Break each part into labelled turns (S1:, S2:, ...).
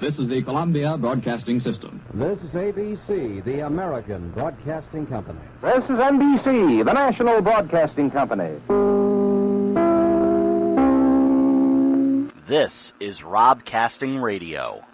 S1: This is the Columbia Broadcasting System.
S2: This is ABC, the American Broadcasting Company.
S3: This is NBC, the National Broadcasting Company.
S4: This is Robcasting Radio.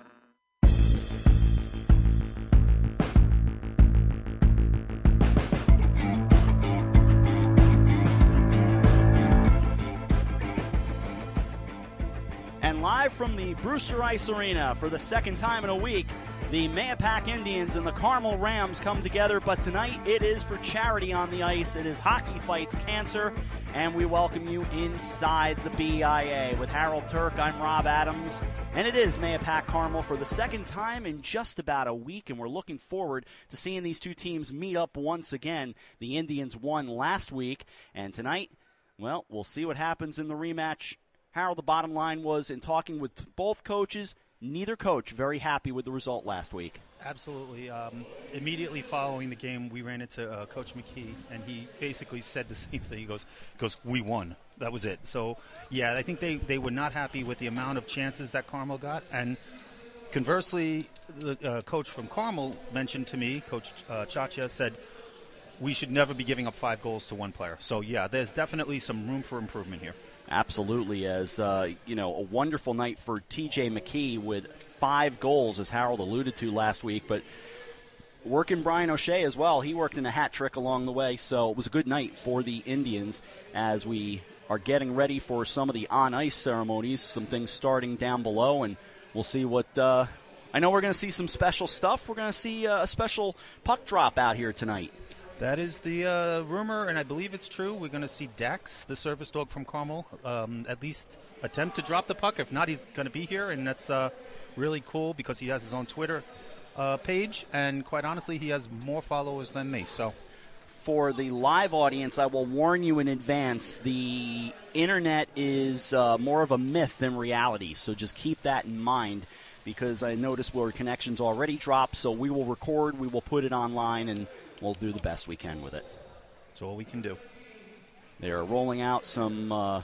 S4: And live from the Brewster Ice Arena for the second time in a week, the Mahopac Indians and the Carmel Rams come together, but tonight it is for charity on the ice. It is Hockey Fights Cancer, and we welcome you inside the BIA. With Harold Turk, I'm Rob Adams, and it is Mahopac Carmel for the second time in just about a week, and we're looking forward to seeing these two teams meet up once again. The Indians won last week, and tonight, well, we'll see what happens in the rematch. Harold, the bottom line was, in talking with both coaches, neither coach very happy with the result last week.
S5: Absolutely. Immediately following the game, we ran into Coach McKee, and he basically said the same thing. He goes, we won. That was it. So, yeah, I think they were not happy with the amount of chances that Carmel got. And conversely, the coach from Carmel mentioned to me, Coach Chacha, said, we should never be giving up 5 goals to one player. So, yeah, there's definitely some room for improvement here.
S4: Absolutely, as a wonderful night for T.J. McKee with 5 goals, as Harold alluded to last week. But working Brian O'Shea as well, he worked in a hat trick along the way. So it was a good night for the Indians as we are getting ready for some of the on-ice ceremonies, some things starting down below, and we'll see what. I know we're going to see some special stuff. We're going to see a special puck drop out here tonight.
S5: That is the rumor, and I believe it's true. We're going to see Dax, the service dog from Carmel, at least attempt to drop the puck. If not, he's going to be here, and that's really cool because he has his own Twitter page, and quite honestly, he has more followers than me. So,
S4: for the live audience, I will warn you in advance, the internet is more of a myth than reality, so just keep that in mind, because I noticed where connections already dropped, so we will record, we will put it online, and we'll do the best we can with it.
S5: That's all we can do.
S4: They are rolling out some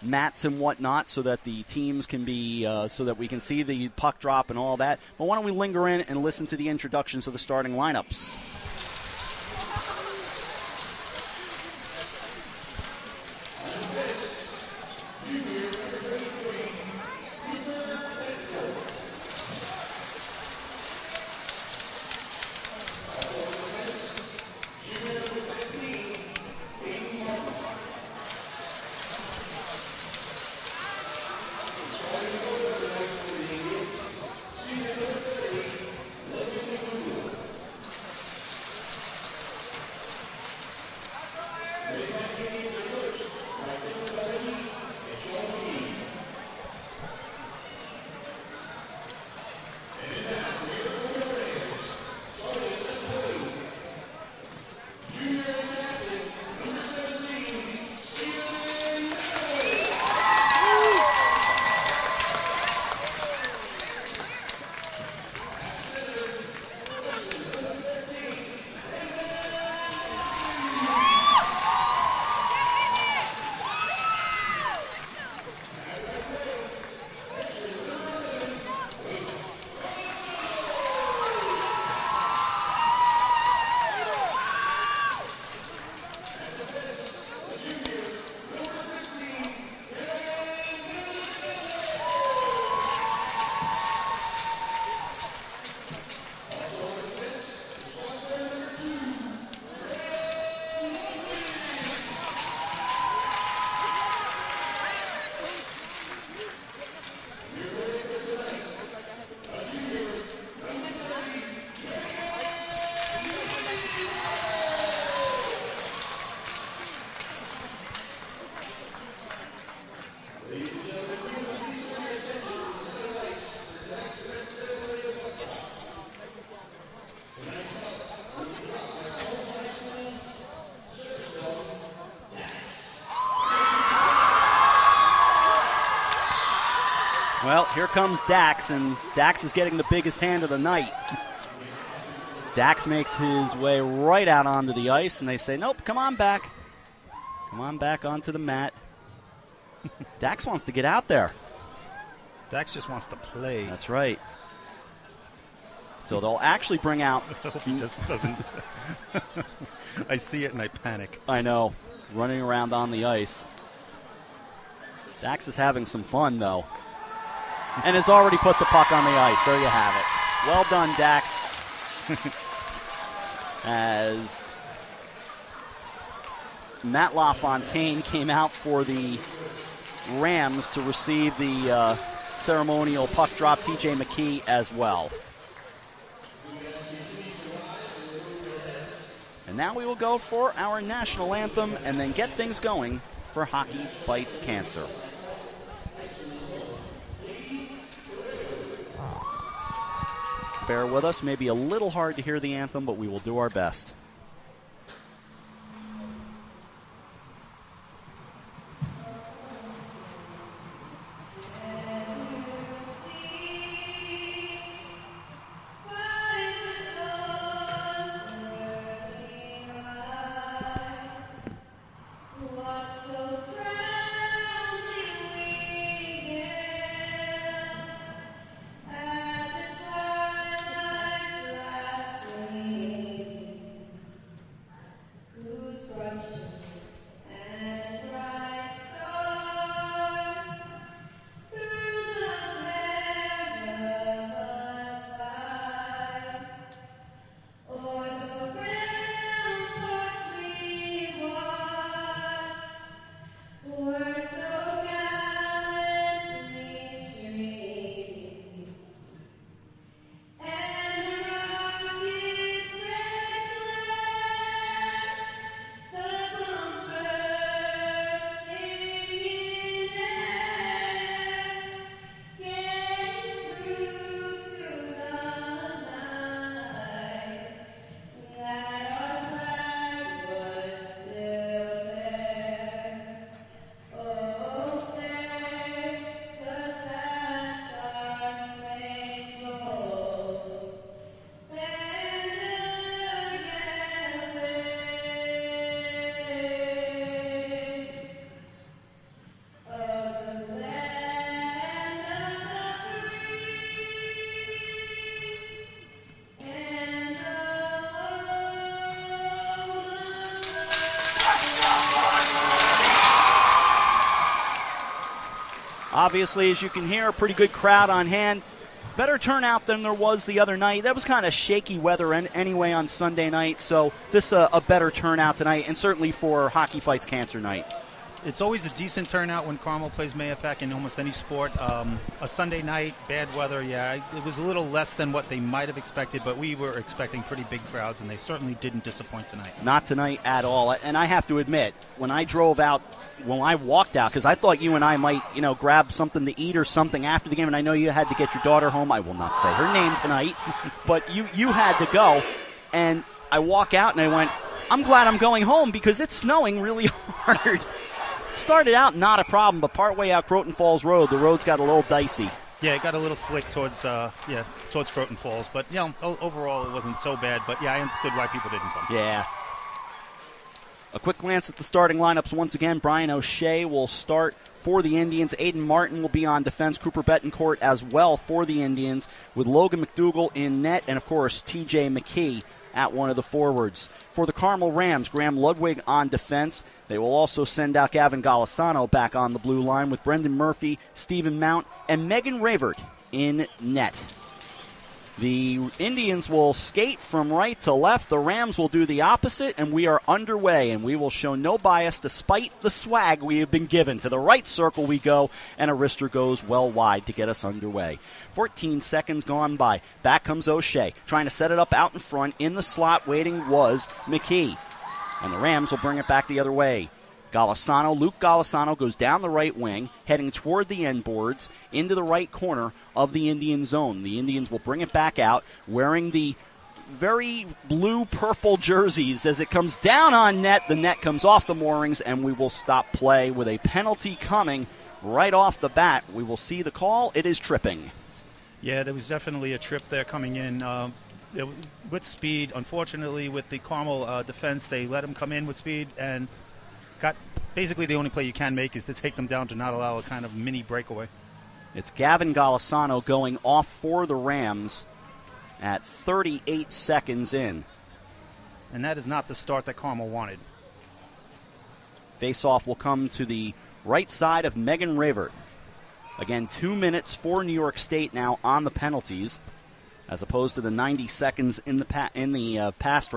S4: mats and whatnot so that the teams can be, so that we can see the puck drop and all that. But why don't we linger in and listen to the introductions of the starting lineups? Well, here comes Dax, and Dax is getting the biggest hand of the night. Dax makes his way right out onto the ice, and they say, nope, come on back. Come on back onto the mat. Dax wants to get out there.
S5: Dax just wants to play.
S4: That's right. So they'll actually bring out.
S5: He just doesn't. I see it and I panic.
S4: I know. Running around on the ice. Dax is having some fun, though. And has already put the puck on the ice. There you have it. Well done, Dax. As Matt LaFontaine came out for the Rams to receive the ceremonial puck drop. TJ McKee as well. And now we will go for our national anthem and then get things going for Hockey Fights Cancer. Bear with us. Maybe a little hard to hear the anthem, but we will do our best. Obviously, as you can hear, a pretty good crowd on hand. Better turnout than there was the other night. That was kind of shaky weather anyway on Sunday night, so this a better turnout tonight, and certainly for Hockey Fights Cancer night.
S5: It's always a decent turnout when Carmel plays Mahopac in almost any sport. A Sunday night, bad weather, yeah, it was a little less than what they might have expected, but we were expecting pretty big crowds, and they certainly didn't disappoint tonight.
S4: Not tonight at all, and I have to admit, when I walked out, because I thought you and I might, grab something to eat or something after the game, and I know you had to get your daughter home. I will not say her name tonight, but you had to go, and I walk out and I went, I'm glad I'm going home because it's snowing really hard. Started out not a problem, but partway out Croton Falls Road, the roads got a little dicey.
S5: Yeah, it got a little slick towards Croton Falls, but overall it wasn't so bad. But yeah, I understood why people didn't come.
S4: Yeah. A quick glance at the starting lineups once again. Brian O'Shea will start for the Indians. Aiden Martin will be on defense. Cooper Betancourt as well for the Indians, with Logan McDougall in net, and of course TJ McKee at one of the forwards. For the Carmel Rams, Graham Ludwig on defense. They will also send out Gavin Golisano back on the blue line with Brendan Murphy, Stephen Mount, and Megan Ravert in net. The Indians will skate from right to left. The Rams will do the opposite, and we are underway, and we will show no bias despite the swag we have been given. To the right circle we go, and a wrister goes well wide to get us underway. 14 seconds gone by. Back comes O'Shea, trying to set it up out in front. In the slot waiting was McKee, and the Rams will bring it back the other way. Luke Golisano goes down the right wing, heading toward the end boards into the right corner of the Indian zone. The Indians will bring it back out, wearing the very blue-purple jerseys. As it comes down on net, the net comes off the moorings, and we will stop play with a penalty coming right off the bat. We will see the call. It is tripping.
S5: Yeah, there was definitely a trip there coming in. With speed. Unfortunately, with the Carmel defense, they let him come in with speed and got basically the only play you can make is to take them down to not allow a kind of mini breakaway.
S4: It's Gavin Golisano going off for the Rams at 38 seconds in.
S5: And that is not the start that Carmel wanted.
S4: Face-off will come to the right side of Megan Ravert. Again, 2 minutes for New York State now on the penalties, as opposed to the 90 seconds in the past.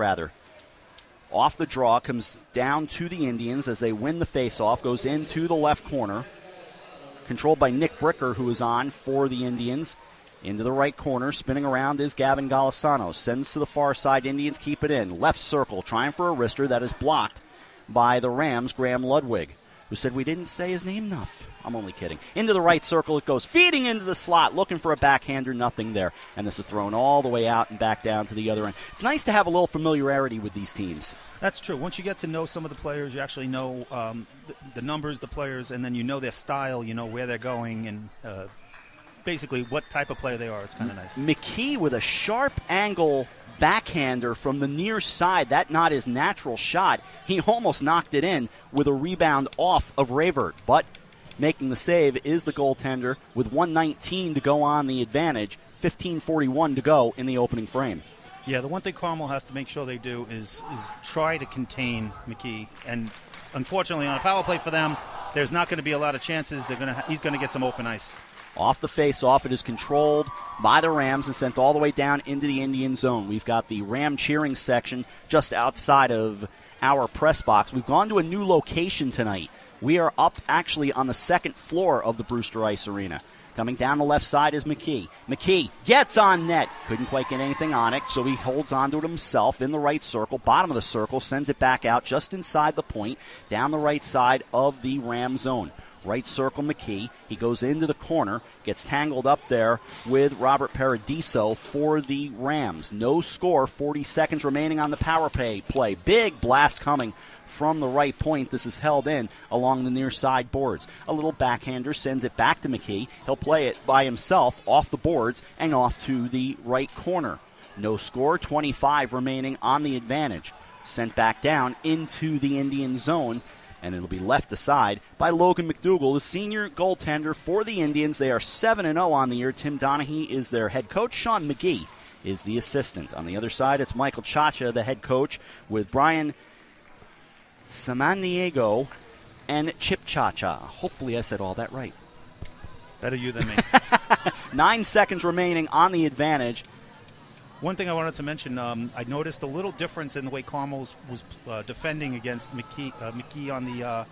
S4: Off the draw, comes down to the Indians as they win the face-off, goes into the left corner. Controlled by Nick Bricker, who is on for the Indians. Into the right corner, spinning around is Gavin Golisano. Sends to the far side, Indians keep it in. Left circle, trying for a wrister that is blocked by the Rams, Graham Ludwig, who said we didn't say his name enough. I'm only kidding. Into the right circle it goes, feeding into the slot, looking for a backhander, nothing there. And this is thrown all the way out and back down to the other end. It's nice to have a little familiarity with these teams.
S5: That's true. Once you get to know some of the players, you actually know the numbers, the players, and then you know their style, you know where they're going, and basically what type of player they are. It's kind of nice.
S4: McKee with a sharp angle backhander from the near side. That not his natural shot. He almost knocked it in with a rebound off of Ravert, but making the save is the goaltender with 1:19 to go on the advantage, 15:41 to go in the opening frame.
S5: Yeah, the one thing Carmel has to make sure they do is try to contain McKee, and unfortunately on a power play for them, there's not going to be a lot of chances. He's going to get some open ice.
S4: Off the face-off, it is controlled by the Rams and sent all the way down into the Indian zone. We've got the Ram cheering section just outside of our press box. We've gone to a new location tonight. We are up actually on the second floor of the Brewster Ice Arena. Coming down the left side is McKee. McKee gets on net. Couldn't quite get anything on it, so he holds onto it himself in the right circle. Bottom of the circle, sends it back out just inside the point, down the right side of the Ram zone. Right circle McKee. He goes into the corner, gets tangled up there with Robert Paradiso for the Rams. No score, 40 seconds remaining on the power play. Big blast coming from the right point. This is held in along the near side boards. A little backhander sends it back to McKee. He'll play it by himself off the boards and off to the right corner. No score, 25 remaining on the advantage. Sent back down into the Indian zone, and it'll be left aside by Logan McDougall, the senior goaltender for the Indians. They are 7-0 on the year. Tim Donahue is their head coach. Sean McGee is the assistant. On the other side, it's Michael Chacha, the head coach, with Brian Samaniego and Chip Chacha. Hopefully I said all that right.
S5: Better you than me.
S4: 9 seconds remaining on the advantage.
S5: One thing I wanted to mention, I noticed a little difference in the way Carmel was defending against McKee on the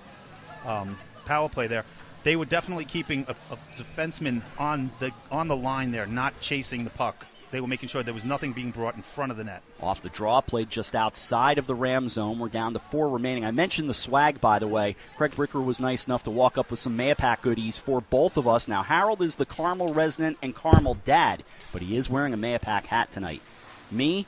S5: power play there. They were definitely keeping a defenseman on the line there, not chasing the puck. They were making sure there was nothing being brought in front of the net. Off
S4: the draw, played just outside of the Ram zone. We're down to 4 remaining. I mentioned the swag, by the way. Craig Bricker was nice enough to walk up with some Mahopac goodies for both of us. Now, Harold is the Carmel resident and Carmel dad, but he is wearing a Mahopac hat tonight. Me,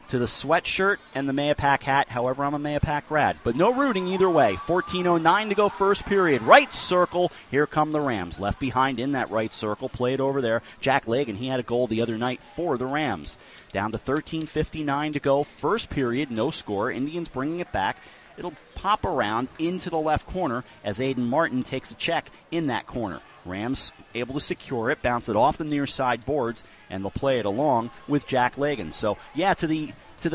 S4: to the sweatshirt and the Mahopac hat. However, I'm a Mahopac grad. But no rooting either way. 14:09 to go first period. Right circle. Here come the Rams. Left behind in that right circle. Played over there. Jack Lagan, he had a goal the other night for the Rams. Down to 13:59 to go first period. No score. Indians bringing it back. It'll pop around into the left corner as Aiden Martin takes a check in that corner. Rams able to secure it, bounce it off the near side boards, and they'll play it along with Jack Lagan. So, yeah, to the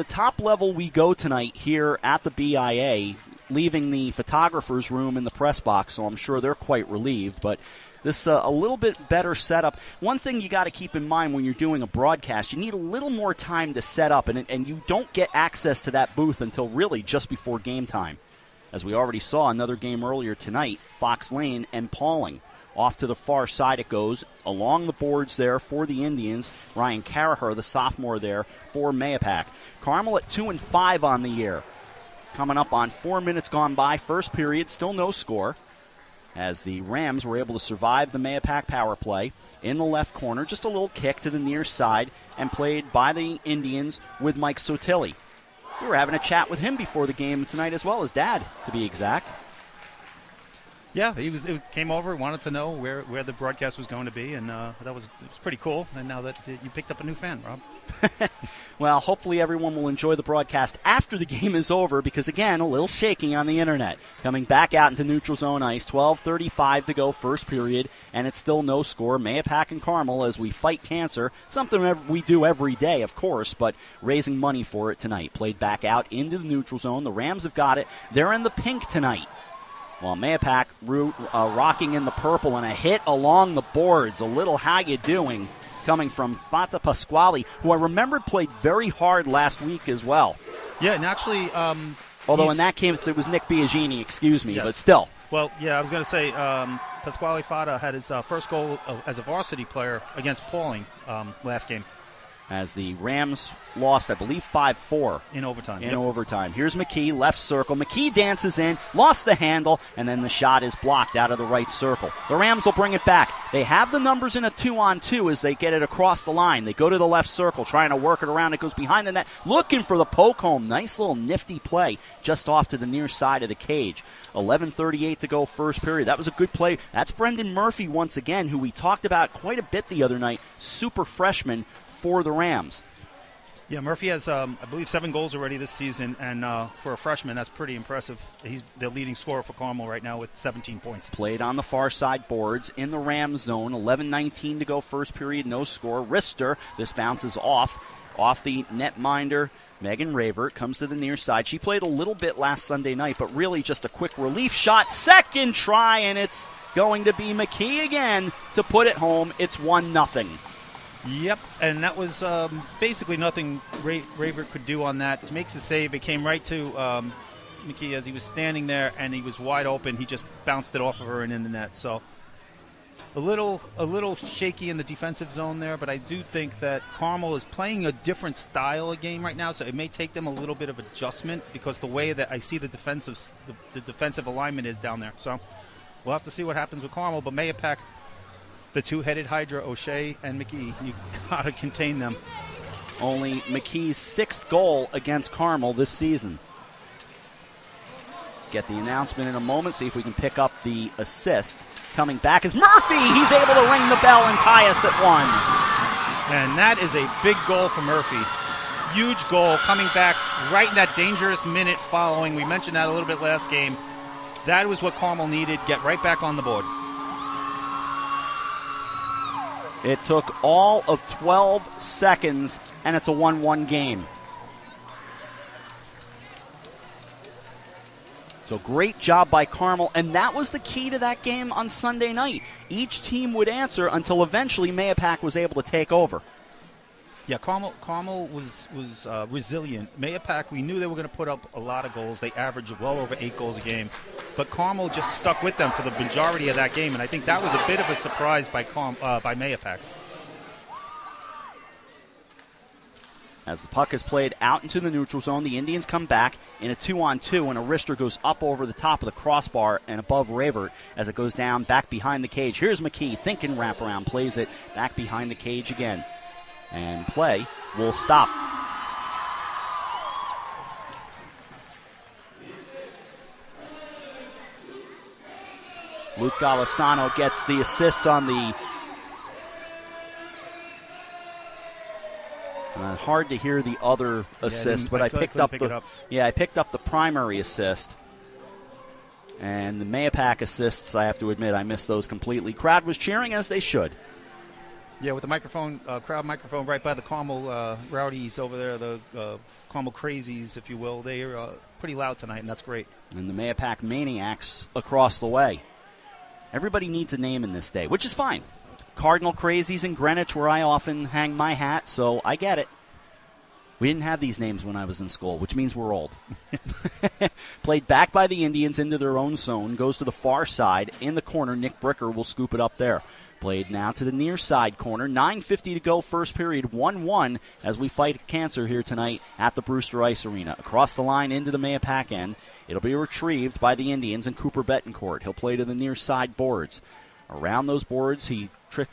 S4: top level we go tonight here at the BIA, leaving the photographer's room in the press box, so I'm sure they're quite relieved. But this a little bit better setup. One thing you got to keep in mind when you're doing a broadcast, you need a little more time to set up, and you don't get access to that booth until really just before game time. As we already saw another game earlier tonight, Fox Lane and Pauling. Off to the far side it goes, along the boards there for the Indians. Ryan Caraher, the sophomore there for Mahopac. Carmel at 2-5 on the year. Coming up on 4 minutes gone by. First period, still no score. As the Rams were able to survive the Mahopac power play. In the left corner, just a little kick to the near side, and played by the Indians with Mike Sotilli. We were having a chat with him before the game tonight as well, as Dad, to be exact.
S5: Yeah, he came over, wanted to know where the broadcast was going to be, and it was pretty cool. And now that you picked up a new fan, Rob.
S4: Well, hopefully everyone will enjoy the broadcast after the game is over because, again, a little shaky on the internet. Coming back out into neutral zone ice, 12:35 to go first period, and it's still no score. Mahopac and Carmel as we fight cancer, something we do every day, of course, but raising money for it tonight. Played back out into the neutral zone. The Rams have got it. They're in the pink tonight. While Mahopac rocking in the purple and a hit along the boards. A little how you doing coming from Fata Pasquale, who I remembered played very hard last week as well.
S5: Yeah, and actually...
S4: although in that case it was Nick Biagini, excuse me,
S5: yes.
S4: But still.
S5: Well, yeah, I was going to say Pasquale Fata had his first goal as a varsity player against Pauling last game.
S4: As the Rams lost, I believe, 5-4.
S5: In overtime.
S4: Overtime. Here's McKee, left circle. McKee dances in, lost the handle, and then the shot is blocked out of the right circle. The Rams will bring it back. They have the numbers in a 2-on-2 as they get it across the line. They go to the left circle, trying to work it around. It goes behind the net, looking for the poke home. Nice little nifty play just off to the near side of the cage. 11:38 to go first period. That was a good play. That's Brendan Murphy once again, who we talked about quite a bit the other night. Super freshman for the Rams.
S5: Yeah, Murphy has, I believe, 7 goals already this season, and for a freshman, that's pretty impressive. He's the leading scorer for Carmel right now with 17 points.
S4: Played on the far side boards in the Rams zone. 11:19 to go first period, no score. Rister, this bounces off the netminder. Megan Ravert comes to the near side. She played a little bit last Sunday night, but really just a quick relief shot. Second try, and it's going to be McKee again to put it home. It's 1-0.
S5: Yep, and that was basically nothing Ravert could do on that. Makes the save. It came right to McKee as he was standing there, and he was wide open. He just bounced it off of her and in the net. So a little shaky in the defensive zone there, but I do think that Carmel is playing a different style of game right now, so it may take them a little bit of adjustment because the way that I see the defensive alignment is down there. So we'll have to see what happens with Carmel, but Mahopac, the two-headed Hydra, O'Shea and McKee, you got to contain them.
S4: Only McKee's 6th goal against Carmel this season. Get the announcement in a moment, see if we can pick up the assist. Coming back is Murphy. He's able to ring the bell and tie us at 1.
S5: And that is a big goal for Murphy. Huge goal coming back right in that dangerous minute following. We mentioned that a little bit last game. That was what Carmel needed. Get right back on the board.
S4: It took all of 12 seconds, and it's a 1-1 game. So great job by Carmel, and that was the key to that game on Sunday night. Each team would answer until eventually Mahopac was able to take over.
S5: Yeah, Carmel was resilient. Mahopac, we knew they were going to put up a lot of goals. They averaged well over 8 goals a game. But Carmel just stuck with them for the majority of that game, and I think that was a bit of a surprise by Mahopac.
S4: As the puck is played out into the neutral zone, the Indians come back in a 2-on-2, and a wrister goes up over the top of the crossbar and above Ravert as it goes down back behind the cage. Here's McKee, thinking wraparound, plays it back behind the cage again. And play will stop. Luke Golisano gets the assist on the... hard to hear the other assist, but I picked up the primary assist. And the Mahopac assists, I have to admit, I missed those completely. Crowd was cheering as they should.
S5: Yeah, with the microphone, crowd microphone right by the Carmel rowdies over there, the Carmel crazies, if you will. They are pretty loud tonight, and that's great.
S4: And the Mahopac maniacs across the way. Everybody needs a name in this day, which is fine. Cardinal crazies in Greenwich, where I often hang my hat, so I get it. We didn't have these names when I was in school, which means we're old. Played back by the Indians into their own zone, goes to the far side. In the corner, Nick Bricker will scoop it up there. Played now to the near side corner. 9:50 to go first period. 1-1 as we fight cancer here tonight at the Brewster Ice Arena. Across the line into the Mahopac end. It'll be retrieved by the Indians and Cooper Betancourt. He'll play to the near side boards. Around those boards, he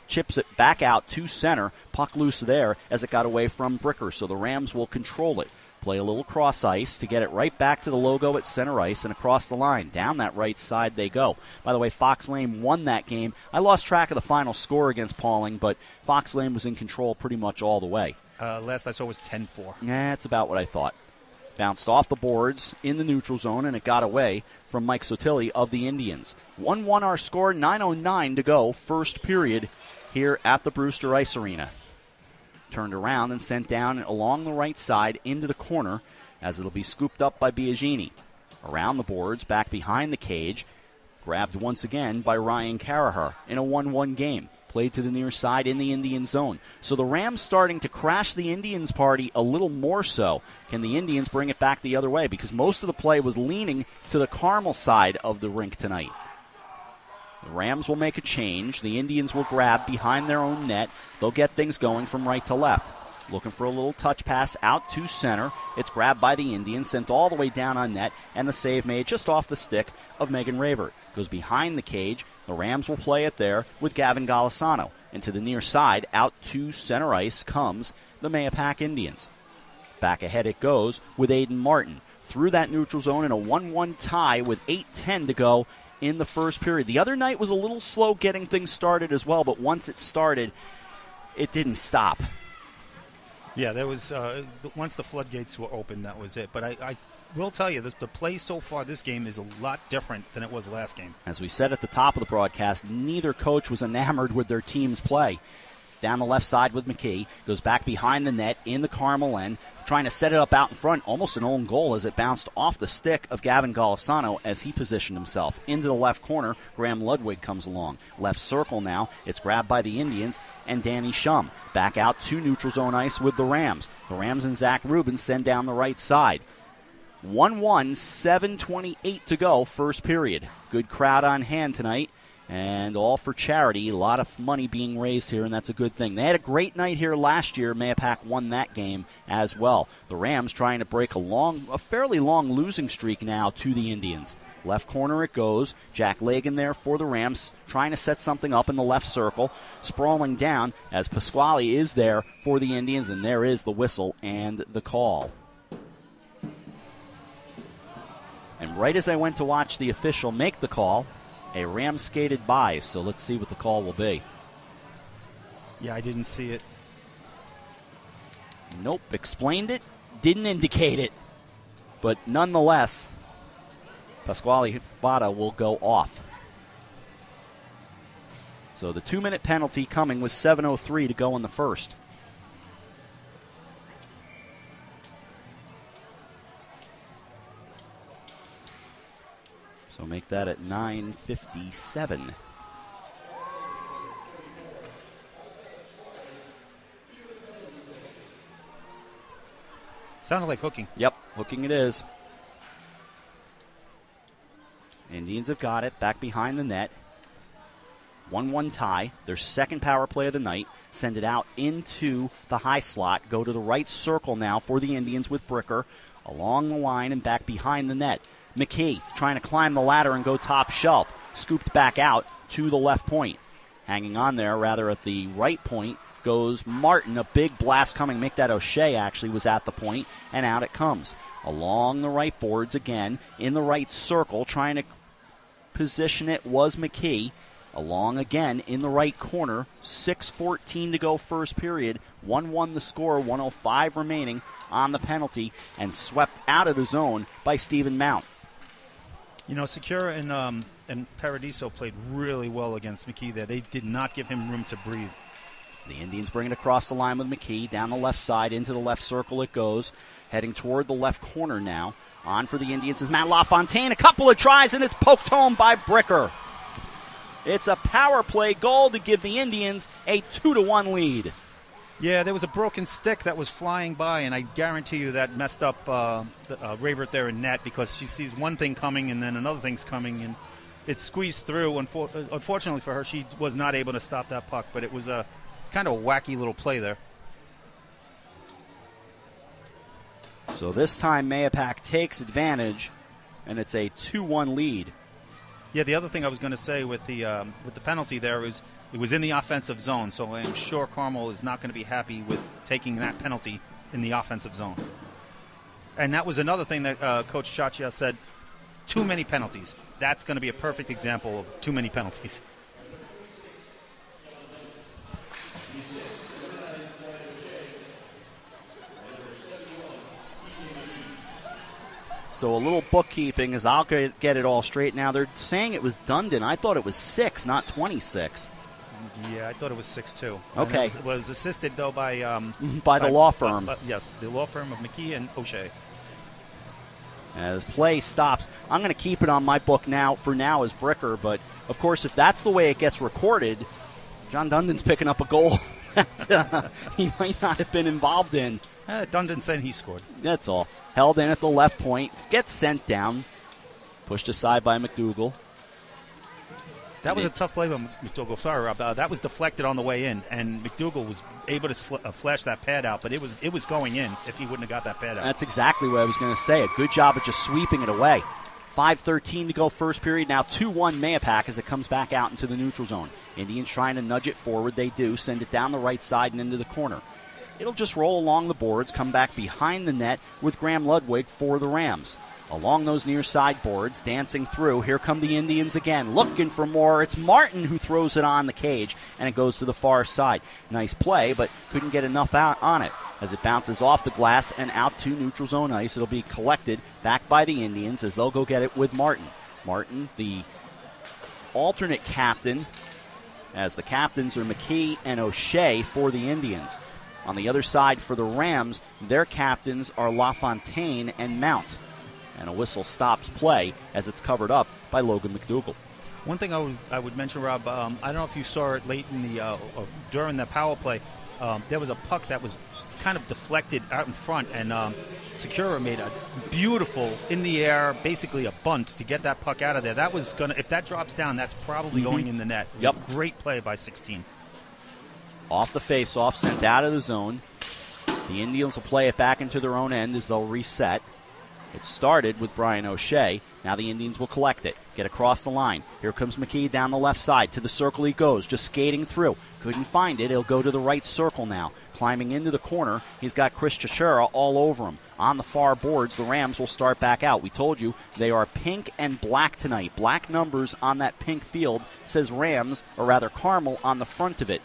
S4: chips it back out to center. Puck loose there as it got away from Bricker, so the Rams will control it. play a little cross ice to get it right back to the logo at center ice and across the line. Down that right side they go. By the way, Fox Lane won that game. I lost track of the final score against Pauling, but Fox Lane was in control pretty much all the way.
S5: Last I saw was 10-4.
S4: Yeah, that's about what I thought. Bounced off the boards in the neutral zone, and it got away from Mike Sotilli of the Indians. 1-1 our score, 9:09 to go, first period here at the Brewster Ice Arena. Turned around and sent down along the right side into the corner as it'll be scooped up by Biagini. Around the boards, back behind the cage, grabbed once again by Ryan Carahar in a 1-1 game. Played to the near side in the Indian zone. So the Rams starting to crash the Indians party a little more so. Can the Indians bring it back the other way? Because most of the play was leaning to the Carmel side of the rink tonight. The Rams will make a change. The Indians will grab behind their own net. They'll get things going from right to left. Looking for a little touch pass out to center. It's grabbed by the Indians, sent all the way down on net, and the save made just off the stick of Megan Ravert. Goes behind the cage. The Rams will play it there with Gavin Golisano. And to the near side, out to center ice comes the Mahopac Indians. Back ahead it goes with Aiden Martin. Through that neutral zone in a 1-1 tie with 8:10 to go in the first period. The other night was a little slow getting things started as well, but once it started, it didn't stop.
S5: Yeah, there was once the floodgates were open, that was it. But I will tell you, the play so far this game is a lot different than it was last game.
S4: As we said at the top of the broadcast, neither coach was enamored with their team's play. Down the left side with McKee, goes back behind the net in the Carmel end, trying to set it up out in front, almost an own goal as it bounced off the stick of Gavin Golisano as he positioned himself. Into the left corner, Graham Ludwig comes along. Left circle now, it's grabbed by the Indians and Danny Shum. Back out to neutral zone ice with the Rams. The Rams and Zach Rubin send down the right side. 1-1, 7:28 to go, first period. Good crowd on hand tonight. And all for charity. A lot of money being raised here, and that's a good thing. They had a great night here last year. Mahopac won that game as well. The Rams trying to break a fairly long losing streak now to the Indians. Left corner it goes. Jack Lagan there for the Rams, trying to set something up in the left circle. Sprawling down as Pasquale is there for the Indians, and there is the whistle and the call. And right as I went to watch the official make the call, a Ram skated by, so let's see what the call will be.
S5: Yeah, I didn't see it.
S4: Nope, explained it, didn't indicate it. But nonetheless, Pasquale Fada will go off. So the 2-minute penalty coming with 7:03 to go in the first. So make that at 9:57.
S5: Sounded like hooking.
S4: Yep, hooking it is. Indians have got it back behind the net. 1-1 tie. Their second power play of the night. Send it out into the high slot. Go to the right circle now for the Indians with Bricker. Along the line and back behind the net. McKee trying to climb the ladder and go top shelf. Scooped back out to the left point. Hanging on there, rather at the right point, goes Martin. A big blast coming. Mick that O'Shea actually was at the point, and out it comes. Along the right boards again, in the right circle, trying to position it was McKee. Along again in the right corner. 6:14 to go first period. 1-1 the score, 1:05 remaining on the penalty, and swept out of the zone by Stephen Mount.
S5: You know, Secura and Paradiso played really well against McKee there. They did not give him room to breathe.
S4: The Indians bring it across the line with McKee. Down the left side, into the left circle it goes. Heading toward the left corner now. On for the Indians is Matt LaFontaine. A couple of tries, and it's poked home by Bricker. It's a power play goal to give the Indians a 2-1 lead.
S5: Yeah, there was a broken stick that was flying by, and I guarantee you that messed up Ravert there in net, because she sees one thing coming and then another thing's coming, and it squeezed through. Unfortunately for her, she was not able to stop that puck, but it was kind of a wacky little play there.
S4: So this time Mahopac takes advantage, and it's a 2-1 lead.
S5: Yeah, the other thing I was going to say with the penalty there is it was in the offensive zone, so I'm sure Carmel is not going to be happy with taking that penalty in the offensive zone. And that was another thing that Coach Chacha said, too many penalties. That's going to be a perfect example of too many penalties.
S4: So a little bookkeeping as I'll get it all straight. Now they're saying it was Dundon. I thought it was 6, not 26.
S5: Yeah, I thought it was 6 too.
S4: Okay.
S5: It was assisted though by
S4: the law firm.
S5: Yes, the law firm of McKee and O'Shea.
S4: As play stops, I'm going to keep it on my book for now as Bricker. But of course, if that's the way it gets recorded, John Dundon's picking up a goal that he might not have been involved in.
S5: Dundon said he scored.
S4: That's all. Held in at the left point, gets sent down, pushed aside by McDougal.
S5: That was a tough play by McDougal. Sorry, Rob. That was deflected on the way in, and McDougal was able to flash that pad out, but it was going in if he wouldn't have got that pad out.
S4: That's exactly what I was going to say. A good job of just sweeping it away. 5:13 to go first period. Now 2-1 Mahopac as it comes back out into the neutral zone. Indians trying to nudge it forward. They do. Send it down the right side and into the corner. It'll just roll along the boards, come back behind the net with Graham Ludwig for the Rams. Along those near side boards, dancing through, here come the Indians again, looking for more. It's Martin who throws it on the cage, and it goes to the far side. Nice play, but couldn't get enough out on it. As it bounces off the glass and out to neutral zone ice, it'll be collected back by the Indians as they'll go get it with Martin. Martin, the alternate captain, as the captains are McKee and O'Shea for the Indians. On the other side for the Rams, their captains are LaFontaine and Mount. And a whistle stops play as it's covered up by Logan McDougal.
S5: One thing I would mention, Rob, I don't know if you saw it late in the during the power play. There was a puck that was kind of deflected out in front, and Secura made a beautiful in the air, basically a bunt to get that puck out of there. That was gonna, if that drops down, that's probably going in the net. It was a great play by 16.
S4: Off the face-off, sent out of the zone. The Indians will play it back into their own end as they'll reset. It started with Brian O'Shea. Now the Indians will collect it, get across the line. Here comes McKee down the left side. To the circle he goes, just skating through. Couldn't find it. He'll go to the right circle now. Climbing into the corner, he's got Chris Chichera all over him. On the far boards, the Rams will start back out. We told you they are pink and black tonight. Black numbers on that pink field says Rams, or rather Carmel, on the front of it.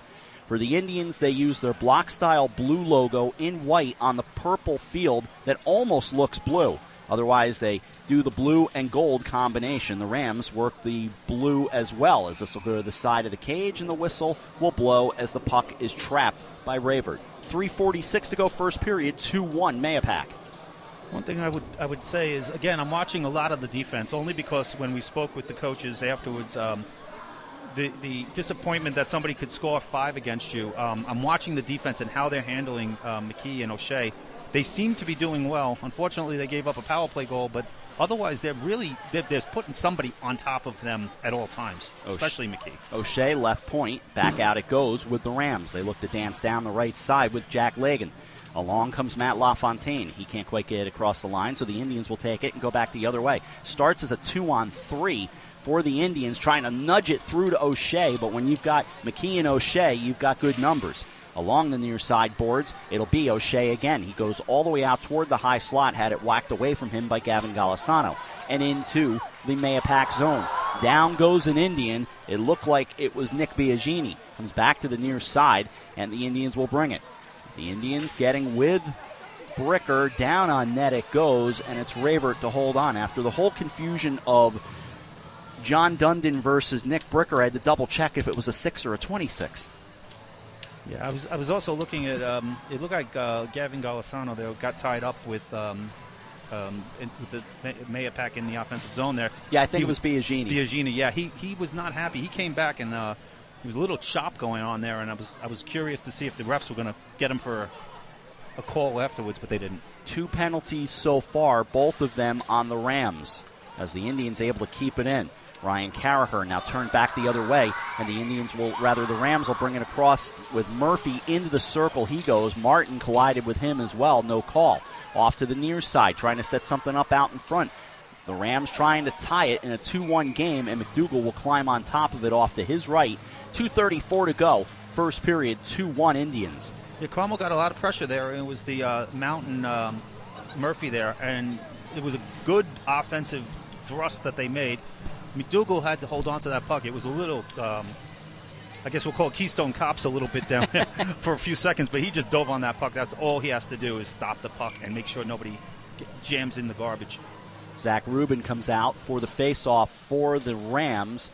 S4: For the Indians, they use their block-style blue logo in white on the purple field that almost looks blue. Otherwise, they do the blue and gold combination. The Rams work the blue as well, as this will go to the side of the cage, and the whistle will blow as the puck is trapped by Ravert. 3:46 to go first period, 2-1 Mahopac.
S5: One thing I would say is, again, I'm watching a lot of the defense, only because when we spoke with the coaches afterwards, the disappointment that somebody could score 5 against you. I'm watching the defense and how they're handling McKee and O'Shea. They seem to be doing well. Unfortunately, they gave up a power play goal, but otherwise they're putting somebody on top of them at all times, especially McKee.
S4: O'Shea left point, back out it goes with the Rams. They look to dance down the right side with Jack Lagan. Along comes Matt LaFontaine. He can't quite get it across the line, so the Indians will take it and go back the other way. Starts as a 2-on-3 for the Indians, trying to nudge it through to O'Shea, but when you've got McKee and O'Shea, you've got good numbers. Along the near side boards, it'll be O'Shea again. He goes all the way out toward the high slot, had it whacked away from him by Gavin Golisano, and into the Mahopac zone. Down goes an Indian. It looked like it was Nick Biagini. Comes back to the near side, and the Indians will bring it. The Indians getting with Bricker. Down on net it goes, and it's Ravert to hold on. After the whole confusion of John Dundon versus Nick Bricker, I had to double check if it was a 6 or a 26.
S5: Yeah, I was also looking at. It looked like Gavin Golisano there got tied up with the Mahopac in the offensive zone there.
S4: Yeah, I think it was Biagini.
S5: Biagini, yeah, he was not happy. He came back and there was a little chop going on there, and I was curious to see if the refs were going to get him for a call afterwards, but they didn't. 2
S4: penalties so far, both of them on the Rams, as the Indians able to keep it in. Ryan Carraher now turned back the other way, and the Rams will bring it across with Murphy into the circle. He goes. Martin collided with him as well. No call. Off to the near side, trying to set something up out in front. The Rams trying to tie it in a 2-1 game, and McDougal will climb on top of it off to his right. 2:34 to go. First period, 2-1 Indians.
S5: Yeah, Carmel got a lot of pressure there. It was the Mountain Murphy there, and it was a good offensive thrust that they made. McDougal had to hold on to that puck. It was a little, I guess we'll call it Keystone Cops a little bit down there for a few seconds, but he just dove on that puck. That's all he has to do is stop the puck and make sure nobody jams in the garbage.
S4: Zach Rubin comes out for the face-off for the Rams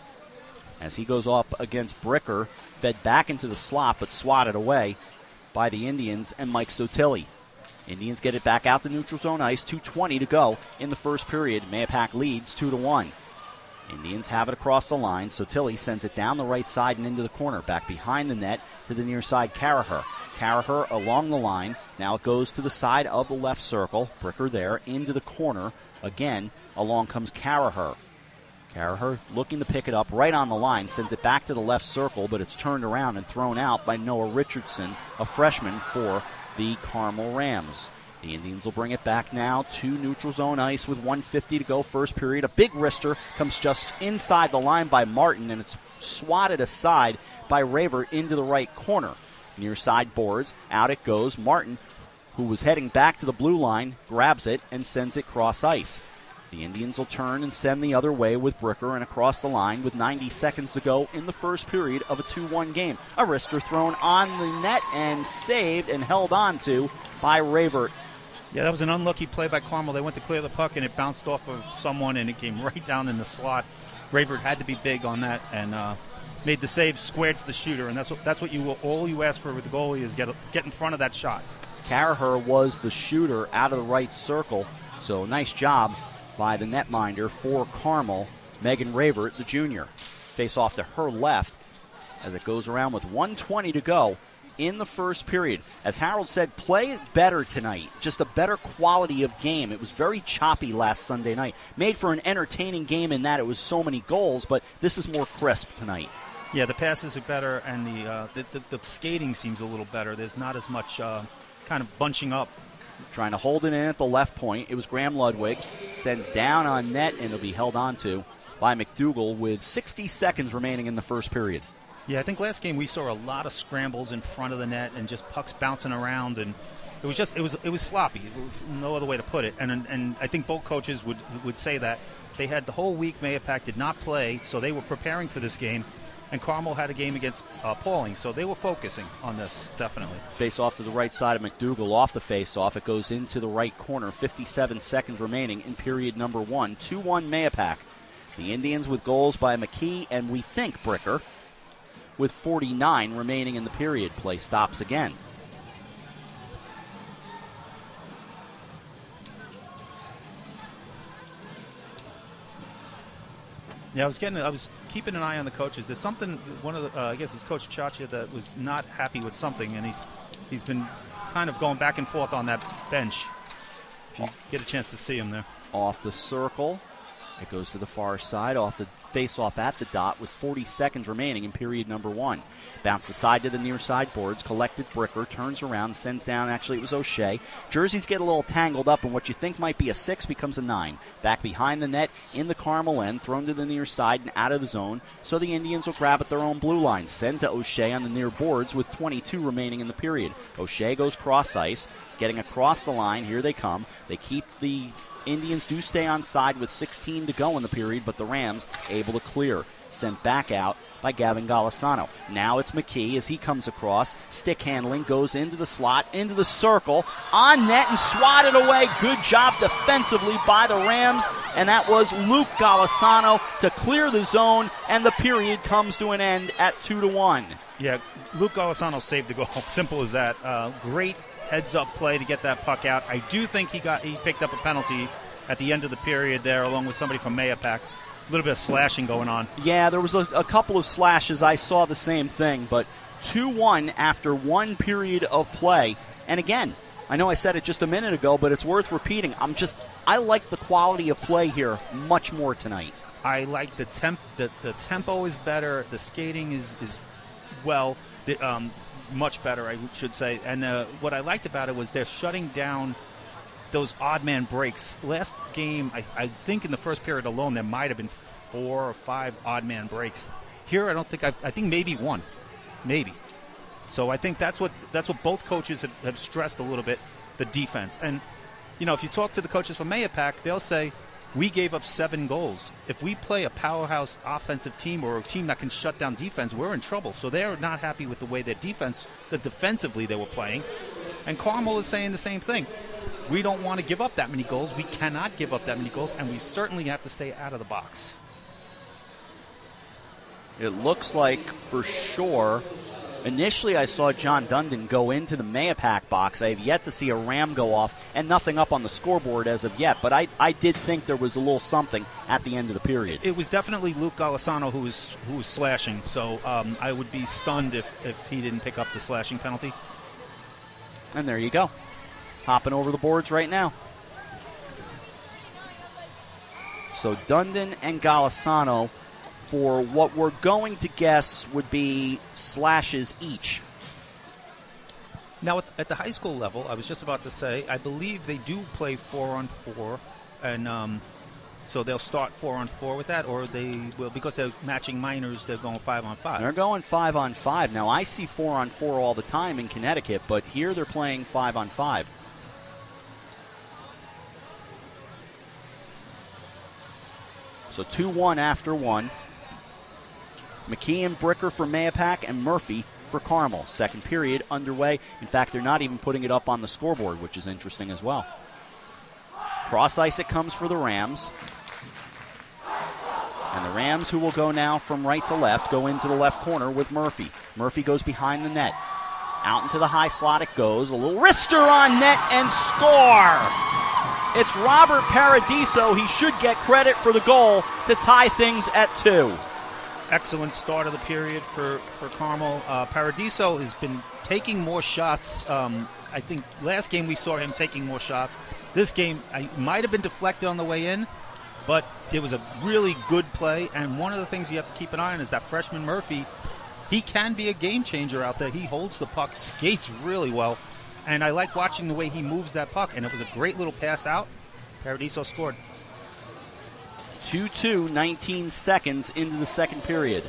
S4: as he goes up against Bricker, fed back into the slot but swatted away by the Indians and Mike Sotilli. Indians get it back out to neutral zone ice, 2:20 to go in the first period. Mahopac leads 2-1. Indians have it across the line. Sotilli sends it down the right side and into the corner. Back behind the net to the near side, Carraher. Carraher along the line. Now it goes to the side of the left circle. Bricker there into the corner. Again, along comes Carraher. Carraher looking to pick it up right on the line. Sends it back to the left circle, but it's turned around and thrown out by Noah Richardson, a freshman for the Carmel Rams. The Indians will bring it back now to neutral zone ice with 1:50 to go first period. A big wrister comes just inside the line by Martin, and it's swatted aside by Raver into the right corner. Near side boards, out it goes. Martin, who was heading back to the blue line, grabs it and sends it cross ice. The Indians will turn and send the other way with Bricker and across the line with 90 seconds to go in the first period of a 2-1 game. A wrister thrown on the net and saved and held on to by Raver.
S5: Yeah, that was an unlucky play by Carmel. They went to clear the puck, and it bounced off of someone, and it came right down in the slot. Raver had to be big on that and made the save squared to the shooter, and that's what all you ask for with the goalie is get in front of that shot.
S4: Carraher was the shooter out of the right circle, so nice job by the netminder for Carmel, Megan Raver, the junior. Face off to her left as it goes around with 1:20 to go in the first period. As Harold said, play better tonight. Just a better quality of game. It was very choppy last Sunday night. Made for an entertaining game in that it was so many goals, but this is more crisp tonight.
S5: Yeah, the passes are better, and the skating seems a little better. There's not as much kind of bunching up.
S4: Trying to hold it in at the left point. It was Graham Ludwig. Sends down on net, and it'll be held on to by McDougal with 60 seconds remaining in the first period.
S5: Yeah, I think last game we saw a lot of scrambles in front of the net and just pucks bouncing around, and it was sloppy. No other way to put it. And I think both coaches would say that. They had the whole week. Mahopac did not play, so they were preparing for this game. And Carmel had a game against Pauling, so they were focusing on this, definitely.
S4: Face off to the right side of McDougal. Off the face off, it goes into the right corner. 57 seconds remaining in period number 1. 2-1 Mahopac. The Indians with goals by McKee and we think Bricker, with 49 remaining in the period. Play stops again.
S5: Yeah, I was keeping an eye on the coaches. There's something, one of the, I guess it's Coach Chacha that was not happy with something, and he's been kind of going back and forth on that bench. If you get a chance to see him there.
S4: Off the circle. It goes to the far side, off the face-off at the dot with 40 seconds remaining in period number 1. Bounce aside to the near side boards, collected Bricker, turns around, sends down, actually it was O'Shea. Jerseys get a little tangled up, and what you think might be a 6 becomes a 9. Back behind the net, in the Carmel end, thrown to the near side and out of the zone, so the Indians will grab at their own blue line. Send to O'Shea on the near boards with 22 remaining in the period. O'Shea goes cross ice, getting across the line, here they come. They keep the Indians do stay on side with 16 to go in the period, but the Rams able to clear. Sent back out by Gavin Golisano. Now it's McKee as he comes across. Stick handling, goes into the slot, into the circle, on net and swatted away. Good job defensively by the Rams, and that was Luke Golisano to clear the zone, and the period comes to an end at 2-1.
S5: Yeah, Luke Golisano saved the goal. Simple as that. Great heads-up play to get that puck out. I do think he picked up a penalty at the end of the period there, along with somebody from Mahopac. A little bit of slashing going on.
S4: Yeah, there was a couple of slashes. I saw the same thing, but 2-1 after one period of play. And again, I know I said it just a minute ago, but it's worth repeating. I like the quality of play here much more tonight.
S5: I like the tempo is better. The skating is much better, I should say. And what I liked about it was they're shutting down those odd man breaks. Last game, I think in the first period alone, there might have been 4 or 5 odd man breaks. Here, I don't think I think maybe one, maybe. So I think that's what both coaches have stressed a little bit, the defense. And if you talk to the coaches from Mahopac, they'll say, we gave up 7 goals. If we play a powerhouse offensive team or a team that can shut down defense, we're in trouble. So they're not happy with the way their defensively they were playing. And Carmel is saying the same thing. We don't want to give up that many goals. We cannot give up that many goals, and we certainly have to stay out of the box.
S4: It looks like, for sure, initially I saw John Dundon go into the Mahopac box. I have yet to see a Ram go off, and nothing up on the scoreboard as of yet. But I did think there was a little something at the end of the period.
S5: It was definitely Luke Golisano who was slashing, so I would be stunned if he didn't pick up the slashing penalty.
S4: And there you go. Hopping over the boards right now. So Dundon and Golisano for what we're going to guess would be slashes each.
S5: Now, at the high school level, I was just about to say, I believe they do play 4-on-4, and so they'll start 4-on-4 with that, or they will, because they're matching minors, they're going 5-on-5.
S4: They're going 5-on-5. Now, I see 4-on-4 all the time in Connecticut, but here they're playing 5-on-5. So 2-1 after 1. McKee and Bricker for Mahopac and Murphy for Carmel. Second period underway. In fact, they're not even putting it up on the scoreboard, which is interesting as well. Cross ice it comes for the Rams. And the Rams, who will go now from right to left, go into the left corner with Murphy. Murphy goes behind the net. Out into the high slot it goes. A little wrister on net and score! It's Robert Paradiso. He should get credit for the goal to tie things at 2.
S5: Excellent start of the period for Carmel. Paradiso has been taking more shots. I think last game we saw him taking more shots. This game might have been deflected on the way in, but it was a really good play. And one of the things you have to keep an eye on is that freshman Murphy. He can be a game changer out there. He holds the puck, skates really well. And I like watching the way he moves that puck. And it was a great little pass out. Paradiso scored.
S4: 2-2, 19 seconds into the second period.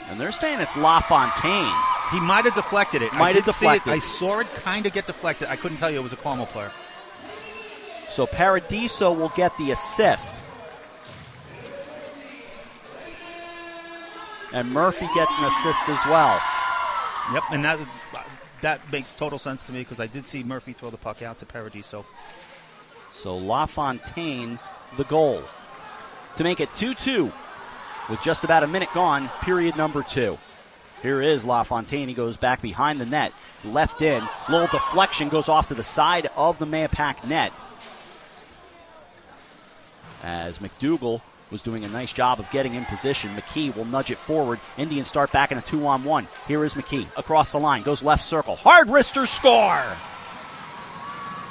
S4: And they're saying it's LaFontaine.
S5: He might have deflected it.
S4: Might have deflected.
S5: I saw it kind of get deflected. I couldn't tell you it was a Carmel player.
S4: So Paradiso will get the assist. And Murphy gets an assist as well.
S5: Yep, and that makes total sense to me because I did see Murphy throw the puck out to Paradiso.
S4: So LaFontaine, the goal. To make it 2-2 with just about a minute gone, period number 2. Here is LaFontaine. He goes back behind the net, left in. Little deflection goes off to the side of the Mahopac net. As McDougal was doing a nice job of getting in position. McKee will nudge it forward. Indians start back in a 2-on-1. Here is McKee. Across the line. Goes left circle. Hard wrister score!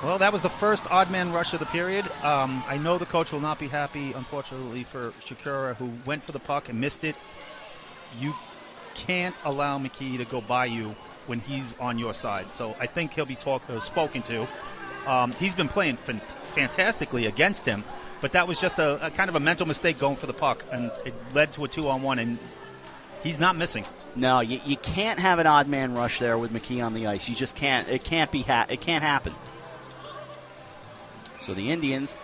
S5: Well, that was the first odd man rush of the period. I know the coach will not be happy, unfortunately, for Shakura, who went for the puck and missed it. You can't allow McKee to go by you when he's on your side. So I think he'll be spoken to. He's been playing fantastically against him. But that was just a kind of a mental mistake going for the puck, and it led to a 2-on-1, and he's not missing.
S4: No, you can't have an odd man rush there with McKee on the ice. You just can't. It can't happen. So the Indians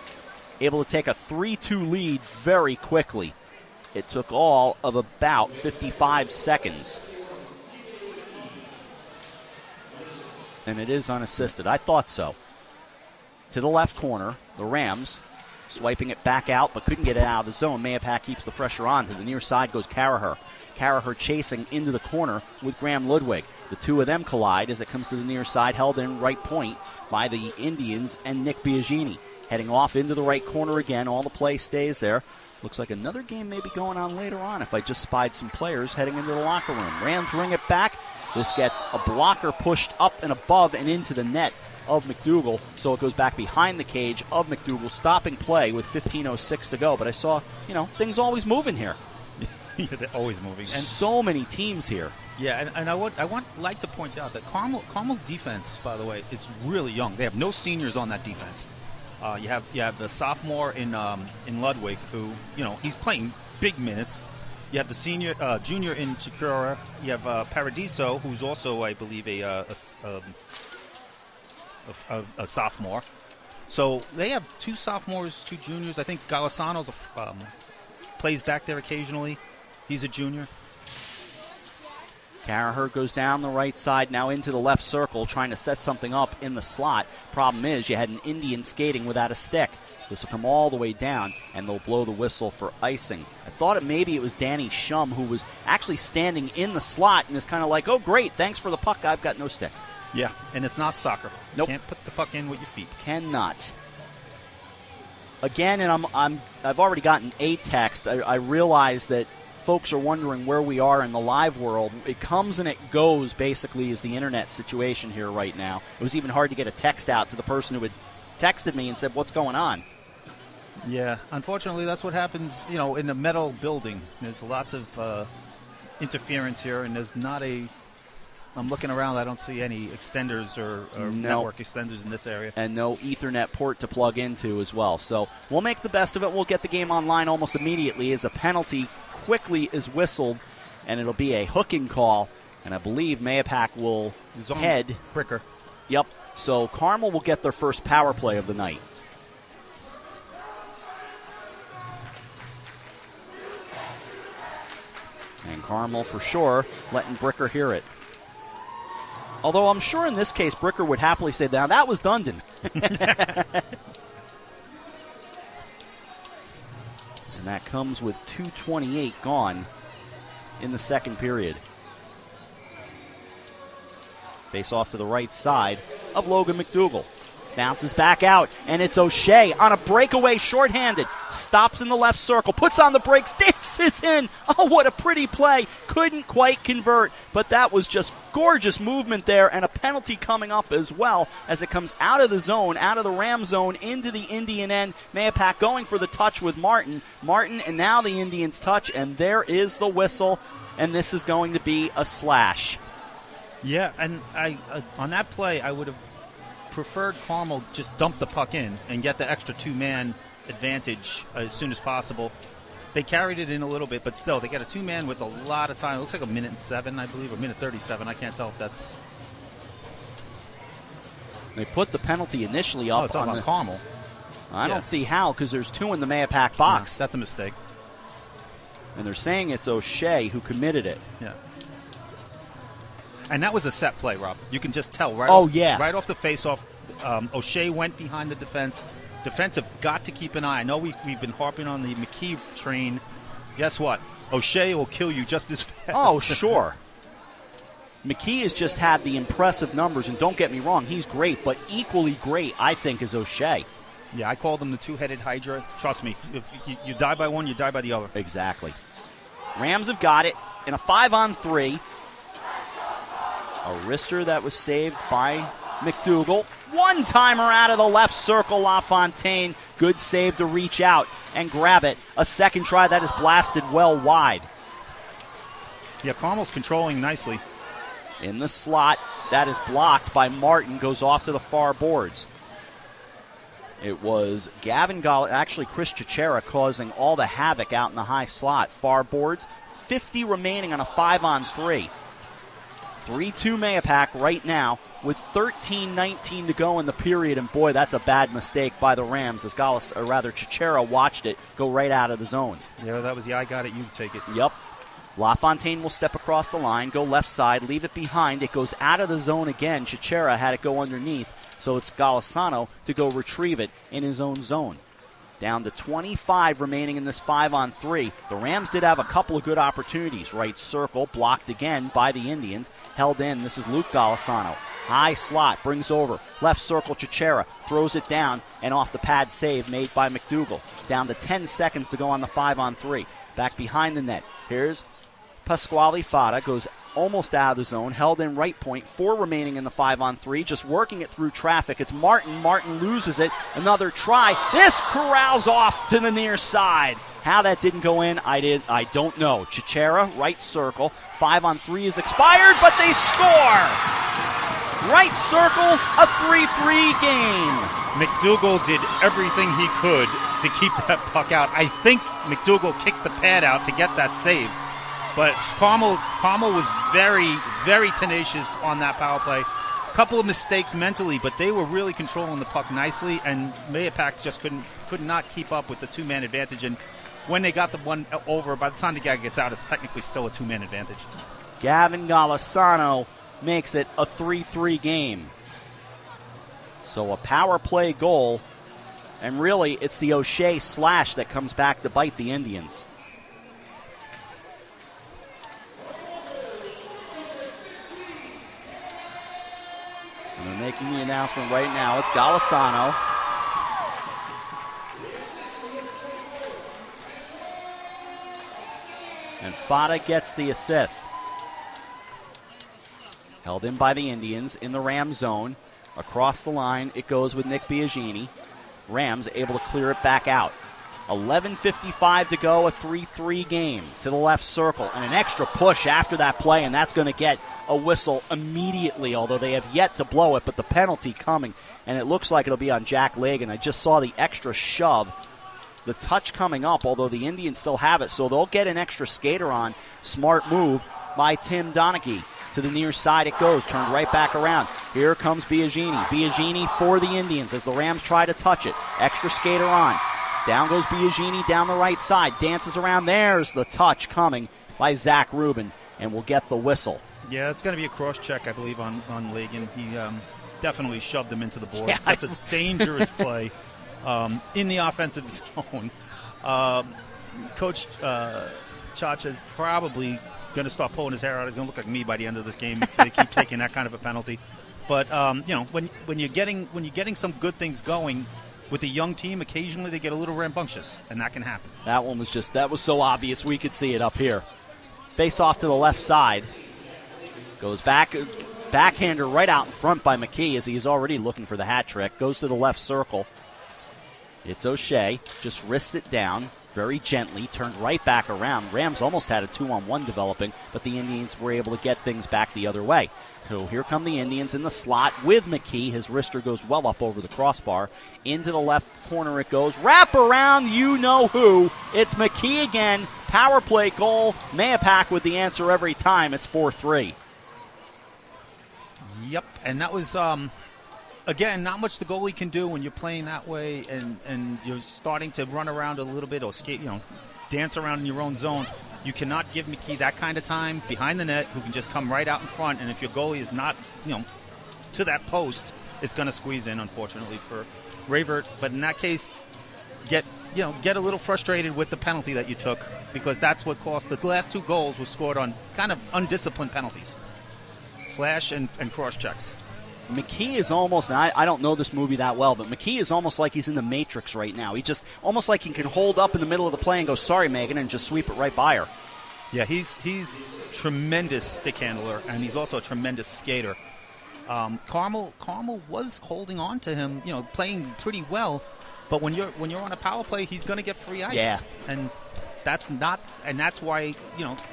S4: able to take a 3-2 lead very quickly. It took all of about 55 seconds. And it is unassisted. I thought so. To the left corner, the Rams swiping it back out, but couldn't get it out of the zone. Mahopac keeps the pressure on. To the near side goes Caraher. Caraher chasing into the corner with Graham Ludwig. The two of them collide as it comes to the near side, held in right point by the Indians and Nick Biagini. Heading off into the right corner again. All the play stays there. Looks like another game may be going on later on if I just spied some players heading into the locker room. Rams bring it back. This gets a blocker pushed up and above and into the net of McDougal, so it goes back behind the cage of McDougal, stopping play with 15:06 to go. But I saw, things always moving here.
S5: Yeah, they're always moving.
S4: And so many teams here.
S5: Yeah, and I like to point out that Carmel's defense, by the way, is really young. They have no seniors on that defense. You have the sophomore in Ludwig, who he's playing big minutes. You have the junior in Chikura. You have Paradiso, who's also, I believe, a sophomore. So they have 2 sophomores, 2 juniors. I think Golisano's plays back there occasionally. He's a junior.
S4: Carraher goes down the right side, now into the left circle, trying to set something up in the slot. Problem is, you had an Indian skating without a stick. This will come all the way down, and they'll blow the whistle for icing. I thought maybe it was Danny Shum, who was actually standing in the slot and is kind of like, oh, great, thanks for the puck, I've got no stick.
S5: Yeah, and it's not soccer.
S4: Nope.
S5: You can't put the puck in with your feet.
S4: Cannot. Again, and I've already gotten a text. I realize that folks are wondering where we are in the live world. It comes and it goes, basically, is the internet situation here right now. It was even hard to get a text out to the person who had texted me and said, what's going on?
S5: Yeah, unfortunately, that's what happens, in a metal building. There's lots of interference here, and there's not I'm looking around, I don't see any extenders or network extenders in this area.
S4: And no Ethernet port to plug into as well. So we'll make the best of it. We'll get the game online almost immediately as a penalty quickly is whistled, and it'll be a hooking call. And I believe Mahopac will head.
S5: Bricker.
S4: Yep. So Carmel will get their first power play of the night. And Carmel, for sure, letting Bricker hear it. Although I'm sure in this case, Bricker would happily say, now that was Dundon. And that comes with 2:28 gone in the second period. Face off to the right side of Logan McDougall. Bounces back out, and it's O'Shea on a breakaway shorthanded. Stops in the left circle, puts on the brakes, dances in. Oh, what a pretty play. Couldn't quite convert, but that was just gorgeous movement there, and a penalty coming up as well as it comes out of the zone, out of the Ram zone, into the Indian end. Mahopac going for the touch with Martin. Martin, and now the Indians touch, and there is the whistle, and this is going to be a slash.
S5: Yeah, and on that play, I would have preferred Carmel just dump the puck in and get the extra 2-man advantage as soon as possible. They carried it in a little bit, but still, they got a 2-man with a lot of time. It looks like 1:07, I believe, or 1:37. I can't tell if that's...
S4: They put the penalty initially up
S5: it's on Carmel.
S4: I don't see how, because there's 2 in the Mahopac box.
S5: No, that's a mistake.
S4: And they're saying it's O'Shea who committed it.
S5: Yeah. And that was a set play, Rob. You can just tell right off the face-off. O'Shea went behind the defense. Defense have got to keep an eye. I know we've been harping on the McKee train. Guess what? O'Shea will kill you just as fast.
S4: Oh, sure. McKee has just had the impressive numbers, and don't get me wrong, he's great, but equally great, I think, is O'Shea.
S5: Yeah, I call them the 2-headed Hydra. Trust me, if you die by one, you die by the other.
S4: Exactly. Rams have got it in a 5-on-3. A wrister that was saved by McDougall. One-timer out of the left circle, LaFontaine. Good save to reach out and grab it. A second try that is blasted well wide.
S5: Yeah, Carmel's controlling nicely.
S4: In the slot, that is blocked by Martin, goes off to the far boards. It was Gavin actually Chris Chichera causing all the havoc out in the high slot. Far boards, 50 remaining on a 5-on-3. 3-2 Mahopac right now with 13:19 to go in the period, and boy, that's a bad mistake by the Rams as Chichera watched it go right out of the zone.
S5: Yeah, that was the I got it, you take it.
S4: Yep. LaFontaine will step across the line, go left side, leave it behind. It goes out of the zone again. Chichera had it go underneath, so it's Golisano to go retrieve it in his own zone. Down to 25 remaining in this 5-on-3. The Rams did have a couple of good opportunities. Right circle, blocked again by the Indians. Held in, this is Luke Golisano. High slot, brings over. Left circle, Chichera throws it down, and off the pad save made by McDougall. Down to 10 seconds to go on the 5-on-3. Back behind the net. Here's Pasquale Fada, goes almost out of the zone, held in right point, 4 remaining in the 5-on-3, just working it through traffic. It's Martin. Martin loses it. Another try. This corrals off to the near side. How that didn't go in, I don't know. Chichera, right circle. 5-on-3 is expired, but they score! Right circle, a 3-3 game.
S5: McDougall did everything he could to keep that puck out. I think McDougall kicked the pad out to get that save. But Carmel was very, very tenacious on that power play. couple of mistakes mentally, but they were really controlling the puck nicely, and Mahopac just could not keep up with the two-man advantage. And when they got the one over, by the time the guy gets out, it's technically still a two-man advantage.
S4: Gavin Golisano makes it a 3-3 game. So a power play goal, and really it's the O'Shea slash that comes back to bite the Indians. And they're making the announcement right now. It's Golisano. And Fada gets the assist. Held in by the Indians in the Ram zone. Across the line, it goes with Nick Biagini. Rams able to clear it back out. 11:55 to go, a 3-3 game to the left circle. And an extra push after that play, and that's going to get a whistle immediately, although they have yet to blow it, but the penalty coming. And it looks like it'll be on Jack Lagan. I just saw the extra shove. The touch coming up, although the Indians still have it, so they'll get an extra skater on. Smart move by Tim Donaghy. To the near side it goes, turned right back around. Here comes Biagini. Biagini for the Indians as the Rams try to touch it. Extra skater on. Down goes Biagini down the right side. Dances around. There's the touch coming by Zach Rubin, and we'll get the whistle.
S5: Yeah, it's going to be a cross check, I believe, on Lagan. He definitely shoved him into the boards.
S4: Yeah,
S5: That's a dangerous play in the offensive zone. Coach Chacha is probably going to start pulling his hair out. He's going to look like me by the end of this game if they keep taking that kind of a penalty. But when you're getting some good things going with a young team, occasionally they get a little rambunctious, and that can happen.
S4: That one was that was so obvious we could see it up here. Face off to the left side. Goes back, backhander right out in front by McKee as he's already looking for the hat trick. Goes to the left circle. It's O'Shea, just wrists it down very gently, turned right back around. Rams almost had a 2-on-1 developing, but the Indians were able to get things back the other way. So here come the Indians in the slot with McKee. His wrister goes well up over the crossbar. Into the left corner it goes. Wrap around, you know who. It's McKee again. Power play goal. Mahopac with the answer every time. It's 4-3.
S5: Yep, and that was, again, not much the goalie can do when you're playing that way and you're starting to run around a little bit or skate, dance around in your own zone. You cannot give McKee that kind of time behind the net who can just come right out in front, and if your goalie is not, to that post, it's going to squeeze in, unfortunately, for Ravert. But in that case, get a little frustrated with the penalty that you took, because that's what cost. The last two goals were scored on kind of undisciplined penalties. Slash and cross checks.
S4: McKee is almost, and I don't know this movie that well, but McKee is almost like he's in the Matrix right now. He just almost like he can hold up in the middle of the play and go, sorry, Megan, and just sweep it right by her.
S5: Yeah, he's tremendous stick handler, and he's also a tremendous skater. Carmel was holding on to him, playing pretty well, but when you're on a power play, he's going to get free ice.
S4: Yeah.
S5: And that's why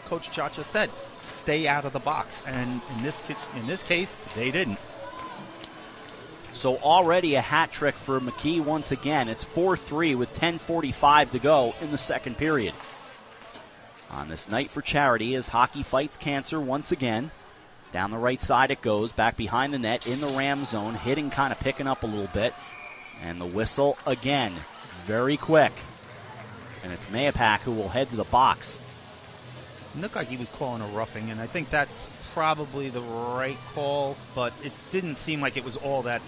S5: Coach Chacha said stay out of the box, and in this case they didn't.
S4: So already a hat trick for McKee once again. It's 4-3 with 10:45 to go in the second period. On this night for charity as hockey fights cancer once again. Down the right side it goes, back behind the net in the Ram zone, hitting kind of picking up a little bit. And the whistle again, very quick. And it's Mahopac who will head to the box.
S5: It looked like he was calling a roughing, and I think that's probably the right call, but it didn't seem like it was all that,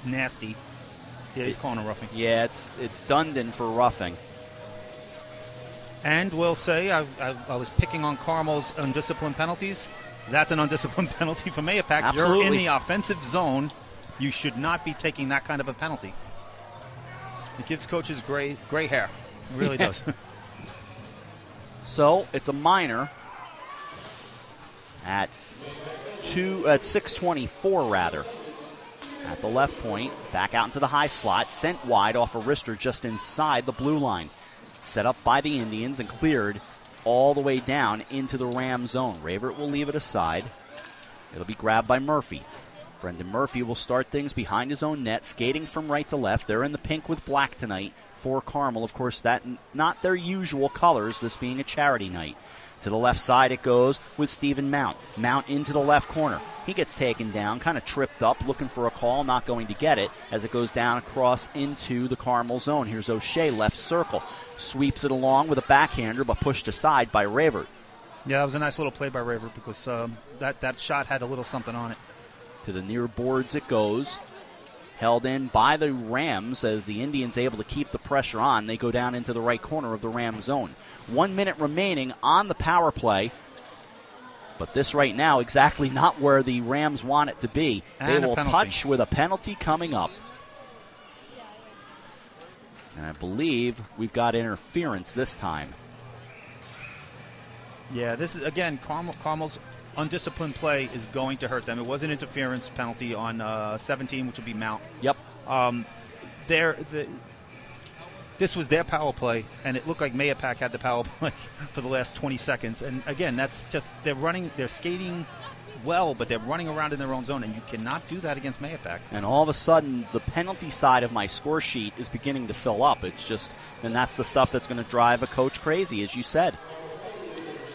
S5: nasty. Yeah, he's calling a roughing.
S4: Yeah, it's Dundon for roughing.
S5: And we'll say I was picking on Carmel's undisciplined penalties. That's an undisciplined penalty for Mahopac.
S4: Absolutely.
S5: You're in the offensive zone. You should not be taking that kind of a penalty. It gives coaches gray hair. It really does.
S4: So it's a minor at 6:24 rather. At the left point, back out into the high slot, sent wide off a wrister just inside the blue line. Set up by the Indians and cleared all the way down into the Ram zone. Ravert will leave it aside. It'll be grabbed by Murphy. Brendan Murphy will start things behind his own net, skating from right to left. They're in the pink with black tonight for Carmel. Of course, that not their usual colors, this being a charity night. To the left side it goes with Stephen Mount. Mount into the left corner. He gets taken down, kind of tripped up, looking for a call, not going to get it as it goes down across into the Carmel zone. Here's O'Shea, left circle. Sweeps it along with a backhander, but pushed aside by Ravert.
S5: Yeah, that was a nice little play by Ravert because that shot had a little something on it.
S4: To the near boards it goes. Held in by the Rams as the Indians able to keep the pressure on. They go down into the right corner of the Ram zone. 1 minute remaining on the power play. But this right now exactly not where the Rams want it to be. They will touch with a penalty coming up. And I believe we've got interference this time.
S5: Yeah, this is, again, Carmel's undisciplined play is going to hurt them. It was an interference penalty on 17, which would be Mount.
S4: Yep.
S5: This was their power play, and it looked like Mahopac had the power play for the last 20 seconds. And again, that's just they're skating well, but they're running around in their own zone, and you cannot do that against Mahopac. And
S4: all of a sudden, the penalty side of my score sheet is beginning to fill up. It's just, and that's the stuff that's going to drive a coach crazy, as you said.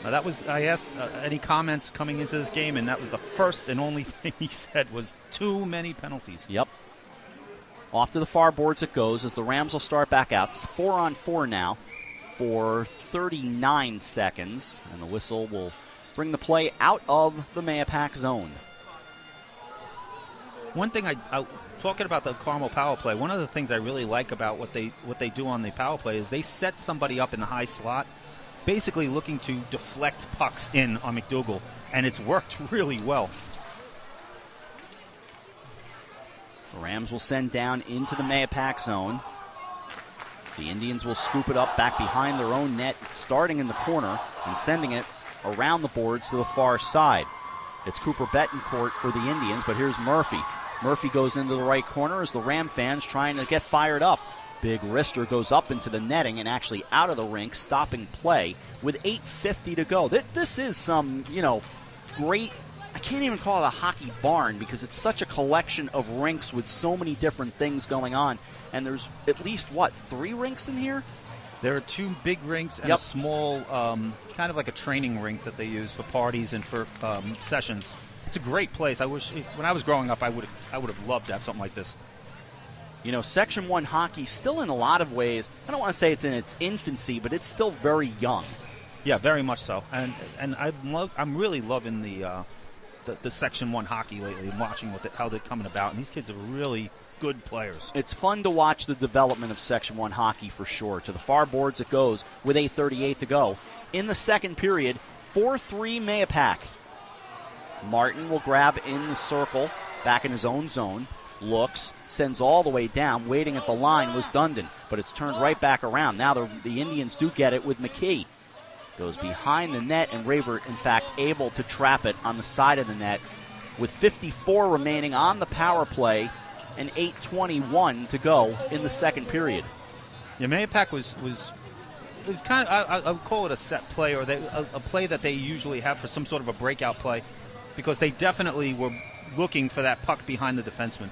S5: I asked any comments coming into this game, and that was the first and only thing he said was too many penalties.
S4: Yep. Off to the far boards it goes as the Rams will start back out. It's 4-on-4 now for 39 seconds, and the whistle will bring the play out of the Mahopac zone.
S5: One thing talking about the Carmel power play, one of the things I really like about what they do on the power play is they set somebody up in the high slot, basically looking to deflect pucks in on McDougall, and it's worked really well.
S4: The Rams will send down into the Mahopac zone. The Indians will scoop it up back behind their own net, starting in the corner and sending it around the boards to the far side. It's Cooper Betancourt for the Indians, but here's Murphy. Murphy goes into the right corner as the Ram fans trying to get fired up. Big wrister goes up into the netting and actually out of the rink, stopping play with 8:50 to go. This is some, great, I can't even call it a hockey barn because it's such a collection of rinks with so many different things going on. And there's at least, 3 rinks in here?
S5: There are 2 big rinks and a small, kind of like a training rink that they use for parties and for sessions. It's a great place. I wish, when I was growing up, I would have loved to have something like this.
S4: Section 1 hockey still in a lot of ways, I don't want to say it's in its infancy, but it's still very young.
S5: Yeah, very much so. And I'm really loving the Section 1 hockey lately and watching how they're coming about. And these kids are really good players.
S4: It's fun to watch the development of Section 1 hockey for sure. To the far boards it goes with 8:38 to go. In the second period, 4-3 Mahopac. Martin will grab in the circle, back in his own zone. Looks, sends all the way down. Waiting at the line was Dundon, but it's turned right back around. Now the Indians do get it with McKee. Goes behind the net, and Ravert, in fact, able to trap it on the side of the net. With 54 remaining on the power play and 8:21 to go in the second period.
S5: Yeah, Mahopac was kind of, I would call it a set play, or a play that they usually have for some sort of a breakout play, because they definitely were looking for that puck behind the defenseman.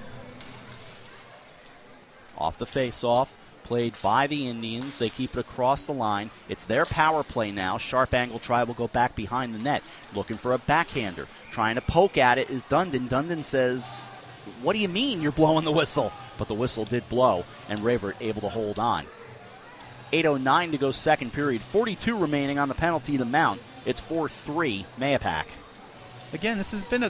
S4: Off the face-off, played by the Indians. They keep it across the line. It's their power play now. Sharp angle try will go back behind the net. Looking for a backhander. Trying to poke at it is Dundon. Dundon says, "What do you mean you're blowing the whistle?" But the whistle did blow, and Ravert able to hold on. 8:09 to go second period. 42 remaining on the penalty to Mount. It's 4-3 Mahopac.
S5: Again, this has been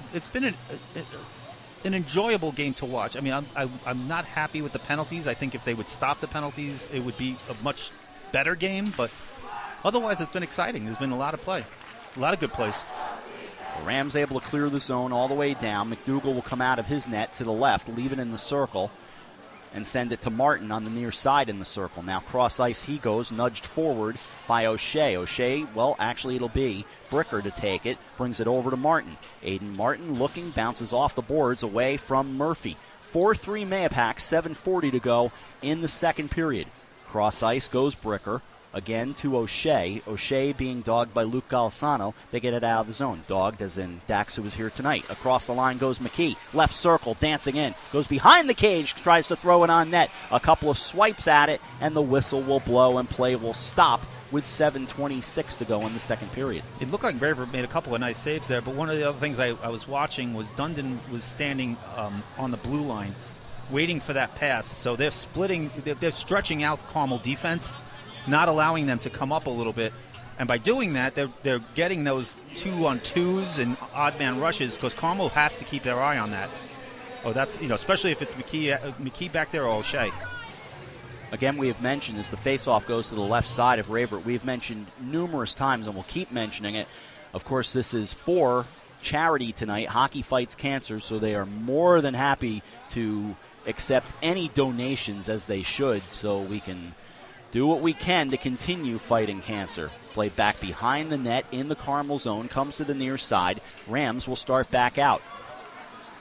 S5: an enjoyable game to watch. I mean, I'm not happy with the penalties. I think if they would stop the penalties, it would be a much better game. But otherwise, it's been exciting. There's been a lot of play, a lot of good plays.
S4: The Rams able to clear the zone all the way down. McDougall will come out of his net to the left, leave it in the circle, and send it to Martin on the near side in the circle. Now cross ice he goes, nudged forward by O'Shea. O'Shea, well, actually it'll be Bricker to take it, brings it over to Martin. Aiden Martin looking, bounces off the boards away from Murphy. 4-3 Mahopac, 7:40 to go in the second period. Cross ice goes Bricker. Again to O'Shea. O'Shea being dogged by Luke Golisano. They get it out of the zone. Dogged as in Dax, who was here tonight. Across the line goes McKee. Left circle, dancing in. Goes behind the cage, tries to throw it on net. A couple of swipes at it, and the whistle will blow and play will stop with 7:26 to go in the second period.
S5: It looked like Raver made a couple of nice saves there, but one of the other things I was watching was Dundon was standing on the blue line waiting for that pass. So they're splitting, they're stretching out Carmel defense, not allowing them to come up a little bit. And by doing that, they're getting those 2-on-2s and odd man rushes because Carmel has to keep their eye on that. Oh, that's, especially if it's McKee back there or O'Shea.
S4: Again, we have mentioned as the faceoff goes to the left side of Raver, we've mentioned numerous times and we'll keep mentioning it. Of course, this is for charity tonight. Hockey Fights Cancer, so they are more than happy to accept any donations as they should so we can do what we can to continue fighting cancer. Play back behind the net in the Carmel zone, comes to the near side. Rams will start back out.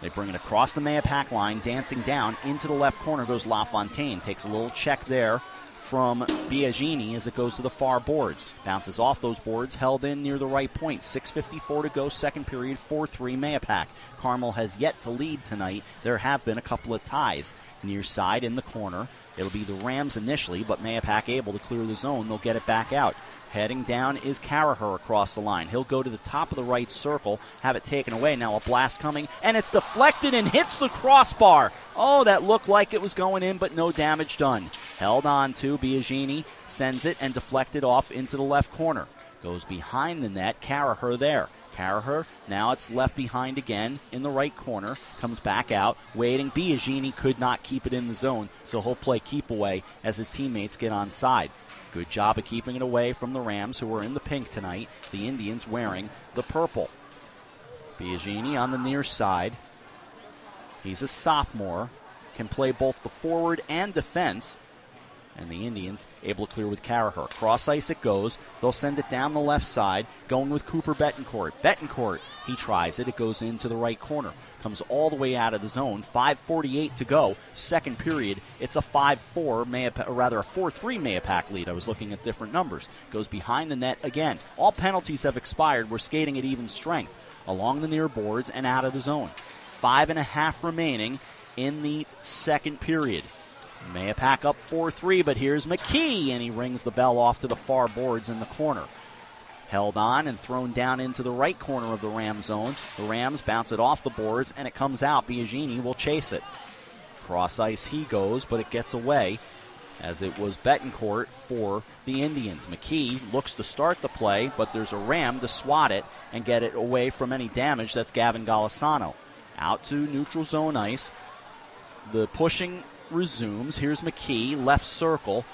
S4: They bring it across the Mahopac line, dancing down into the left corner goes LaFontaine. Takes a little check there from Biagini as it goes to the far boards. Bounces off those boards, held in near the right point. 6:54 to go, second period, 4-3 Mahopac. Carmel has yet to lead tonight. There have been a couple of ties. Near side in the corner. It'll be the Rams initially, but Mahopac able to clear the zone. They'll get it back out. Heading down is Carraher across the line. He'll go to the top of the right circle, have it taken away. Now a blast coming, and it's deflected and hits the crossbar. Oh, that looked like it was going in, but no damage done. Held on to Biagini, sends it and deflected off into the left corner. Goes behind the net, Carraher there. Carraher, now it's left behind again in the right corner, comes back out, waiting. Biagini could not keep it in the zone, so he'll play keep away as his teammates get on side. Good job of keeping it away from the Rams, who are in the pink tonight. The Indians wearing the purple. Biagini on the near side. He's a sophomore, can play both the forward and defense. And the Indians able to clear with Carraher. Cross ice it goes. They'll send it down the left side, going with Cooper Betancourt. Betancourt, he tries it. It goes into the right corner. Comes all the way out of the zone. 5:48 to go. Second period. It's a 5-4, a 4-3 Mahopac lead. I was looking at different numbers. Goes behind the net again. All penalties have expired. We're skating at even strength. Along the near boards and out of the zone. 5.5 remaining in the second period. Mahopac up 4-3, but here's McKee, and he rings the bell off to the far boards in the corner. Held on and thrown down into the right corner of the Ram zone. The Rams bounce it off the boards, and it comes out. Biagini will chase it. Cross ice he goes, but it gets away as it was Betancourt for the Indians. McKee looks to start the play, but there's a Ram to swat it and get it away from any damage. That's Gavin Golisano. Out to neutral zone ice. The pushing resumes. Here's McKee, left circle.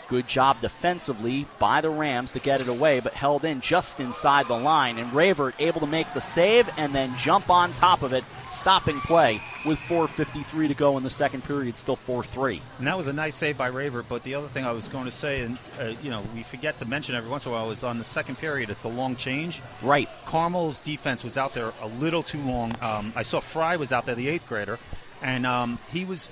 S4: Good job defensively by the Rams to get it away, but held in just inside the line. And Raver able to make the save and then jump on top of it, stopping play with 4:53 to go in the second period, still 4-3.
S5: And that was a nice save by Raver, but the other thing I was going to say, and we forget to mention every once in a while, is on the second period, it's a long change.
S4: Right.
S5: Carmel's defense was out there a little too long. I saw Fry was out there, the 8th grader. And he was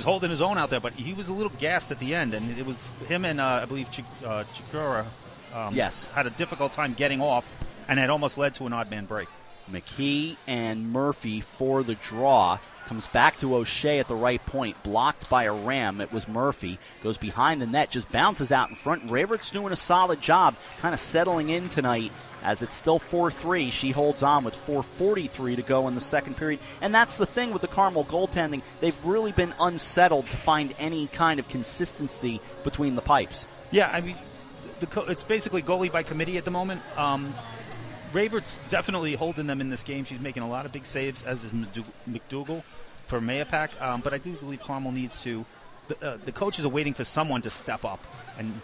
S5: holding his own out there, but he was a little gassed at the end. And it was him and I believe Chikura had a difficult time getting off, and it almost led to an odd man break.
S4: McKee and Murphy for the draw. Comes back to O'Shea at the right point. Blocked by a Ram. It was Murphy. Goes behind the net. Just bounces out in front. And Ravert's doing a solid job kind of settling in tonight as it's still 4-3. She holds on with 4:43 to go in the second period. And that's the thing with the Carmel goaltending. They've really been unsettled to find any kind of consistency between the pipes.
S5: Yeah, I mean, it's basically goalie by committee at the moment. Ravert's definitely holding them in this game. She's making a lot of big saves, as is McDougall for Mahopac. But I do believe Carmel needs to. The coaches are waiting for someone to step up and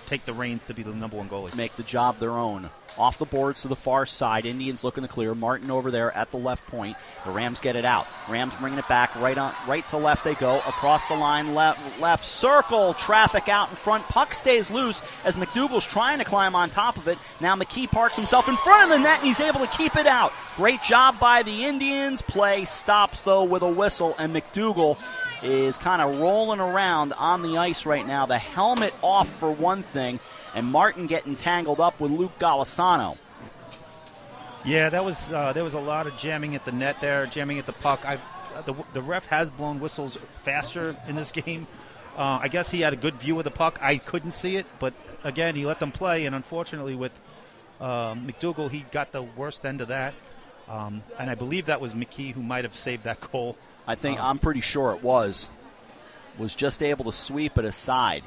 S5: take the reins to be the number one goalie.
S4: Make the job their own. Off the boards to the far side. Indians looking to clear. Martin over there at the left point. The Rams get it out. Rams bringing it back right to left they go. Across the line, left circle. Traffic out in front. Puck stays loose as McDougall's trying to climb on top of it. Now McKee parks himself in front of the net and he's able to keep it out. Great job by the Indians. Play stops though with a whistle, and McDougall is kind of rolling around on the ice right now. The helmet off for one thing, and Martin getting tangled up with Luke Golisano.
S5: Yeah, there was a lot of jamming at the net there, jamming at the puck. The ref has blown whistles faster in this game. I guess he had a good view of the puck. I couldn't see it, but again, he let them play, and unfortunately with McDougal, he got the worst end of that. And I believe that was McKee who might have saved that goal.
S4: I'm pretty sure it was just able to sweep it aside.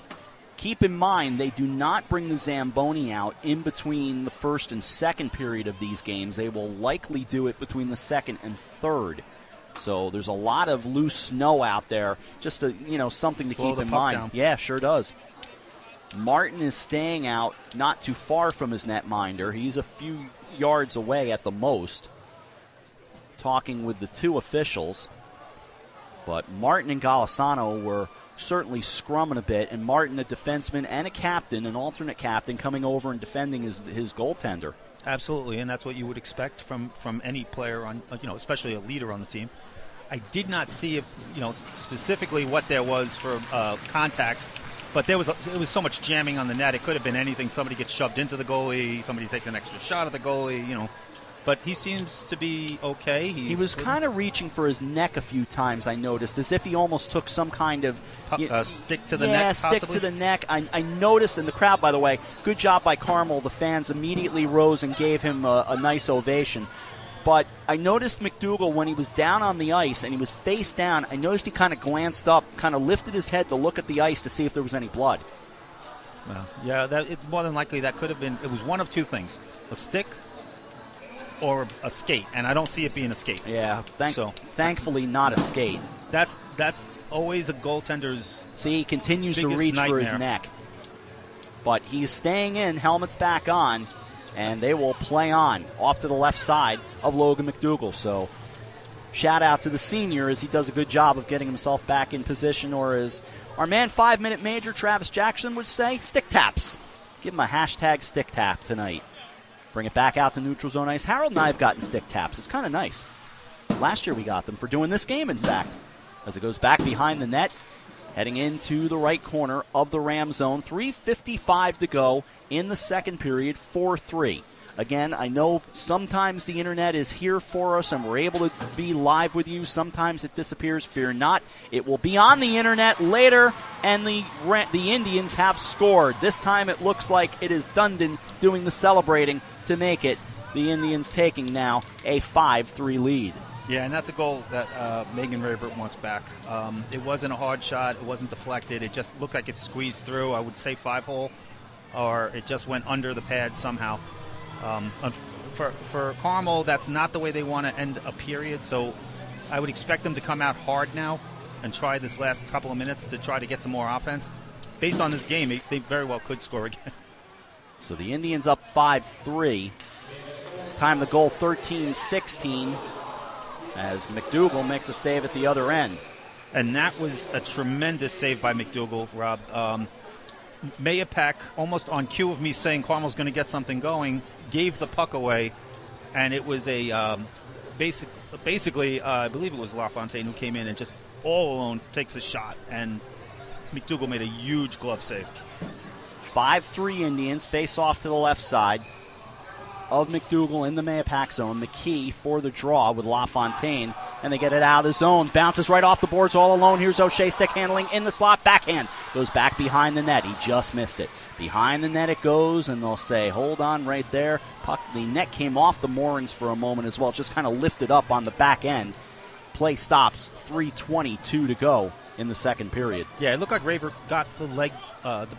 S4: Keep in mind, they do not bring the Zamboni out in between the first and second period of these games. They will likely do it between the second and third. So there's a lot of loose snow out there, just to, something to
S5: Slow
S4: keep
S5: the
S4: in
S5: puck
S4: mind.
S5: down.
S4: Yeah, sure does. Martin is staying out not too far from his netminder. He's a few yards away at the most, talking with the two officials. But Martin and Golisano were certainly scrumming a bit, and Martin, a defenseman and a captain, an alternate captain, coming over and defending his goaltender.
S5: Absolutely, and that's what you would expect from any player on, especially a leader on the team. I did not see if, specifically what there was for contact, but it was so much jamming on the net. It could have been anything. Somebody gets shoved into the goalie. Somebody takes an extra shot at the goalie. But he seems to be okay.
S4: He was kind of reaching for his neck a few times, I noticed, as if he almost took some kind of
S5: stick to the neck, possibly?
S4: stick to the neck. I noticed in the crowd, by the way, good job by Carmel. The fans immediately rose and gave him a nice ovation. But I noticed McDougal, when he was down on the ice and he was face down, I noticed he kind of glanced up, kind of lifted his head to look at the ice to see if there was any blood.
S5: Well, yeah, more than likely that could have been, it was one of two things, a stick or a skate, and I don't see it being a skate.
S4: Yeah, thankfully not a skate.
S5: That's always a goaltender's
S4: See, he continues to reach
S5: nightmare.
S4: for his neck. But he's staying in, helmet's back on, and they will play on off to the left side of Logan McDougal. So shout out to the senior as he does a good job of getting himself back in position, or as our man 5-minute major Travis Jackson would say, stick taps. Give him a hashtag stick tap tonight. Bring it back out to neutral zone ice. Harold and I have gotten stick taps. It's kind of nice. Last year we got them for doing this game, in fact. As it goes back behind the net, heading into the right corner of the Ram zone. 3:55 to go in the second period, 4-3. Again, I know sometimes the internet is here for us and we're able to be live with you. Sometimes it disappears. Fear not. It will be on the internet later, and the Indians have scored. This time it looks like it is Dundon doing the celebrating to make it. The Indians taking now a 5-3 lead.
S5: Yeah, and that's a goal that Megan Ravert wants back. It wasn't a hard shot. It wasn't deflected. It just looked like it squeezed through. I would say 5-hole, or it just went under the pad somehow. For Carmel, that's not the way they want to end a period, so I would expect them to come out hard now and try this last couple of minutes to try to get some more offense. Based on this game, they very well could score again.
S4: So the Indians up 5-3. Time the goal 13-16 as McDougal makes a save at the other end.
S5: And that was a tremendous save by McDougal, Rob. Mahopac, almost on cue of me saying Carmel's going to get something going, gave the puck away, and it was a basically, I believe it was LaFontaine who came in and just all alone takes a shot, and McDougal made a huge glove save.
S4: 5-3 Indians face off to the left side of McDougal in the Mahopac zone. McKee for the draw with LaFontaine, and they get it out of the zone. Bounces right off the boards all alone. Here's O'Shea, stick handling in the slot. Backhand goes back behind the net. He just missed it. Behind the net it goes, and they'll say, hold on right there. Puck, the net came off the moorings for a moment as well. Just kind of lifted up on the back end. Play stops. 3:22 to go in the second period.
S5: Yeah, it looked like Raver got the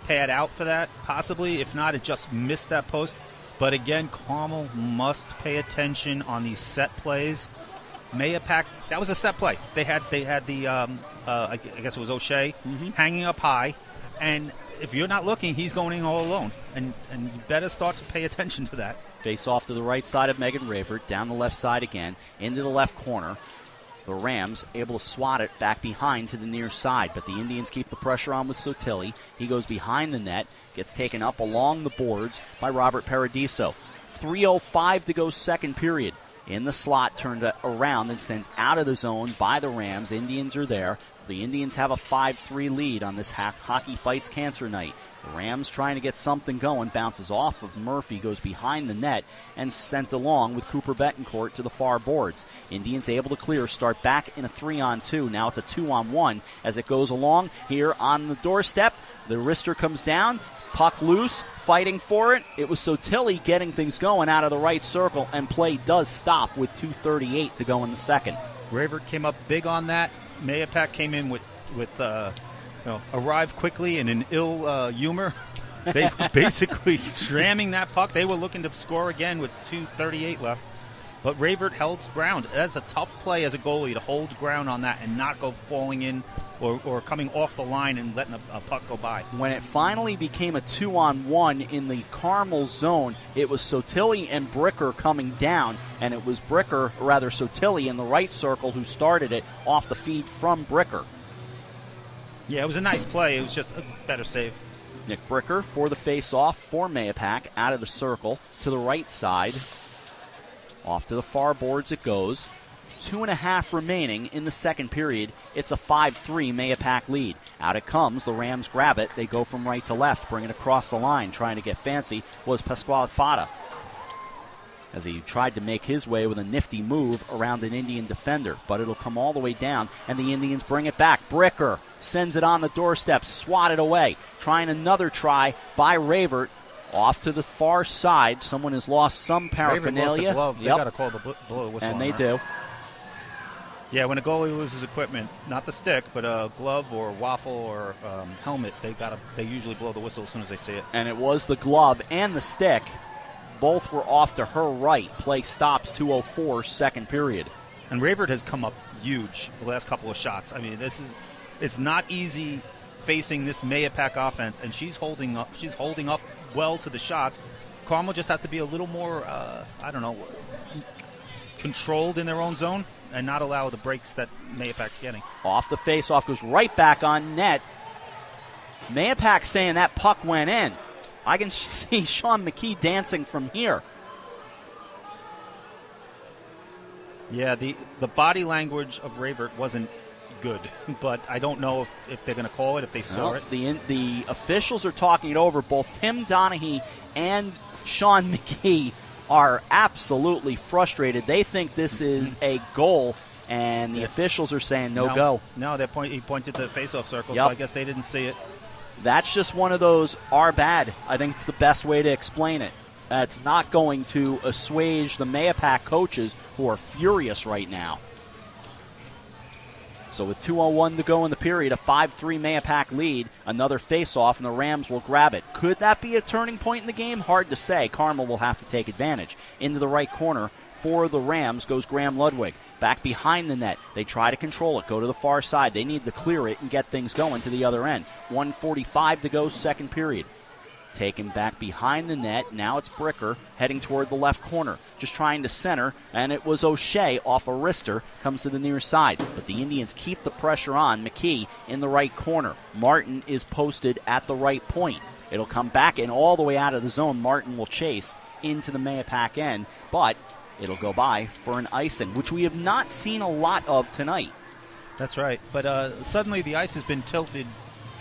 S5: pad out for that, possibly. If not, it just missed that post. But again, Carmel must pay attention on these set plays. Mahopac, that was a set play. They had the I guess it was O'Shea hanging up high, and if you're not looking, he's going in all alone, and you better start to pay attention to that.
S4: Face off to the right side of Megan Ravert, down the left side again, into the left corner. The Rams able to swat it back behind to the near side, but the Indians keep the pressure on with Sotili. He goes behind the net, gets taken up along the boards by Robert Paradiso. 3:05 to go second period. In the slot, turned around and sent out of the zone by the Rams. Indians are there. The Indians have a 5-3 lead on this Hockey Fights Cancer night. The Rams trying to get something going, bounces off of Murphy, goes behind the net, and sent along with Cooper Betancourt to the far boards. Indians able to clear, start back in a 3-on-2. Now it's a 2-on-1 as it goes along here on the doorstep. The wrister comes down, puck loose, fighting for it. It was Sotilli getting things going out of the right circle, and play does stop with 2:38 to go in the second.
S5: Ravert came up big on that. Mahopac came in with arrived quickly and in ill humor. They were basically jamming that puck. They were looking to score again with 2:38 left. But Ravert held ground. That's a tough play as a goalie to hold ground on that and not go falling in or coming off the line and letting a puck go by.
S4: When it finally became a 2-on-1 in the Carmel zone, it was Sotilli and Bricker coming down, and it was Sotilli in the right circle who started it off the feed from Bricker.
S5: Yeah, it was a nice play. It was just a better save.
S4: Nick Bricker for the face-off for Mahopac out of the circle to the right side. Off to the far boards it goes. 2.5 remaining in the second period. It's a 5-3 Mahopac lead. Out it comes. The Rams grab it. They go from right to left, bring it across the line. Trying to get fancy was Pasquale Fata, as he tried to make his way with a nifty move around an Indian defender. But it'll come all the way down, and the Indians bring it back. Bricker sends it on the doorstep, swatted away. Trying another try by Ravert. Off to the far side. Someone has lost some paraphernalia.
S5: Ravert lost the glove. They got to call the blow whistle.
S4: And they do.
S5: Yeah, when a goalie loses equipment, not the stick, but a glove or waffle or helmet, they usually blow the whistle as soon as they see it.
S4: And it was the glove and the stick. Both were off to her right. Play stops 2:04 second period.
S5: And Ravert has come up huge the last couple of shots. I mean, it's not easy facing this Mahopac offense, and she's holding up. She's holding up well to the shots. Carmel just has to be a little more, controlled in their own zone and not allow the breaks that Mahopac's getting.
S4: Off the face-off, goes right back on net. Mahopac saying that puck went in. I can see Sean McKee dancing from here.
S5: Yeah, the body language of Ravert wasn't good, but I don't know if they're going to call it, if they saw it.
S4: The officials are talking it over. Both Tim Donaghy and Sean McKee are absolutely frustrated. They think this is a goal, and the officials are saying no go.
S5: No, he pointed to the face-off circle,
S4: Yep.
S5: so I guess they didn't see it.
S4: That's just one of those are bad. I think it's the best way to explain it. It's not going to assuage the Mahopac coaches who are furious right now. So with 2:01 to go in the period, a 5-3 Mahopac lead, another face-off, and the Rams will grab it. Could that be a turning point in the game? Hard to say. Carmel will have to take advantage. Into the right corner for the Rams goes Graham Ludwig. Back behind the net. They try to control it, go to the far side. They need to clear it and get things going to the other end. 1:45 to go, second period. Taken back behind the net. Now it's Bricker heading toward the left corner. Just trying to center, and it was O'Shea off a wrister. Comes to the near side. But the Indians keep the pressure on. McKee in the right corner. Martin is posted at the right point. It'll come back and all the way out of the zone. Martin will chase into the Mahopac end, but it'll go by for an icing, which we have not seen a lot of tonight.
S5: That's right. But suddenly the ice has been tilted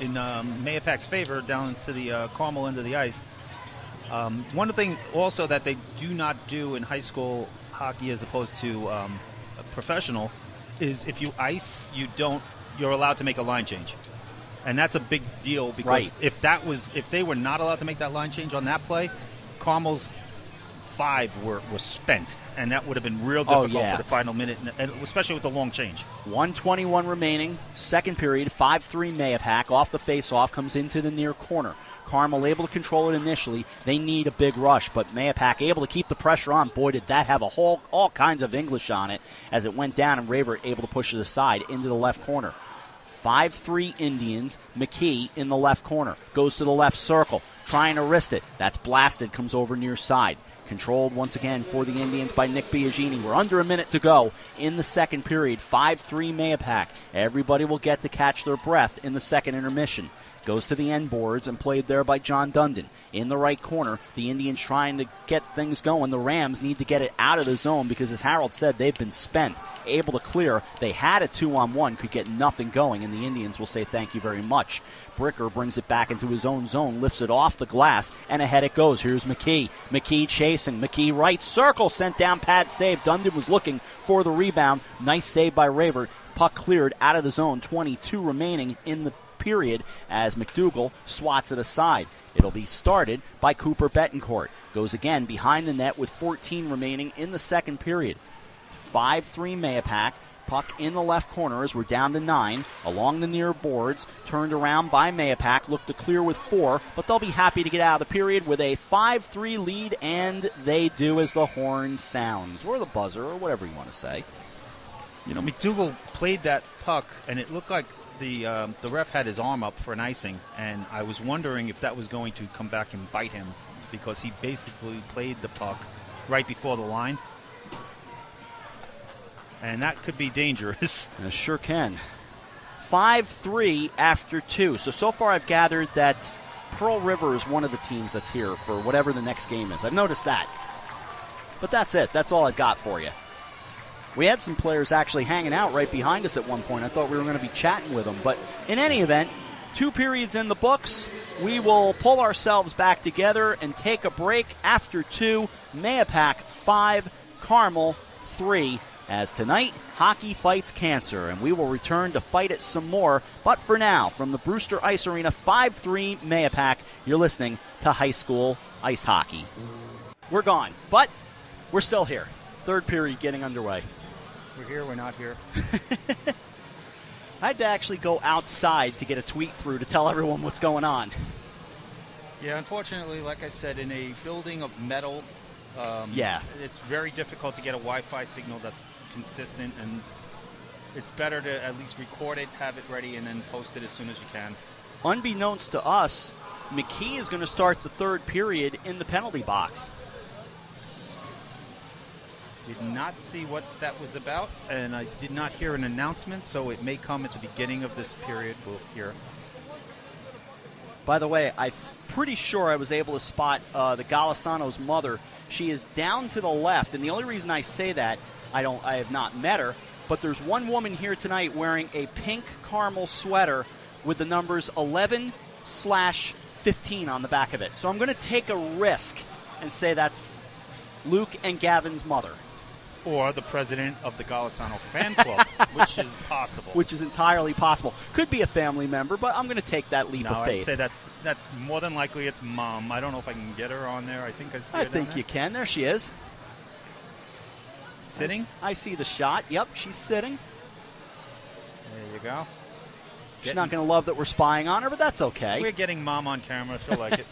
S5: in Mahopac's favor down to the Carmel end of the ice. One thing also that they do not do in high school hockey as opposed to professional is if you ice, you're allowed to make a line change. And that's a big deal because if they were not allowed to make that line change on that play, Carmel's 5 were spent, and that would have been real difficult for the final minute, and especially with the long change.
S4: 1:21 remaining, second period, 5-3 Mahopac. Off the face-off, comes into the near corner. Carmel able to control it initially. They need a big rush, but Mahopac able to keep the pressure on. Boy, did that have all kinds of English on it as it went down, and Ravert able to push it aside into the left corner. 5-3 Indians. McKee in the left corner. Goes to the left circle. Trying to wrist it. That's blasted. Comes over near side. Controlled once again for the Indians by Nick Biagini. We're under a minute to go in the second period. 5-3 Mahopac. Everybody will get to catch their breath in the second intermission. Goes to the end boards and played there by John Dundon. In the right corner, the Indians trying to get things going. The Rams need to get it out of the zone because, as Harold said, they've been spent. Able to clear. They had a 2-on-1, could get nothing going, and the Indians will say thank you very much. Bricker brings it back into his own zone, lifts it off the glass, and ahead it goes. Here's McKee. McKee chasing. McKee right circle, sent down, pad save. Dundon was looking for the rebound. Nice save by Ravert. Puck cleared out of the zone. 22 remaining in the period as McDougal swats it aside. It'll be started by Cooper Betancourt. Goes again behind the net with 14 remaining in the second period. 5-3 Mahopac. Puck in the left corner as we're down to 9. Along the near boards. Turned around by Mahopac. Looked to clear with 4, but they'll be happy to get out of the period with a 5-3 lead, and they do as the horn sounds. Or the buzzer, or whatever you want to say.
S5: You know, McDougal played that puck, and it looked like the ref had his arm up for an icing, and I was wondering if that was going to come back and bite him because he basically played the puck right before the line. And that could be dangerous.
S4: It sure can. 5-3 after 2. So far I've gathered that Pearl River is one of the teams that's here for whatever the next game is. I've noticed that. But that's it. That's all I've got for you. We had some players actually hanging out right behind us at one point. I thought we were going to be chatting with them. But in any event, 2 periods in the books. We will pull ourselves back together and take a break after 2. Mahopac 5, Carmel 3. As tonight, hockey fights cancer, and we will return to fight it some more. But for now, from the Brewster Ice Arena, 5-3 Mahopac, you're listening to high school ice hockey. We're gone, but we're still here. Third period getting underway.
S5: We're here, we're not here.
S4: I had to actually go outside to get a tweet through to tell everyone what's going on.
S5: Yeah, unfortunately, like I said, in a building of metal, it's very difficult to get a Wi-Fi signal that's consistent, and it's better to at least record it, have it ready, and then post it as soon as you can.
S4: Unbeknownst to us, McKee is going to start the third period in the penalty box.
S5: Did not see what that was about, and I did not hear an announcement, so it may come at the beginning of this period. We'll hear.
S4: By the way, I'm pretty sure I was able to spot the Golisano's mother. She is down to the left, and the only reason I say that, I have not met her, but there's one woman here tonight wearing a pink Carmel sweater with the numbers 11/15 on the back of it. So I'm going to take a risk and say that's Luke and Gavin's mother.
S5: Or the president of the Golisano fan club, which is possible.
S4: Which is entirely possible. Could be a family member, but I'm going to take that leap of faith.
S5: I'd say that's more than likely it's Mom. I don't know if I can get her on there. I think I see her
S4: I think you can. There she is.
S5: Sitting?
S4: I see the shot. Yep, she's sitting.
S5: There you go.
S4: She's not going to love that we're spying on her, but that's okay.
S5: We're getting Mom on camera. She'll like it.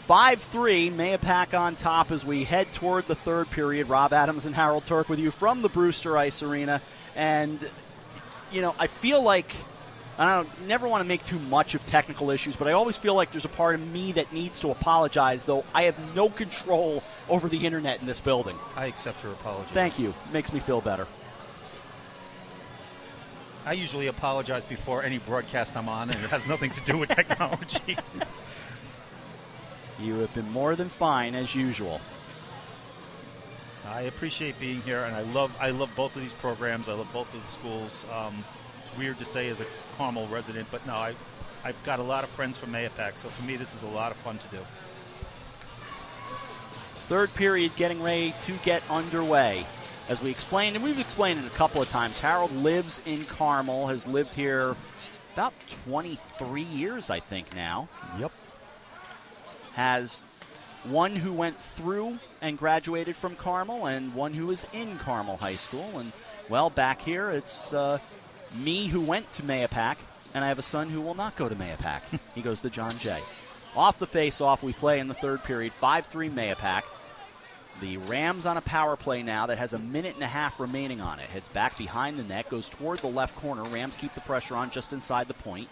S4: 5-3, Mahopac on top as we head toward the third period. Rob Adams and Harold Turk with you from the Brewster Ice Arena. And, you know, I feel like, never want to make too much of technical issues, but I always feel like there's a part of me that needs to apologize, though I have no control over the internet in this building.
S5: I accept your apology.
S4: Thank you. Makes me feel better.
S5: I usually apologize before any broadcast I'm on, and it has nothing to do with technology.
S4: You have been more than fine, as usual.
S5: I appreciate being here, and I love both of these programs. I love both of the schools. It's weird to say as a Carmel resident, but no, I've got a lot of friends from Mahopac, so for me this is a lot of fun to do.
S4: Third period getting ready to get underway. As we explained, and we've explained it a couple of times, Harold lives in Carmel, has lived here about 23 years, I think, now.
S5: Yep.
S4: Has one who went through and graduated from Carmel and one who is in Carmel High School. And, well, back here it's me who went to Mahopac, and I have a son who will not go to Mahopac. He goes to John Jay. Off the face-off, we play in the third period, 5-3 Mahopac. The Rams on a power play now that has a minute and a half remaining on it. Hits back behind the net, goes toward the left corner. Rams keep the pressure on just inside the point.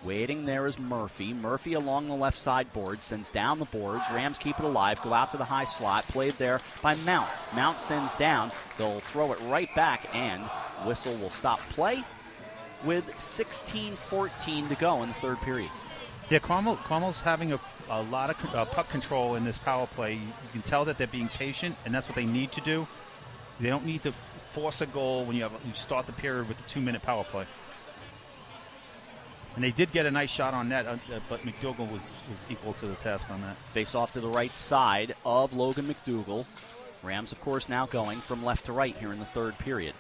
S4: Waiting there is Murphy. Murphy along the left side board, sends down the boards. Rams keep it alive, go out to the high slot. Played there by Mount. Mount sends down. They'll throw it right back, and whistle will stop play. with 16:14 to go in the third period.
S5: Yeah, Carmel's having a lot of puck control in this power play. You can tell that they're being patient, and that's what they need to do. They don't need to force a goal when you start the period with the 2-minute power play. And they did get a nice shot on net, but McDougall was equal to the task on that.
S4: Face off to the right side of Logan McDougall. Rams, of course, now going from left to right here in the third period.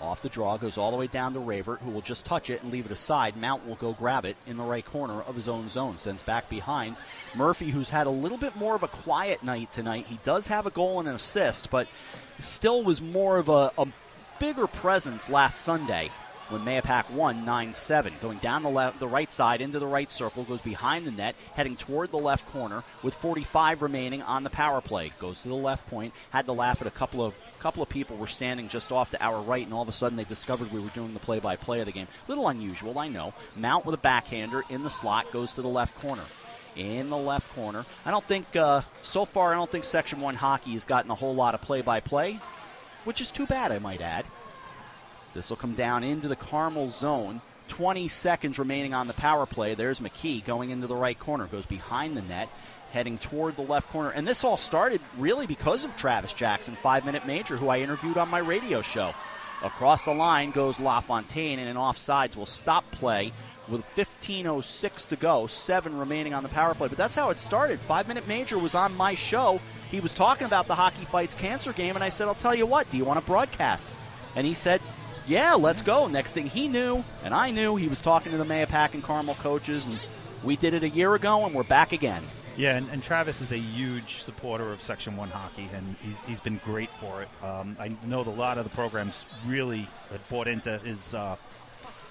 S4: Off the draw, goes all the way down to Ravert, who will just touch it and leave it aside. Mount will go grab it in the right corner of his own zone. Sends back behind Murphy, who's had a little bit more of a quiet night tonight. He does have a goal and an assist, but still was more of a bigger presence last Sunday when Mahopac won 9-7. Going down the right side into the right circle, goes behind the net, heading toward the left corner with 45 remaining on the power play. Goes to the left point, had to laugh at a couple of people were standing just off to our right, and all of a sudden they discovered we were doing the play-by-play of the game. Little unusual, I know. Mount with a backhander in the slot, goes to the left corner. In the left corner. I don't think, so far, I don't think Section 1 hockey has gotten a whole lot of play-by-play, which is too bad, I might add. This will come down into the Carmel zone. 20 seconds remaining on the power play. There's McKee going into the right corner. Goes behind the net, heading toward the left corner. And this all started really because of Travis Jackson, 5-minute major, who I interviewed on my radio show. Across the line goes LaFontaine, and an offsides will stop play with 15:06 to go, 7 remaining on the power play. But that's how it started. 5-minute major was on my show. He was talking about the Hockey Fights Cancer game, and I said, I'll tell you what, do you want to broadcast? And he said, yeah, let's go. Next thing he knew, and I knew, he was talking to the Mahopac and Carmel coaches, and we did it a year ago, and we're back again.
S5: Yeah, and Travis is a huge supporter of Section 1 hockey, and he's been great for it. I know that a lot of the programs really bought into his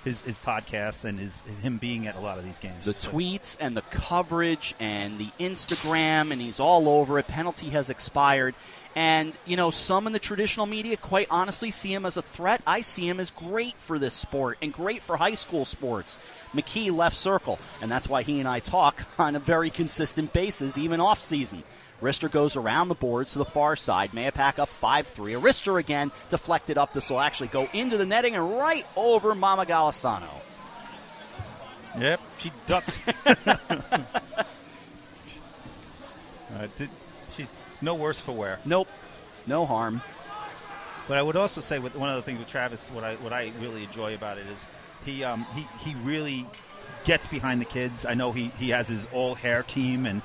S5: podcast and him being at a lot of these games.
S4: The tweets and the coverage and the Instagram, and he's all over it. Penalty has expired. And, you know, some in the traditional media quite honestly see him as a threat. I see him as great for this sport and great for high school sports. McKee left circle, and that's why he and I talk on a very consistent basis, even off-season. Rister goes around the boards to the far side. Mahopac up 5-3. Rister again deflected up. This will actually go into the netting and right over Mama Golisano.
S5: Yep, she ducked. She's no worse for wear.
S4: Nope, no harm.
S5: But I would also say, with one of the things with Travis, what I really enjoy about it is he really gets behind the kids. I know he has his all-hair team, and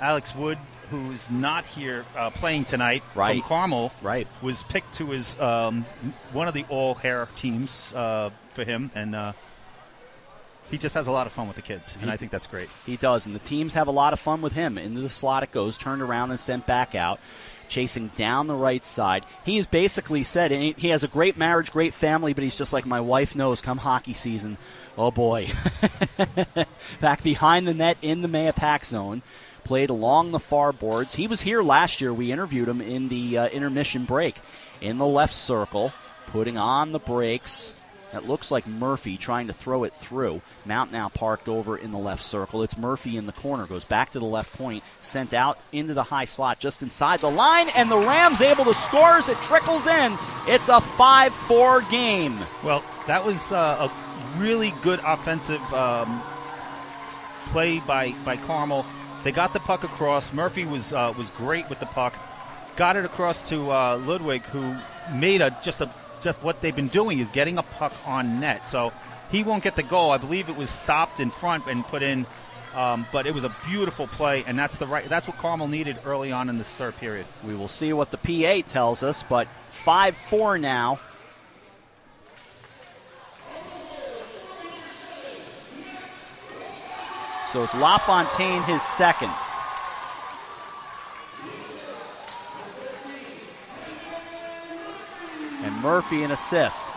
S5: Alex Wood, who's not here playing tonight from Carmel, was picked to his one of the all-hair teams for him, and he just has a lot of fun with the kids, and I think that's great.
S4: He does, and the teams have a lot of fun with him. Into the slot it goes, turned around and sent back out, chasing down the right side. He has basically said, and he has a great marriage, great family, but he's just like, my wife knows come hockey season, oh boy. Back behind the net in the Mahopac zone. Played along the far boards. He was here last year. We interviewed him in the intermission break. In the left circle, putting on the brakes. That looks like Murphy trying to throw it through. Mount now parked over in the left circle. It's Murphy in the corner. Goes back to the left point. Sent out into the high slot just inside the line. And the Rams able to score as it trickles in. It's a 5-4 game.
S5: Well, that was a really good offensive play by Carmel. They got the puck across. Murphy was great with the puck. Got it across to Ludwig, who made just what they've been doing is getting a puck on net. So he won't get the goal. I believe it was stopped in front and put in, but it was a beautiful play, and that's what Carmel needed early on in this third period.
S4: We will see what the PA tells us, but 5-4 now. So it's LaFontaine his second. And Murphy an assist.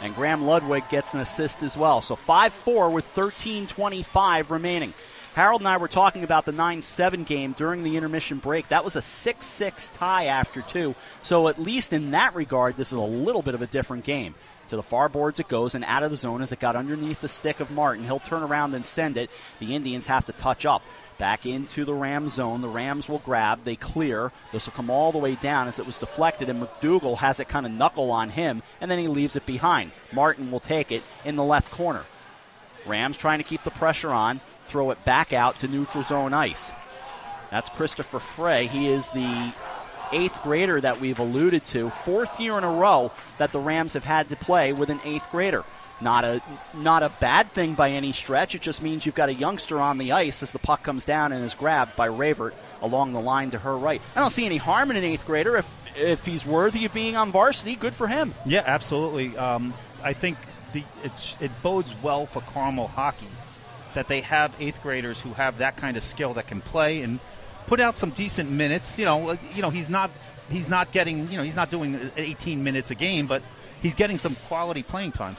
S4: And Graham Ludwig gets an assist as well. So 5-4 with 13:25 remaining. Harold and I were talking about the 9-7 game during the intermission break. That was a 6-6 tie after 2. So at least in that regard, this is a little bit of a different game. To the far boards it goes, and out of the zone as it got underneath the stick of Martin. He'll turn around and send it. The Indians have to touch up. Back into the Rams zone. The Rams will grab. They clear. This will come all the way down as it was deflected, and McDougal has it kind of knuckle on him, and then he leaves it behind. Martin will take it in the left corner. Rams trying to keep the pressure on. Throw it back out to neutral zone ice. That's Christopher Frey. He is the 8th grader that we've alluded to. 4th year in a row that the Rams have had to play with an 8th grader. Not a bad thing by any stretch. It just means you've got a youngster on the ice as the puck comes down and is grabbed by Ravert along the line to her right. I don't see any harm in an 8th grader. If he's worthy of being on varsity, good for him.
S5: Yeah, absolutely. I think it bodes well for Carmel hockey that they have 8th graders who have that kind of skill that can play and put out some decent minutes. He's not doing 18 minutes a game, but he's getting some quality playing time.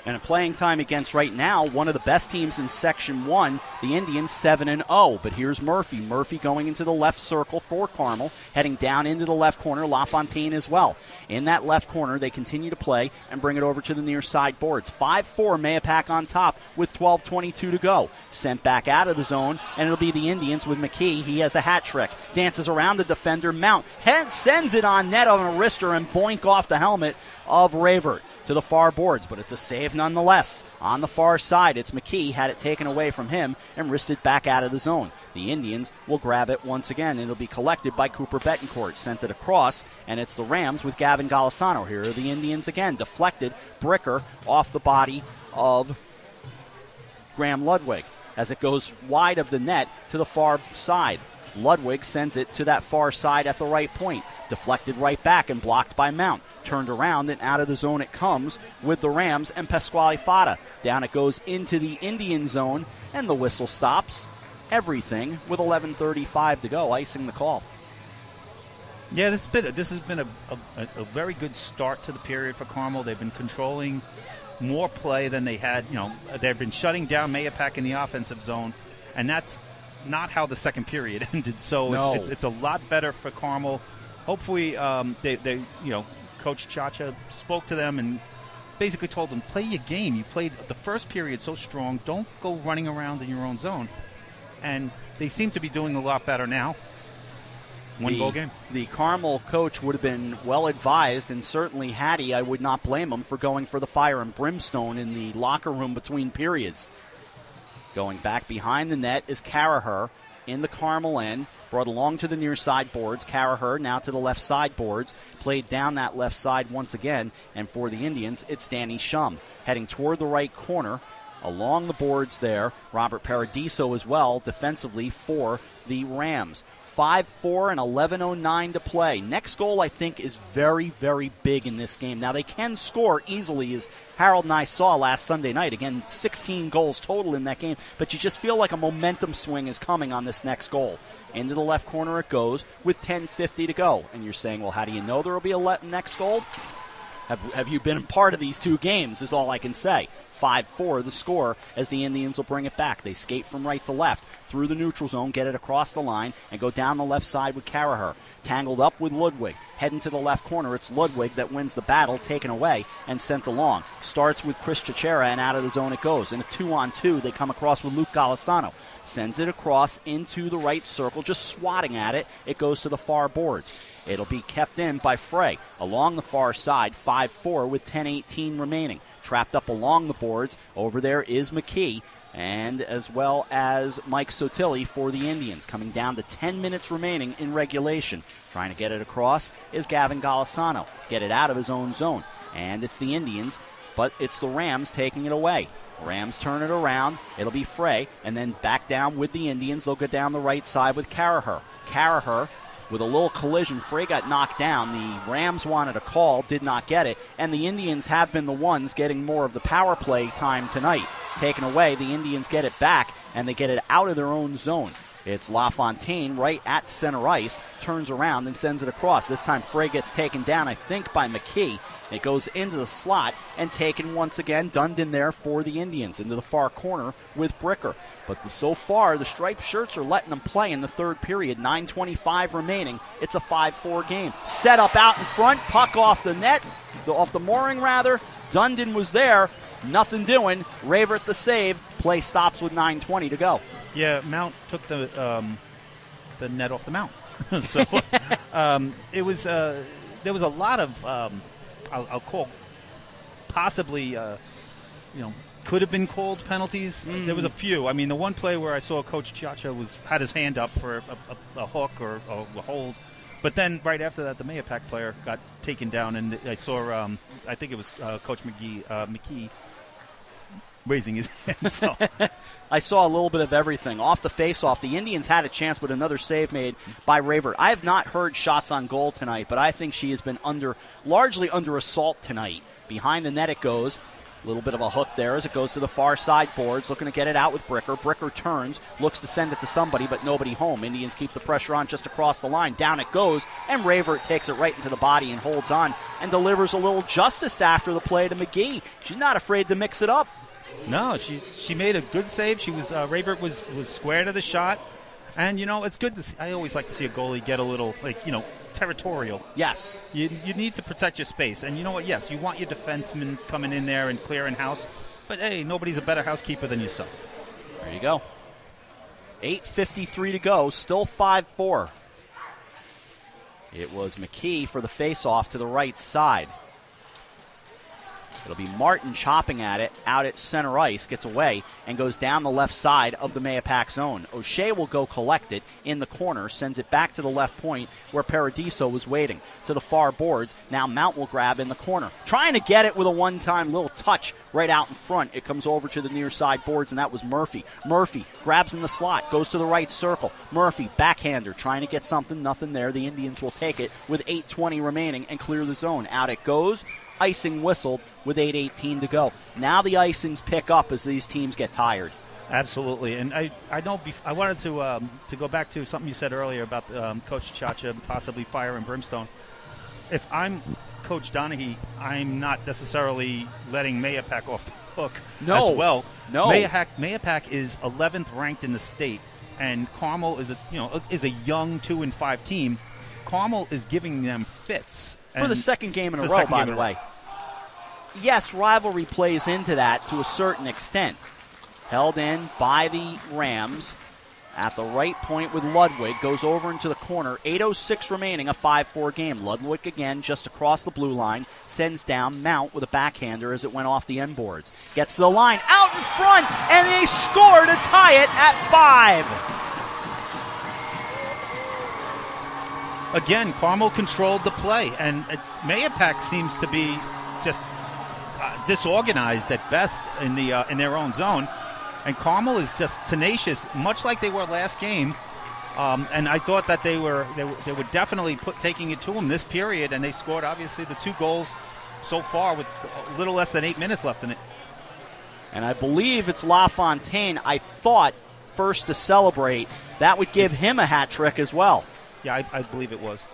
S4: And a playing time against, right now, one of the best teams in Section 1, the Indians 7-0. But here's Murphy. Murphy going into the left circle for Carmel, heading down into the left corner, LaFontaine as well. In that left corner, they continue to play and bring it over to the near side boards. 5-4, Mahopac on top with 12:22 to go. Sent back out of the zone, and it'll be the Indians with McKee. He has a hat trick. Dances around the defender, Mount. Sends it on net on a wrister and boink off the helmet of Ravert to the far boards, but it's a save nonetheless. On the far side, it's McKee, had it taken away from him and wristed back out of the zone. The Indians will grab it once again, and it'll be collected by Cooper Betancourt. Sent it across, and it's the Rams with Gavin Golisano. Here are the Indians again. Deflected, Bricker off the body of Graham Ludwig as it goes wide of the net to the far side. Ludwig sends it to that far side at the right point. Deflected right back and blocked by Mount. Turned around and out of the zone it comes with the Rams and Pasquale Fata. Down it goes into the Indian zone, and the whistle stops everything with 11:35 to go, icing the call.
S5: Yeah, this has been a very good start to the period for Carmel. They've been controlling more play than they had. They've been shutting down Mahopac in the offensive zone, and that's not how the second period ended. So
S4: no.
S5: It's a lot better for Carmel. Hopefully, Coach Chacha spoke to them and basically told them, play your game. You played the first period so strong. Don't go running around in your own zone. And they seem to be doing a lot better now. One-goal game.
S4: The Carmel coach would have been well advised, and certainly Hattie, I would not blame him for going for the fire and brimstone in the locker room between periods. Going back behind the net is Caraher in the Carmel end. Brought along to the near side boards. Caraher now to the left side boards. Played down that left side once again. And for the Indians, it's Danny Shum. Heading toward the right corner. Along the boards there. Robert Paradiso as well defensively for the Rams. 5-4 and 11:09 to play. Next goal, I think, is very, very big in this game. Now, they can score easily, as Harold and I saw last Sunday night. Again, 16 goals total in that game. But you just feel like a momentum swing is coming on this next goal. Into the left corner it goes with 10:50 to go. And you're saying, well, how do you know there will be a next goal? Have you been a part of these two games is all I can say. 5-4 the score as the Indians will bring it back. They skate from right to left through the neutral zone, get it across the line, and go down the left side with Caraher. Tangled up with Ludwig. Heading to the left corner, it's Ludwig that wins the battle, taken away and sent along. Starts with Chris Chichera, and out of the zone it goes. In a 2-on-2, they come across with Luke Golisano. Sends it across into the right circle, just swatting at it. It goes to the far boards. It'll be kept in by Frey. Along the far side, 5-4 with 10:18 remaining. Trapped up along the boards. Over there is McKee, and as well as Mike Sotilli for the Indians. Coming down to 10 minutes remaining in regulation. Trying to get it across is Gavin Golisano. Get it out of his own zone. And it's the Indians, but it's the Rams taking it away. Rams turn it around. It'll be Frey, and then back down with the Indians. They'll go down the right side with Caraher. Caraher with a little collision. Frey got knocked down. The Rams wanted a call, did not get it, and the Indians have been the ones getting more of the power play time tonight. Taken away, the Indians get it back, and they get it out of their own zone. It's LaFontaine right at center ice, turns around and sends it across. This time Frey gets taken down, I think, by McKee. It goes into the slot and taken once again. Dundon there for the Indians into the far corner with Bricker. But so far, the striped shirts are letting them play in the third period. 9:25 remaining. It's a 5-4 game. Set up out in front, puck off the net, off the mooring rather. Dundon was there. Nothing doing. Ravert the save. Play stops with 9:20 to go.
S5: Yeah, Mount took the net off the mount. So it was there was a lot of I'll call possibly could have been called penalties. There was a few. I mean, the one play where I saw Coach Chacha had his hand up for a hook or a hold, but then right after that, the Mahopac player got taken down, and I saw I think it was Coach McKee raising his hand. So
S4: I saw a little bit of everything. Off the face-off, the Indians had a chance with another save made by Ravert. I have not heard shots on goal tonight, but I think she has been largely under assault tonight. Behind the net it goes. A little bit of a hook there as it goes to the far side boards, looking to get it out with Bricker. Bricker turns, looks to send it to somebody, but nobody home. Indians keep the pressure on just across the line. Down it goes, and Ravert takes it right into the body and holds on and delivers a little justice after the play to McGee. She's not afraid to mix it up.
S5: No, she made a good save. She was Ravert was square to the shot, and it's good to see. I always like to see a goalie get a little territorial.
S4: Yes,
S5: you need to protect your space, and you know what? Yes, you want your defenseman coming in there and clearing house, but hey, nobody's a better housekeeper than yourself.
S4: There you go. 8:53 to go. Still 5-4. It was McKee for the face-off to the right side. It'll be Martin chopping at it out at center ice, gets away, and goes down the left side of the Mahopac zone. O'Shea will go collect it in the corner, sends it back to the left point where Paradiso was waiting. To the far boards, now Mount will grab in the corner. Trying to get it with a one-time little touch right out in front. It comes over to the near side boards, and that was Murphy. Murphy grabs in the slot, goes to the right circle. Murphy, backhander, trying to get something, nothing there. The Indians will take it with 8:20 remaining and clear the zone. Out it goes. Icing whistled with 8:18 to go. Now the icings pick up as these teams get tired.
S5: Absolutely, and I know I wanted to go back to something you said earlier about Coach Chacha possibly fire and brimstone. If I'm Coach Donaghy, I'm not necessarily letting Mahopac off the hook as well.
S4: No,
S5: Mahopac is 11th ranked in the state, and Carmel is a young 2-5 team. Carmel is giving them fits.
S4: For the second game in a row, by the way. Yes, rivalry plays into that to a certain extent. Held in by the Rams at the right point with Ludwig. Goes over into the corner. 8:06 remaining, a 5-4 game. Ludwig again just across the blue line. Sends down Mount with a backhander as it went off the end boards. Gets to the line, out in front, and they score to tie it at 5.
S5: Again, Carmel controlled the play, and Mahopac seems to be just disorganized at best in their own zone, and Carmel is just tenacious, much like they were last game. And I thought that they were definitely taking it to them this period, and they scored obviously the 2 goals so far with a little less than 8 minutes left in it.
S4: And I believe it's LaFontaine. I thought first to celebrate that would give him a hat trick as well.
S5: Yeah, I believe it was.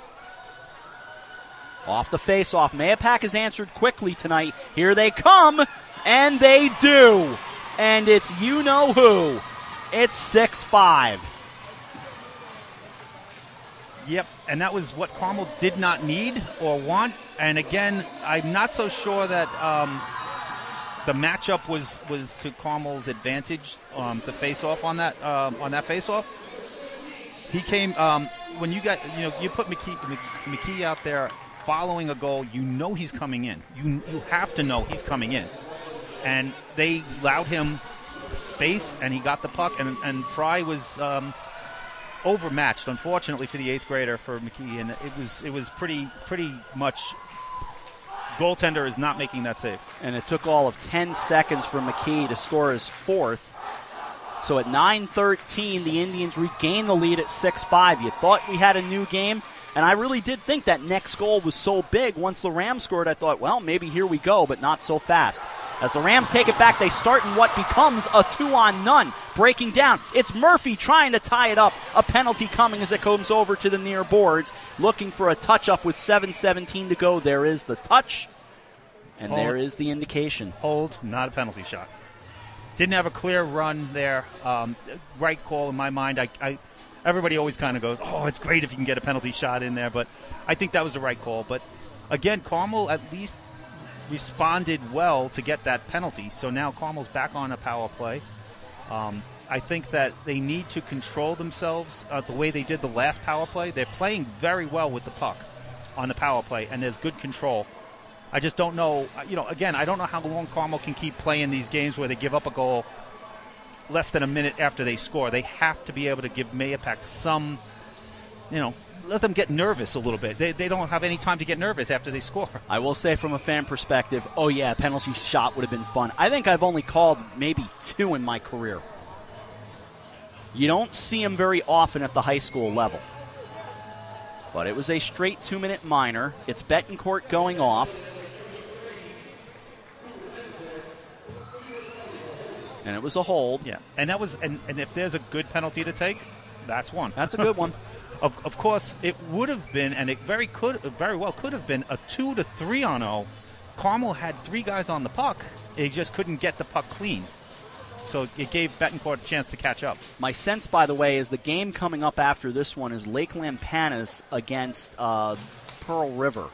S4: Off the face-off. Mahopac has answered quickly tonight. Here they come, and they do. And it's you-know-who. It's 6-5.
S5: Yep, and that was what Carmel did not need or want. And again, I'm not so sure that the matchup was to Carmel's advantage to face off on that face-off. He came when you put McKee out there following a goal. You know he's coming in. You have to know he's coming in, and they allowed him space, and he got the puck. And Fry was overmatched, unfortunately, for the 8th grader for McKee, and it was pretty much. Goaltender is not making that save.
S4: And it took all of 10 seconds for McKee to score his 4th. So at 9:13, the Indians regain the lead at 6-5. You thought we had a new game, and I really did think that next goal was so big. Once the Rams scored, I thought, well, maybe here we go, but not so fast. As the Rams take it back, they start in what becomes a 2-on-none. Breaking down, it's Murphy trying to tie it up. A penalty coming as it comes over to the near boards. Looking for a touch-up with 7:17 to go. There is the touch, and there is the indication.
S5: Hold, not a penalty shot. Didn't have a clear run there. Right call in my mind. Everybody always kind of goes, oh, it's great if you can get a penalty shot in there, but I think that was the right call. But again, Carmel at least responded well to get that penalty. So now Carmel's back on a power play. I think that they need to control themselves the way they did the last power play. They're playing very well with the puck on the power play, and there's good control. I just don't know, again, I don't know how long Carmel can keep playing these games where they give up a goal less than a minute after they score. They have to be able to give Mahopac some, let them get nervous a little bit. They don't have any time to get nervous after they score.
S4: I will say from a fan perspective, a penalty shot would have been fun. I think I've only called maybe 2 in my career. You don't see them very often at the high school level. But it was a straight 2-minute minor. It's Betancourt going off. And it was a hold.
S5: Yeah, and that was, and if there's a good penalty to take, that's one.
S4: That's a good one.
S5: Of course, it would have been, and it very well could have been a 2 to 3 on 0. Carmel had 3 guys on the puck. They just couldn't get the puck clean. So it gave Betancourt a chance to catch up.
S4: My sense, by the way, is the game coming up after this one is Lake Lampanas against Pearl River.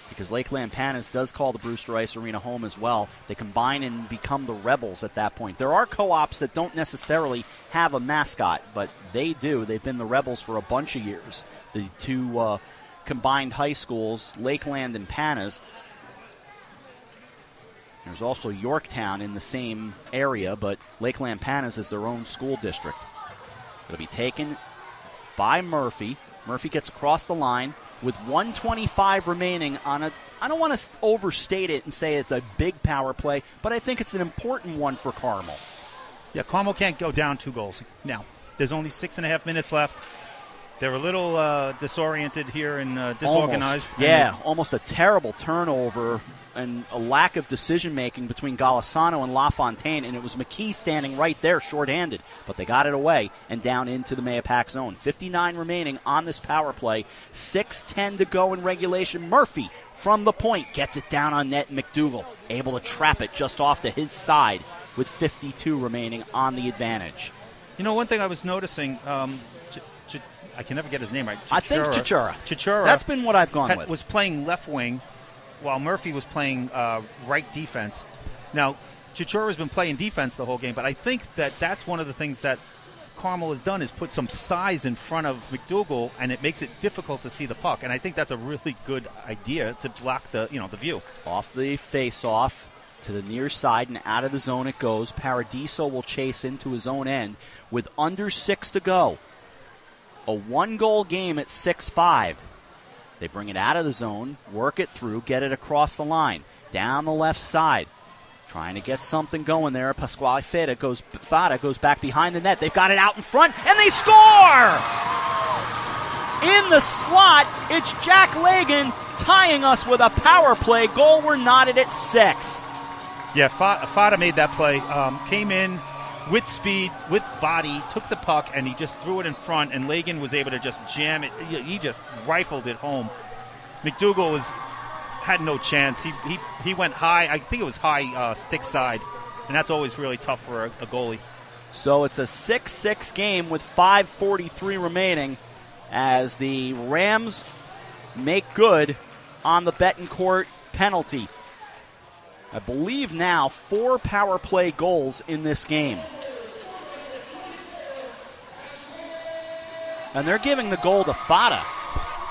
S4: Because Lake Lampanas does call the Brewster Ice Arena home as well. They combine and become the Rebels at that point. There are co-ops that don't necessarily have a mascot, but they do. They've been the Rebels for a bunch of years. The 2 combined high schools, Lakeland and Panas. There's also Yorktown in the same area, but Lake Lampanas is their own school district. It'll be taken by Murphy. Murphy gets across the line with 1:25 remaining on a, I don't want to overstate it and say it's a big power play, but I think it's an important one for Carmel.
S5: Yeah, Carmel can't go down 2 goals. Now, there's only 6.5 minutes left. They're a little disoriented here and disorganized.
S4: Almost a terrible turnover and a lack of decision-making between Golisano and LaFontaine, and it was McKee standing right there shorthanded. But they got it away and down into the Mahopac zone. 59 remaining on this power play. 6:10 to go in regulation. Murphy from the point gets it down on net. McDougal able to trap it just off to his side with 52 remaining on the advantage.
S5: One thing I was noticing, I can never get his name right.
S4: I think Chichura.
S5: Chichura.
S4: That's been what I've gone with.
S5: Was playing left wing while Murphy was playing right defense. Now, Chichura's been playing defense the whole game, but I think that's one of the things that Carmel has done is put some size in front of McDougal, and it makes it difficult to see the puck. And I think that's a really good idea to block the view. Off
S4: the face-off to the near side and out of the zone it goes. Paradiso will chase into his own end with under 6 to go. A 1-goal game at 6-5. They bring it out of the zone, work it through, get it across the line, down the left side. Trying to get something going there. Pasquale Fada goes back behind the net. They've got it out in front, and they score! In the slot, it's Jack Lagan tying us with a power play goal. We're knotted at 6.
S5: Yeah, Fada made that play. Came in with speed, with body, took the puck, and he just threw it in front, and Lagan was able to just jam it. He just rifled it home. McDougal had no chance. He went high. I think it was high stick side, and that's always really tough for a goalie.
S4: So it's a 6-6 game with 5:43 remaining as the Rams make good on the Betancourt penalty. I believe now 4 power play goals in this game. And they're giving the goal to Fada.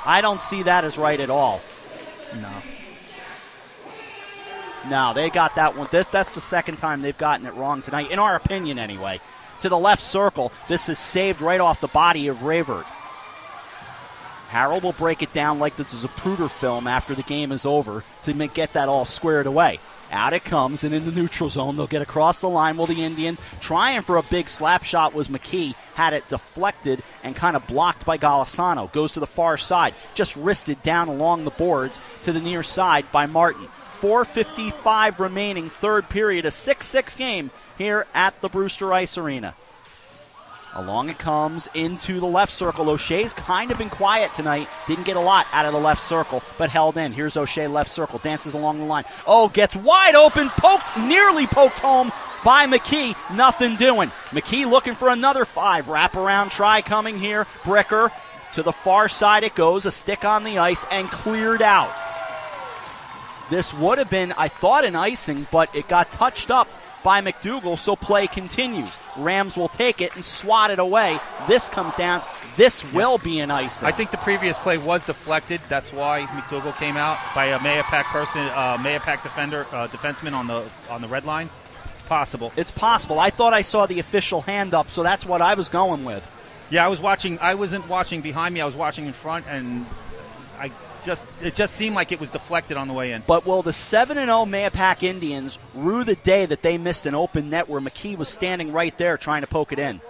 S4: I don't see that as right at all. No, they got that one. That's the second time they've gotten it wrong tonight, in our opinion anyway. To the left circle, this is saved right off the body of Ravert. Harold will break it down like this is a Pruder film after the game is over to get that all squared away. Out it comes, and in the neutral zone, they'll get across the line. Well, the Indians trying for a big slap shot was McKee. Had it deflected and kind of blocked by Golisano. Goes to the far side. Just wristed down along the boards to the near side by Martin. 4:55 remaining, third period. A 6-6 game here at the Brewster Ice Arena. Along it comes into the left circle. O'Shea's kind of been quiet tonight. Didn't get a lot out of the left circle, but held in. Here's O'Shea, left circle. Dances along the line. Gets wide open. Nearly poked home by McKee. Nothing doing. McKee looking for another 5. Wraparound try coming here. Bricker to the far side it goes. A stick on the ice and cleared out. This would have been, I thought, an icing, but it got touched up by McDougal, so play continues. Rams will take it and swat it away. This comes down. This will be an icing.
S5: I think the previous play was deflected. That's why McDougal came out by a Mahopac defenseman on the red line. It's possible.
S4: It's possible. I thought I saw the official hand up, so that's what I was going with.
S5: Yeah, I was watching. I wasn't watching behind me. I was watching in front, and it just seemed like it was deflected on the way in.
S4: But will the 7-0 Mahopac Indians rue the day that they missed an open net where McKee was standing right there trying to poke it in?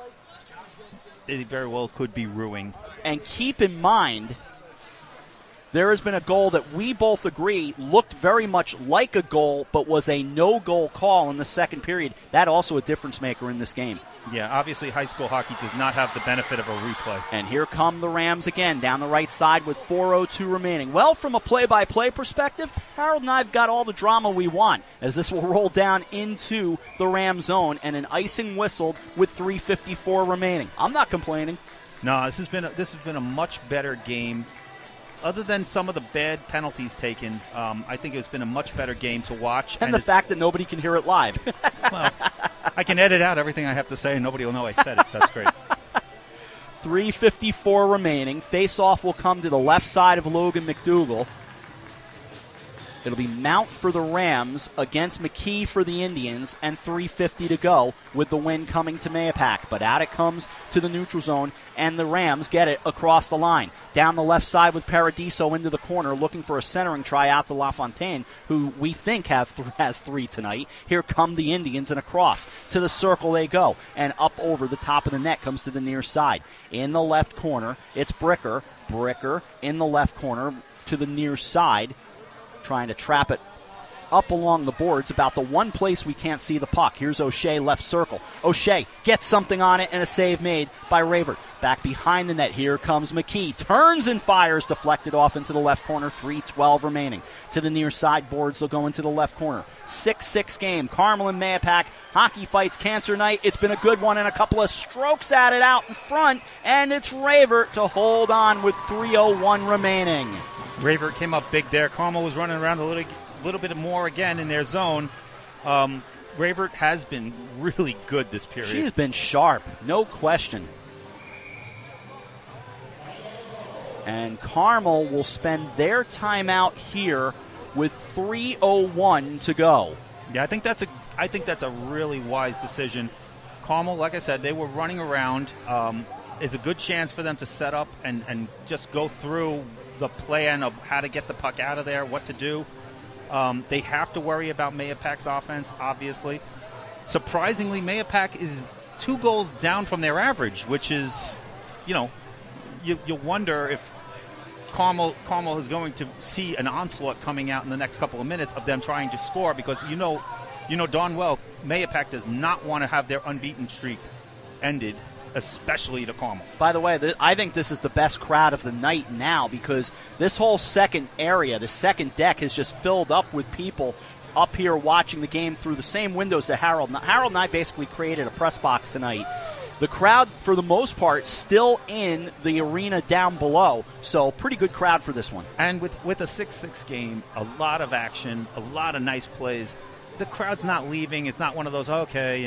S5: It very well could be ruining.
S4: And keep in mind, there has been a goal that we both agree looked very much like a goal, but was a no-goal call in the second period. That also a difference maker in this game.
S5: Yeah, obviously high school hockey does not have the benefit of a replay.
S4: And here come the Rams again down the right side with 4:02 remaining. Well, from a play-by-play perspective, Harold and I have got all the drama we want as this will roll down into the Ram zone and an icing whistled with 3:54 remaining. I'm not complaining.
S5: No, this has been a much better game. Other than some of the bad penalties taken, I think it's been a much better game to watch.
S4: And the fact that nobody can hear it live.
S5: Well, I can edit out everything I have to say and nobody will know I said it. That's great.
S4: 3:54 remaining. Face-off will come to the left side of Logan McDougal. It'll be Mount for the Rams against McKee for the Indians, and 3:50 to go with the win coming to Mahopac. But out it comes to the neutral zone, and the Rams get it across the line. Down the left side with Paradiso into the corner, looking for a centering try out to LaFontaine, who we think has 3 tonight. Here come the Indians, and across to the circle they go. And up over the top of the net comes to the near side. In the left corner, it's Bricker. Bricker in the left corner to the near side, trying to trap it up along the boards, about the one place we can't see the puck. Here's O'Shea, left circle. O'Shea gets something on it, and a save made by Ravert. Back behind the net, here comes McKee. Turns and fires, deflected off into the left corner. 3:12 remaining. To the near side boards, they'll go into the left corner. 6-6 game. Carmel and Mahopac. Hockey fights cancer night. It's been a good one, and a couple of strokes at it out in front, and it's Ravert to hold on with 3:01 remaining.
S5: Ravert came up big there. Carmel was running around a little bit more again in their zone. Ravert has been really good this period.
S4: She has been sharp, no question. And Carmel will spend their timeout here with 3:01 to go.
S5: Yeah, I think that's a really wise decision. Carmel, like I said, they were running around. It's a good chance for them to set up and just go through the plan of how to get the puck out of there, what to do. They have to worry about Mahopac's offense, obviously. Surprisingly, Mahopac is 2 goals down from their average, which is, you wonder if Carmel is going to see an onslaught coming out in the next couple of minutes of them trying to score, because you know darn well Mahopac does not want to have their unbeaten streak ended, especially to Carmel.
S4: By the way, I think this is the best crowd of the night now, because this whole second area, the second deck, has just filled up with people up here watching the game through the same windows that Harold and I basically created a press box tonight. The crowd, for the most part, still in the arena down below, so pretty good crowd for this one.
S5: And with a 6-6 game, a lot of action, a lot of nice plays. The crowd's not leaving. It's not one of those, okay,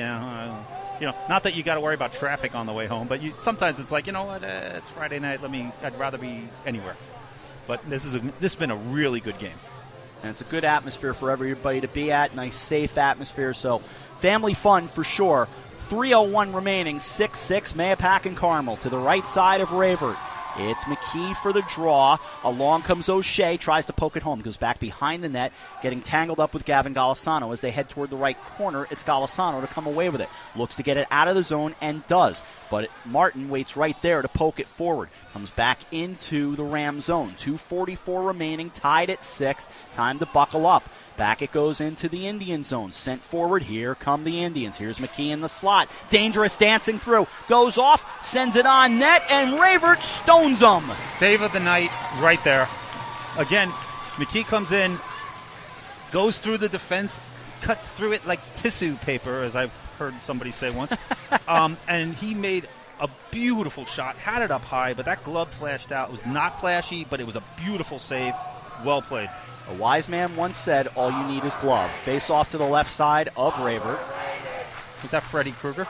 S5: not that you got to worry about traffic on the way home, but sometimes it's like, you know what, it's Friday night. I'd rather be anywhere. But this has been a really good game,
S4: and it's a good atmosphere for everybody to be at. Nice, safe atmosphere. So, family fun for sure. 3:01 remaining. 6-6 Mahopac and Carmel. To the right side of Ravert, it's McKee for the draw. Along comes O'Shea, tries to poke it home, goes back behind the net, getting tangled up with Gavin Golisano. As they head toward the right corner, it's Golisano to come away with it. Looks to get it out of the zone and does, but Martin waits right there to poke it forward. Comes back into the Ram zone. 2:44 remaining, tied at 6. Time to buckle up. Back it goes into the Indian zone. Sent forward. Here come the Indians. Here's McKee in the slot. Dangerous dancing through. Goes off. Sends it on net. And Ravert stones them.
S5: Save of the night right there. Again, McKee comes in, goes through the defense, cuts through it like tissue paper, as I've heard somebody say once. And he made a beautiful shot. Had it up high, but that glove flashed out. It was not flashy, but it was a beautiful save. Well played.
S4: A wise man once said, all you need is glove. Face off to the left side of Ravert.
S5: Was that Freddy Krueger?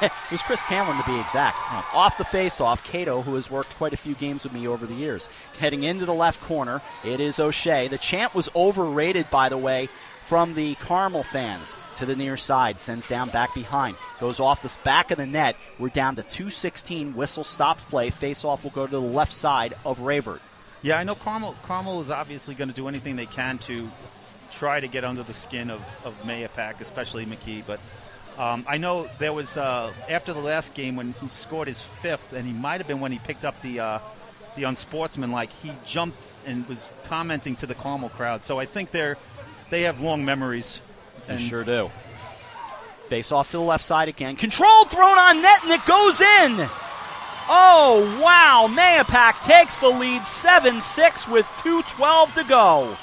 S4: It was Chris Canlon, to be exact. Off the face-off, Cato, who has worked quite a few games with me over the years. Heading into the left corner, it is O'Shea. The chant was overrated, by the way, from the Carmel fans to the near side. Sends down back behind. Goes off the back of the net. We're down to 2:16. Whistle stops play. Face-off will go to the left side of Ravert.
S5: Yeah, I know Carmel is obviously going to do anything they can to try to get under the skin of Mahopac, especially McKee, but I know there was, after the last game when he scored his fifth, and he might have been when he picked up the unsportsmanlike, he jumped and was commenting to the Carmel crowd. So I think they have long memories.
S4: They sure do. Face off to the left side again. Controlled, thrown on net, and it goes in. Oh, wow. Mahopac takes the lead 7-6 with 2:12 to go.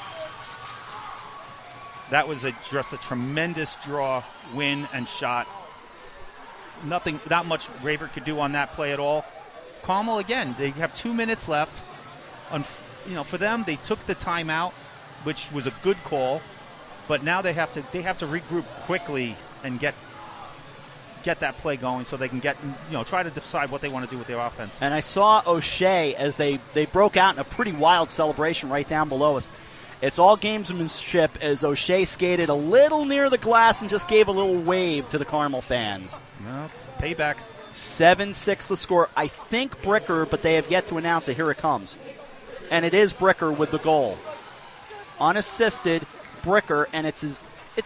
S5: That was just a tremendous draw, win, and shot. Not much Ravert could do on that play at all. Carmel, again, they have 2 minutes left. For them, they took the timeout, which was a good call, but now they have to regroup quickly and get that play going so they can try to decide what they want to do with their offense.
S4: And I saw O'Shea as they broke out in a pretty wild celebration right down below us. It's all gamesmanship as O'Shea skated a little near the glass and just gave a little wave to the Carmel fans.
S5: No, it's payback.
S4: 7-6 the score. I think Bricker, but they have yet to announce it. Here it comes. And it is Bricker with the goal. Unassisted, Bricker, and it's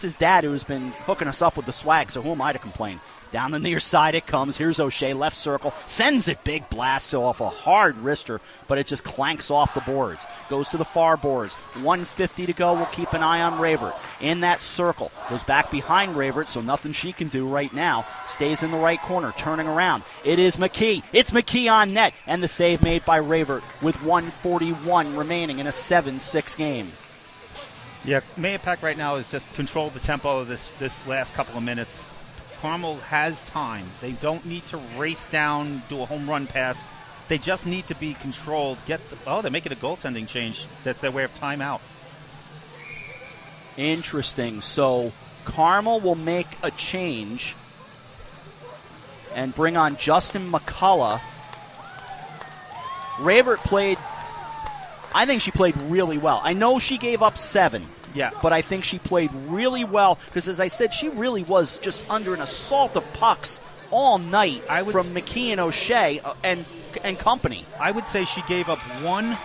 S4: his dad who's been hooking us up with the swag, so who am I to complain? Down the near side it comes. Here's O'Shea, left circle. Sends it, big blast off a hard wrister, but it just clanks off the boards. Goes to the far boards. 1:50 to go. We'll keep an eye on Ravert. In that circle. Goes back behind Ravert, so nothing she can do right now. Stays in the right corner, turning around. It is McKee. It's McKee on net, and the save made by Ravert with 1:41 remaining in a 7-6 game.
S5: Yeah, Mahopac right now has just controlled the tempo of this last couple of minutes. Carmel has time. They don't need to race down, do a home run pass. They just need to be controlled. They're making a goaltending change. That's their way of timeout.
S4: Interesting. So Carmel will make a change and bring on Justin McCullough. Ravert I think she played really well. I know she gave up 7.
S5: Yeah.
S4: But I think she played really well because, as I said, she really was just under an assault of pucks all night from McKee and O'Shea and company.
S5: I would say she gave up one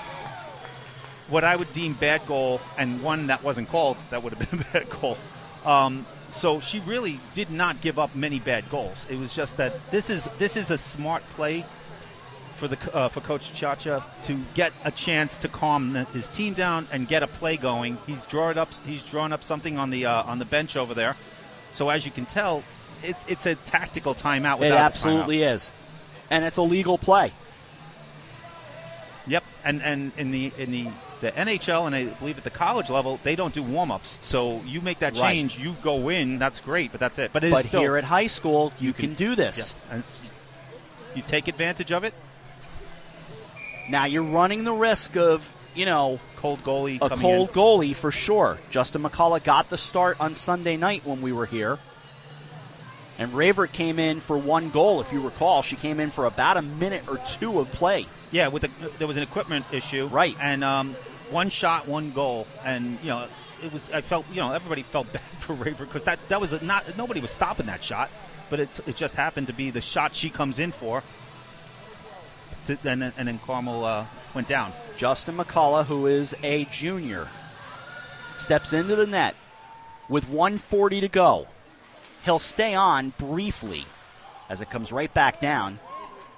S5: what I would deem bad goal and one that wasn't called that would have been a bad goal. So she really did not give up many bad goals. It was just that this is a smart play for Coach Chacha to get a chance to calm his team down and get a play going. He's drawn up something on the bench over there. So as you can tell, it's a tactical timeout.
S4: It absolutely is, and it's a legal play.
S5: Yep, and in the NHL and I believe at the college level, they don't do warm-ups. So you make that change, you go in. That's great, but that's it. But still,
S4: here at high school, you can do this.
S5: Yes, and you take advantage of it.
S4: Now you're running the risk of,
S5: cold goalie.
S4: A cold goalie for sure. Justin McCullough got the start on Sunday night when we were here. And Ravert came in for 1 goal, if you recall. She came in for about a minute or 2 of play.
S5: Yeah, there was an equipment issue.
S4: Right.
S5: And 1 shot, 1 goal. And, I felt, everybody felt bad for Ravert because that was nobody was stopping that shot. But it just happened to be the shot she comes in for. And then Carmel went down.
S4: Justin McCullough, who is a junior, steps into the net with 1:40 to go. He'll stay on briefly as it comes right back down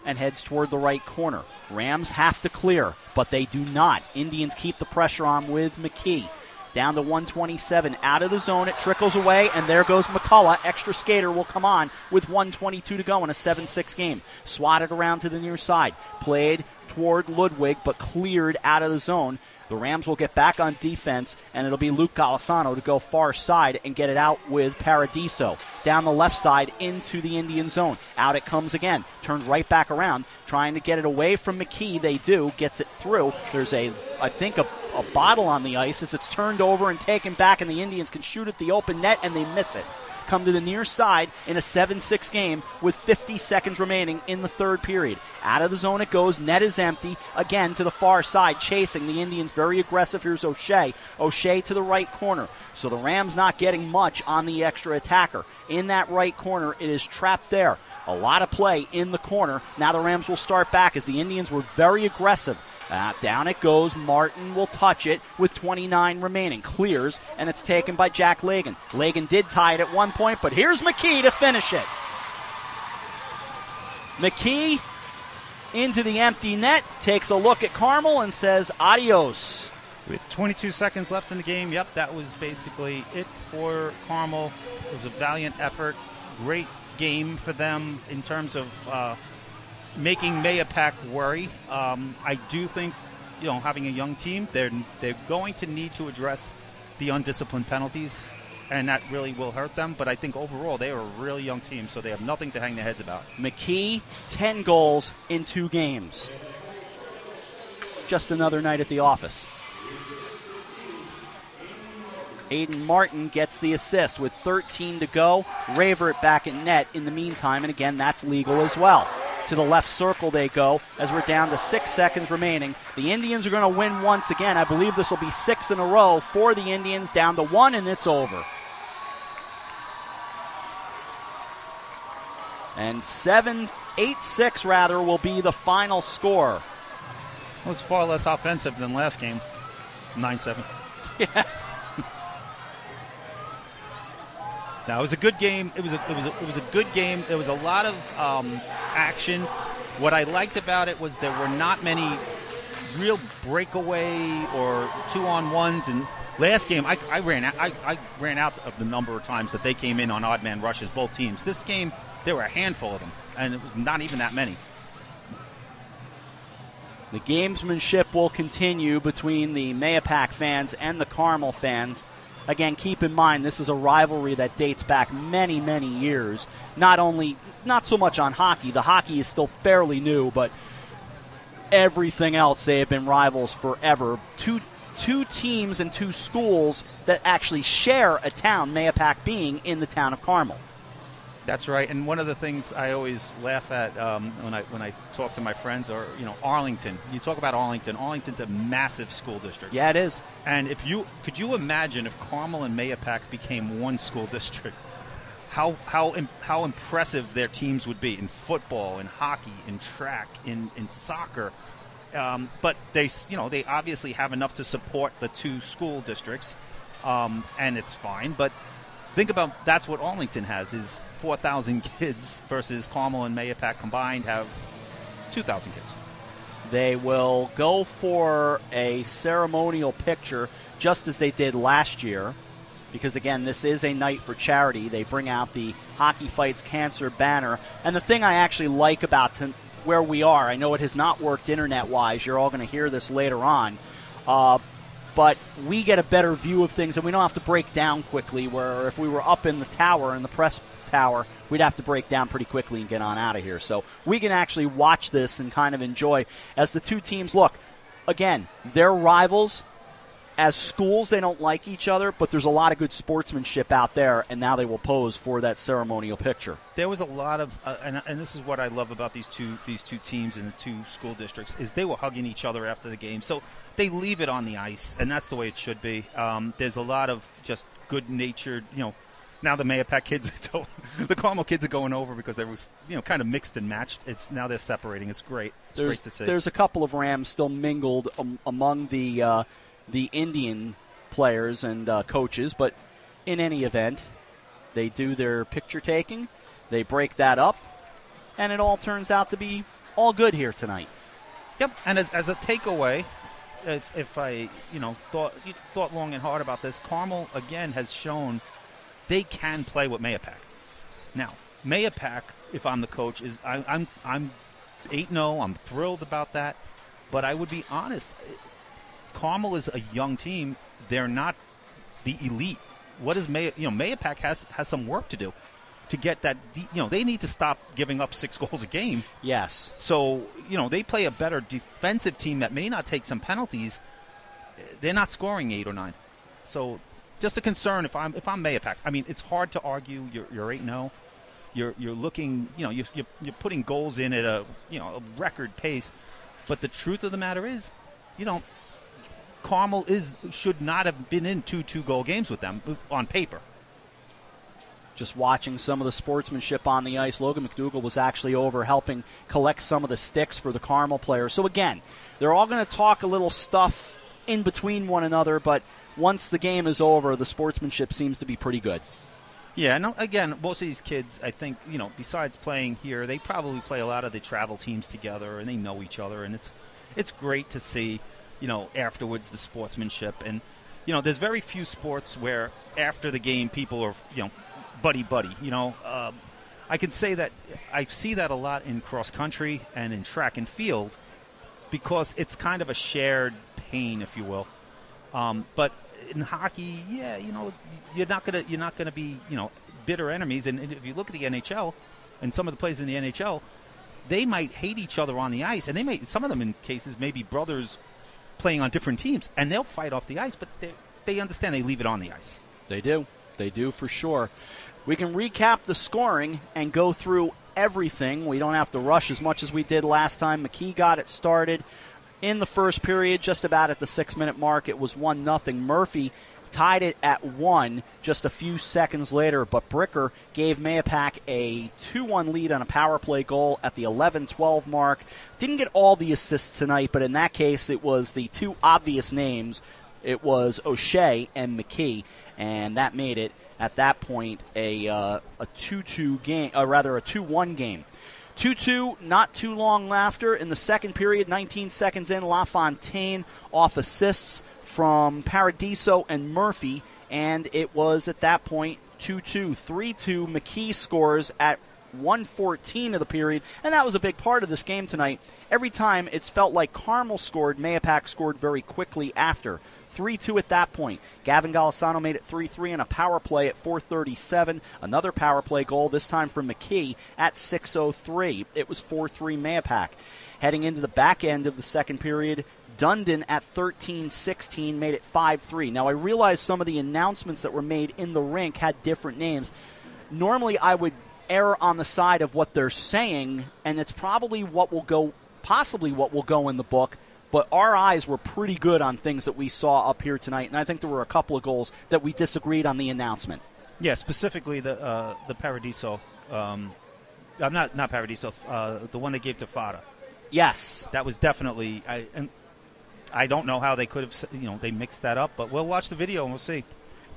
S4: and heads toward the right corner. Rams have to clear, but they do not. Indians keep the pressure on with McKee. Down to 127, out of the zone, it trickles away, and there goes McCullough. Extra skater will come on with 1:22 to go in a 7-6 game. Swatted around to the near side, played toward Ludwig, but cleared out of the zone. The Rams will get back on defense, and it'll be Luke Golisano to go far side and get it out with Paradiso. Down the left side into the Indian zone. Out it comes again. Turned right back around, trying to get it away from McKee. They do. Gets it through. There's a bottle on the ice as it's turned over and taken back, and the Indians can shoot at the open net, and they miss it. come to the near side in a 7-6 game with 50 seconds remaining in the third period. Out of the zone it goes. Net is empty. Again to the far side, chasing the Indians. Very aggressive. Here's O'Shea. O'Shea to the right corner. So the Rams not getting much on the extra attacker. In that right corner, it is trapped there. A lot of play in the corner. Now the Rams will start back as the Indians were very aggressive. Down it goes. Martin will touch it with 29 remaining. Clears, and it's taken by Jack Lagan. Lagan did tie it at one point, but here's McKee to finish it. McKee into the empty net, takes a look at Carmel and says adios.
S5: With 22 seconds left in the game, yep, that was basically it for Carmel. It was a valiant effort. Great game for them in terms of making Mahopac worry. I do think, having a young team, they're going to need to address the undisciplined penalties, and that really will hurt them. But I think overall they are a really young team, so they have nothing to hang their heads about.
S4: McKee, 10 goals in 2 games. Just another night at the office. Aiden Martin gets the assist with 13 to go. Ravert back in net in the meantime, and again, that's legal as well. To the left circle they go as we're down to 6 seconds remaining. The Indians are going to win once again. I believe this will be 6 in a row for the Indians, down to 1, and it's over. And 8-6 rather will be the final score.
S5: Well, it's far less offensive than last game, 9-7.
S4: Yeah.
S5: Now, it was a good game. It was a good game. There was a lot of action. What I liked about it was there were not many real breakaway or 2-on-1s. And last game, I ran out of the number of times that they came in on odd man rushes, both teams. This game, there were a handful of them, and it was not even that many.
S4: The gamesmanship will continue between the Mahopac fans and the Carmel fans. Again, keep in mind, this is a rivalry that dates back many, many years. Not so much on hockey. The hockey is still fairly new, but everything else, they have been rivals forever. Two teams and 2 schools that actually share a town, Mahopac being in the town of Carmel.
S5: That's right, and one of the things I always laugh at when I talk to my friends are, Arlington. You talk about Arlington. Arlington's a massive school district.
S4: Yeah, it is.
S5: And could you imagine if Carmel and Mahopac became one school district? How impressive their teams would be in football, in hockey, in track, in soccer. But they obviously have enough to support the 2 school districts, and it's fine. But think about that's what Arlington has is 4,000 kids versus Carmel and Mahopac combined have 2,000 kids.
S4: They will go for a ceremonial picture just as they did last year because, again, this is a night for charity. They bring out the Hockey Fights Cancer banner. And the thing I actually like about where we are, I know it has not worked internet-wise. You're all going to hear this later on. But we get a better view of things, and we don't have to break down quickly, where if we were up in the tower, in the press tower, we'd have to break down pretty quickly and get on out of here. So we can actually watch this and kind of enjoy as the 2 teams look. Again, they're rivals. As schools, they don't like each other, but there's a lot of good sportsmanship out there, and now they will pose for that ceremonial picture.
S5: There was a lot of, and this is what I love about these two teams in the 2 school districts, is they were hugging each other after the game. So they leave it on the ice, and that's the way it should be. There's a lot of just good-natured, Now the Mahopac kids, the Carmel kids are going over because they was, kind of mixed and matched. Now they're separating. It's great. It's great to see.
S4: There's a couple of Rams still mingled among the Indian players and coaches, but in any event, they do their picture taking, they break that up, and it all turns out to be all good here tonight.
S5: Yep, and as a takeaway, if I thought long and hard about this, Carmel again has shown they can play with Mahopac. Now, Mahopac, if I'm the coach, I'm 8-0. I'm thrilled about that, but I would be honest. Carmel is a young team. They're not the elite. What is Mahopac has some work to do to get that. They need to stop giving up 6 goals a game.
S4: Yes.
S5: So they play a better defensive team that may not take some penalties. They're not scoring 8 or 9. So just a concern if I'm Mahopac. I mean, it's hard to argue. You're 8-0. You're looking, you're putting goals in at a record pace. But the truth of the matter is, Carmel should not have been in 2 goal games with them on paper.
S4: Just watching some of the sportsmanship on the ice, Logan McDougall was actually over helping collect some of the sticks for the Carmel players. So again, they're all going to talk a little stuff in between one another, but once the game is over, the sportsmanship seems to be pretty good.
S5: Yeah, and again, most of these kids, I think, besides playing here, they probably play a lot of the travel teams together, and they know each other, and it's great to see, afterwards the sportsmanship. And, there's very few sports where after the game people are, buddy-buddy. I can say that I see that a lot in cross-country and in track and field because it's kind of a shared pain, if you will. But in hockey, you're not gonna be bitter enemies. And if you look at the NHL and some of the players in the NHL, they might hate each other on the ice, and some of them in cases may be brothers playing on different teams, and they'll fight off the ice, but they understand they leave it on the ice.
S4: They do for sure. We can recap the scoring and go through everything. We don't have to rush as much as we did last time. McKee got it started in the first period, just about at the 6-minute mark. It was 1-0. Murphy tied it at 1 just a few seconds later, but Bricker gave Mahopac a 2-1 lead on a power play goal at the 11-12 mark. Didn't get all the assists tonight, but in that case it was the two obvious names. It was O'Shea and McKee, and that made it at that point a 2-2 game, rather a 2-1 game. 2-2, not too long after. In the second period, 19 seconds in, LaFontaine off assists from Paradiso and Murphy, and it was at that point 2-2. 3-2, McKee scores at 1:14 of the period, and that was a big part of this game tonight. Every time it's felt like Carmel scored, Mahopac scored very quickly after. 3-2 at that point. Gavin Golisano made it 3-3 on a power play at 4:37. Another power play goal, this time from McKee at 6:03. It was 4-3 Mahopac. Heading into the back end of the second period, Dundon at 13:16 made it 5-3. Now, I realize some of the announcements that were made in the rink had different names. Normally, I would err on the side of what they're saying, and it's probably possibly what will go in the book. But our eyes were pretty good on things that we saw up here tonight, and I think there were a couple of goals that we disagreed on the announcement. Yeah,
S5: specifically the Paradiso. Not Paradiso. The one they gave to Fada.
S4: Yes,
S5: that was definitely. I don't know how they could have. They mixed that up, but we'll watch the video and we'll see.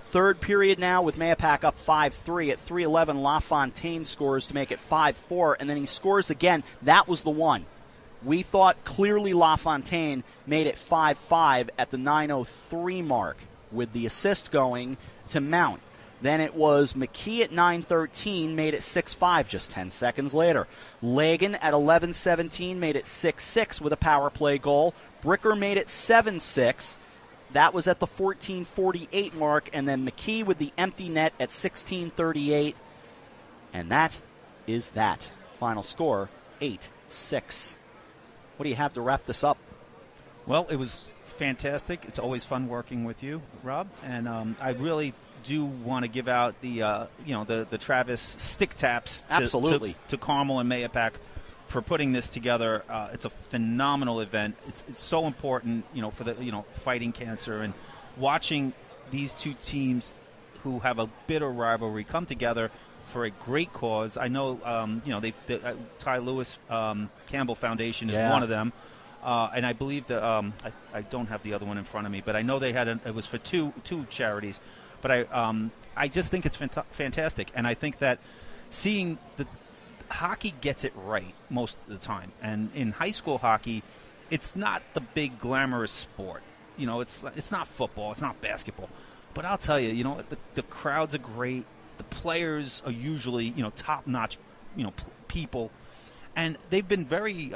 S4: Third period now with Mahopac up 5-3. At 3:11, LaFontaine scores to make it 5-4, and then he scores again. That was the one. We thought clearly LaFontaine made it 5-5 at the 9:03 mark with the assist going to Mount. Then it was McKee at 9:13, made it 6-5 just 10 seconds later. Lagan at 11:17 made it 6-6 with a power play goal. Bricker made it 7-6. That was at the 14:48 mark, and then McKee with the empty net at 16:38. And that is that. Final score, 8-6. What do you have to wrap this up?
S5: Well, it was fantastic. It's always fun working with you, Rob. And I really do want to give out the Travis stick taps to Carmel and Mahopac for putting this together. It's a phenomenal event. It's so important, for the fighting cancer and watching these two teams who have a bitter rivalry come together for a great cause. I know, the Ty Lewis Campbell Foundation is one of them, and I believe that I don't have the other one in front of me, but I know they had it was for two charities. But I just think it's fantastic, and I think that seeing the hockey gets it right most of the time, and in high school hockey, it's not the big glamorous sport. It's not football, it's not basketball, but I'll tell you, the crowds are great. The players are usually, top-notch, people, and they've been very,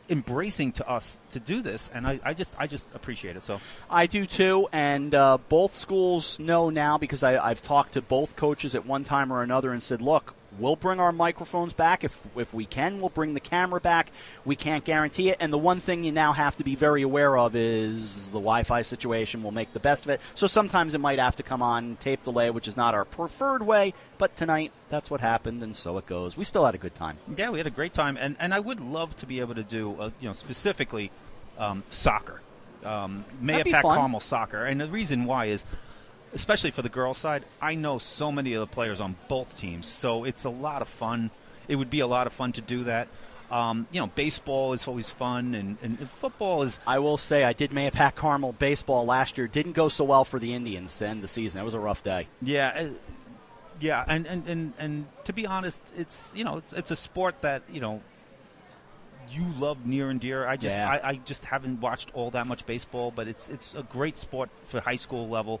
S5: embracing to us to do this, and I just appreciate it. So
S4: I do too, and both schools know now because I've talked to both coaches at one time or another and said, look, We'll bring our microphones back. If we can, we'll bring the camera back. We can't guarantee it. And the one thing you now have to be very aware of is the Wi-Fi situation. We'll make the best of it. So sometimes it might have to come on tape delay, which is not our preferred way. But tonight, that's what happened, and so it goes. We still had a good time.
S5: Yeah, we had a great time. And I would love to be able to do, specifically soccer. Mahopac Carmel soccer. And the reason why is, especially for the girls' side, I know so many of the players on both teams, so it's a lot of fun. It would be a lot of fun to do that. Baseball is always fun, and football is...
S4: I will say I did Mahopac Carmel baseball last year. Didn't go so well for the Indians to end the season. That was a rough day.
S5: Yeah, and to be honest, it's a sport that you love near and dear. I just haven't watched all that much baseball, but it's a great sport for high school level.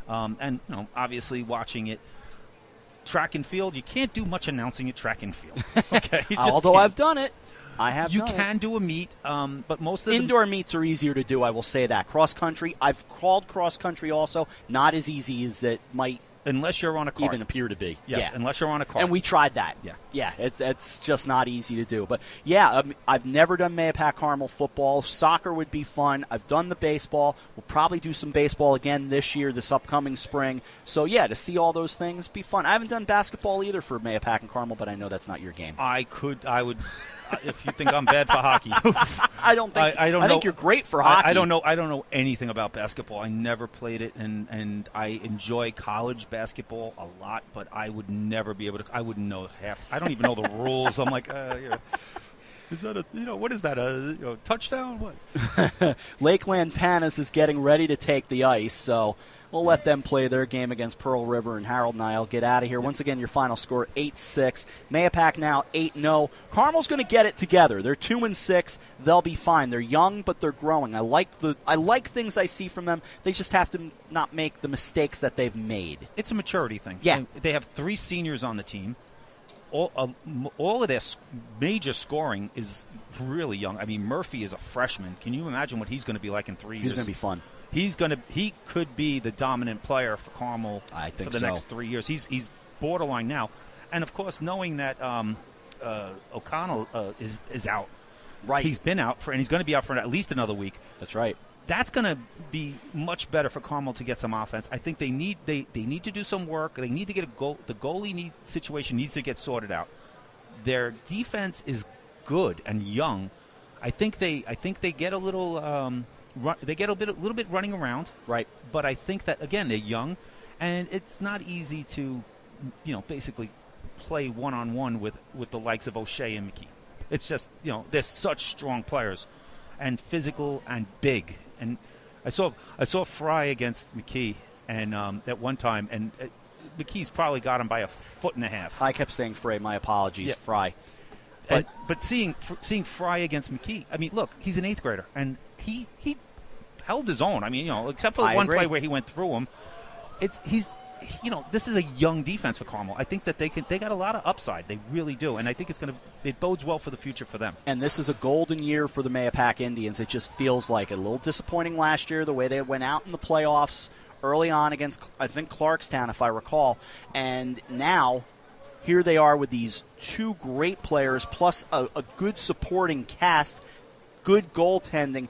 S5: And obviously watching it. Track and field, you can't do much announcing at track and field. Okay,
S4: although I've done it. You
S5: can do a meet, but most of the
S4: indoor meets are easier to do. I will say that. Cross country, I've crawled cross country also. Not as easy as it might.
S5: Unless you're on a cart.
S4: Even appear to be.
S5: Yes,
S4: yeah.
S5: Unless you're on a cart.
S4: And we tried that.
S5: Yeah.
S4: Yeah, it's just not easy to do. But, yeah, I've never done Mahopac Carmel football. Soccer would be fun. I've done the baseball. We'll probably do some baseball again this year, this upcoming spring. So, yeah, to see all those things, be fun. I haven't done basketball either for Mahopac and Carmel, but I know that's not your game.
S5: I would... If you think I'm bad for hockey,
S4: I don't think. I think you're great for hockey.
S5: I don't know anything about basketball. I never played it, and I enjoy college basketball a lot, but I would never be able to. I wouldn't know half. I don't even know the rules. I'm like, is that what is that? A touchdown? What?
S4: Lakeland Panis is getting ready to take the ice, so. We'll let them play their game against Pearl River, and Harold and I'll get out of here. Once again, your final score, 8-6. Mahopac now 8-0. Carmel's going to get it together. They're 2-6. They'll be fine. They're young, but they're growing. I like things I see from them. They just have to not make the mistakes that they've made.
S5: It's a maturity thing.
S4: Yeah.
S5: They have 3 seniors on the team. All of their major scoring is really young. I mean, Murphy is a freshman. Can you imagine what he's going to be like in 3 years?
S4: He's going to be fun.
S5: He could be the dominant player for Carmel for the next 3 years. He's borderline now, and of course, knowing that O'Connell is out,
S4: right?
S5: He's been out and he's going to be out for at least another week.
S4: That's right.
S5: That's going to be much better for Carmel to get some offense. I think they need to do some work. They need to get a goal. The goalie situation needs to get sorted out. Their defense is good and young. I think they get a little. They get a little bit running around,
S4: right?
S5: But I think that again they're young, and it's not easy to, basically play one-on-one with the likes of O'Shea and McKee. It's just they're such strong players, and physical and big. And I saw Fry against McKee, and at one time, and McKee's probably got him by 1.5 feet.
S4: I kept saying Fry. My apologies,
S5: yeah.
S4: Fry.
S5: But seeing Fry against McKee, I mean, look, he's an 8th grader, and he held his own. I mean, except for one play where he went through him, this is a young defense for Carmel. I think that they got a lot of upside. They really do, and I think it bodes well for the future for them.
S4: And this is a golden year for the Mahopac Indians. It just feels like a little disappointing last year, the way they went out in the playoffs early on against, I think, Clarkstown, if I recall, and now. Here they are with these 2 great players plus a good supporting cast, good goaltending.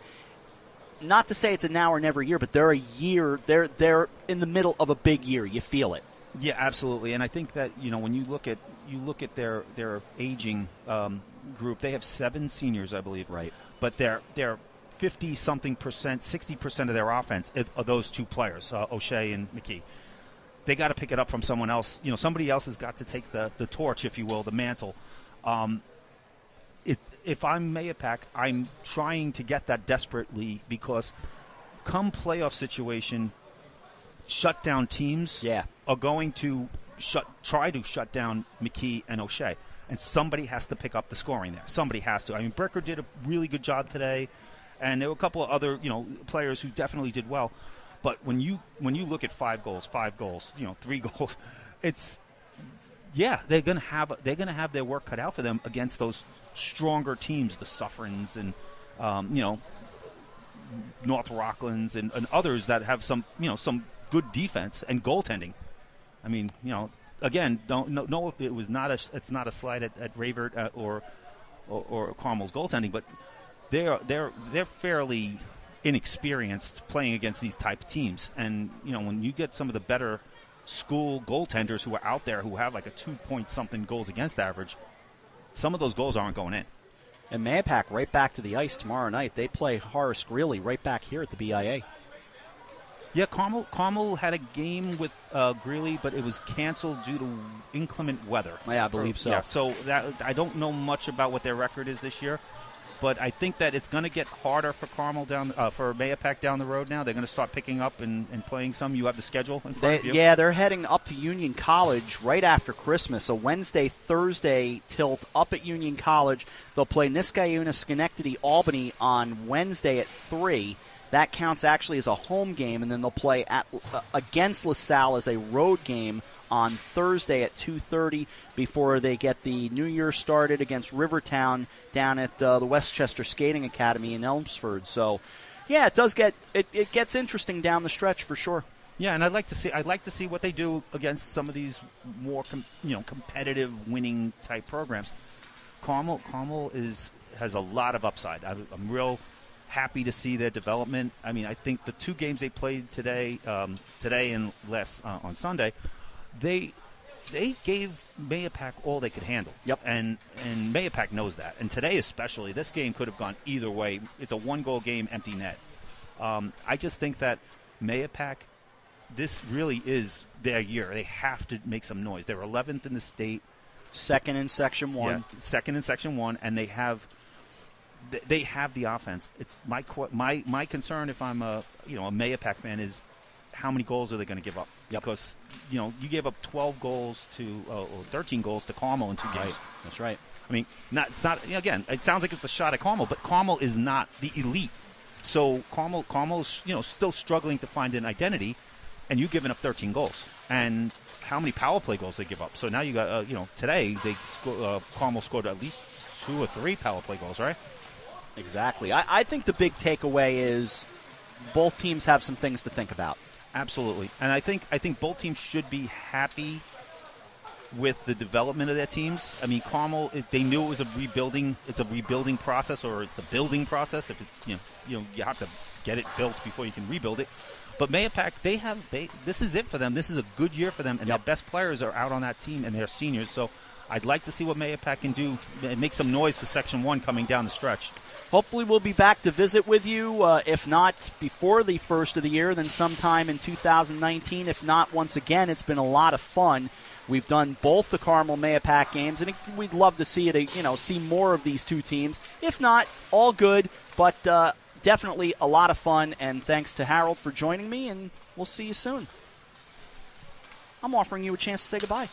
S4: Not to say it's a now or never year, but they're they're in the middle of a big year. You feel it.
S5: Yeah, absolutely. And I think that when you look at their aging group, they have 7 seniors, I believe.
S4: Right.
S5: But they're 50-something %, 60% of their offense are those 2 players, O'Shea and McKee. They got to pick it up from someone else. Somebody else has got to take the torch, if you will, the mantle. If I'm Mahopac, I'm trying to get that desperately because come playoff situation, shutdown teams are going to try to shut down McKee and O'Shea. And somebody has to pick up the scoring there. Somebody has to. I mean, Bricker did a really good job today, and there were a couple of other players who definitely did well. But when you look at 5 goals, 3 goals, they're gonna have their work cut out for them against those stronger teams, the Suffrans and North Rocklands and others that have some good defense and goaltending. I mean, again, don't know if it was it's not a slide at Rayvert or Carmel's goaltending, but they're fairly inexperienced playing against these type of teams. And when you get some of the better school goaltenders who are out there who have like a 2-point-something goals against average, some of those goals aren't going in.
S4: And Mahopac right back to the ice tomorrow night. They play Horace Greeley right back here at the BIA.
S5: Yeah, Carmel had a game with Greeley, but it was canceled due to inclement weather.
S4: Yeah, I believe so.
S5: Yeah, so I don't know much about what their record is this year, but I think that it's going to get harder for for Mahopac down the road now. They're going to start picking up and playing some. You have the schedule in front of you?
S4: Yeah, they're heading up to Union College right after Christmas. A Wednesday, Thursday tilt up at Union College. They'll play Niskayuna, Schenectady, Albany on Wednesday at 3. That counts actually as a home game, and then they'll play against LaSalle as a road game on Thursday at 2:30 before they get the New Year started against Rivertown down at the Westchester Skating Academy in Elmsford. So, yeah, it gets interesting down the stretch for sure.
S5: Yeah, and I'd like to see what they do against some of these more competitive winning type programs. Carmel has a lot of upside. I'm real happy to see their development. I mean, I think the 2 games they played today and less on Sunday, they gave Mahopac all they could handle.
S4: Yep.
S5: And Mahopac knows that. And today especially, this game could have gone either way. It's a 1-goal game, empty net. I just think that Mahopac, this really is their year. They have to make some noise. They're 11th in the state.
S4: Second in Section 1.
S5: Yeah, second in Section 1, and they have the offense. It's my concern if I'm a Mahopac fan is how many goals are they going to give up?
S4: Yep.
S5: Because you gave up 12 goals or 13 goals to Carmel in 2 games.
S4: Right. That's right.
S5: I mean, it's not again. It sounds like it's a shot at Carmel, but Carmel is not the elite. So Carmel's still struggling to find an identity, and you've given up 13 goals. And how many power play goals they give up? So now you got today Carmel scored at least 2 or 3 power play goals, right?
S4: Exactly. I think the big takeaway is both teams have some things to think about.
S5: Absolutely. And I think both teams should be happy with the development of their teams. I mean, Carmel, they knew it was a rebuilding process, or it's a building process. If you have to get it built before you can rebuild it. But Mahopac, this is it for them. This is a good year for them, and their best players are out on that team, and they're seniors. So I'd like to see what Mahopac can do and make some noise for Section 1 coming down the stretch.
S4: Hopefully we'll be back to visit with you, if not before the first of the year, then sometime in 2019. If not, once again, it's been a lot of fun. We've done both the Carmel Mahopac games, and we'd love to see see more of these 2 teams. If not, all good, but definitely a lot of fun, and thanks to Harold for joining me, and we'll see you soon. I'm offering you a chance to say goodbye.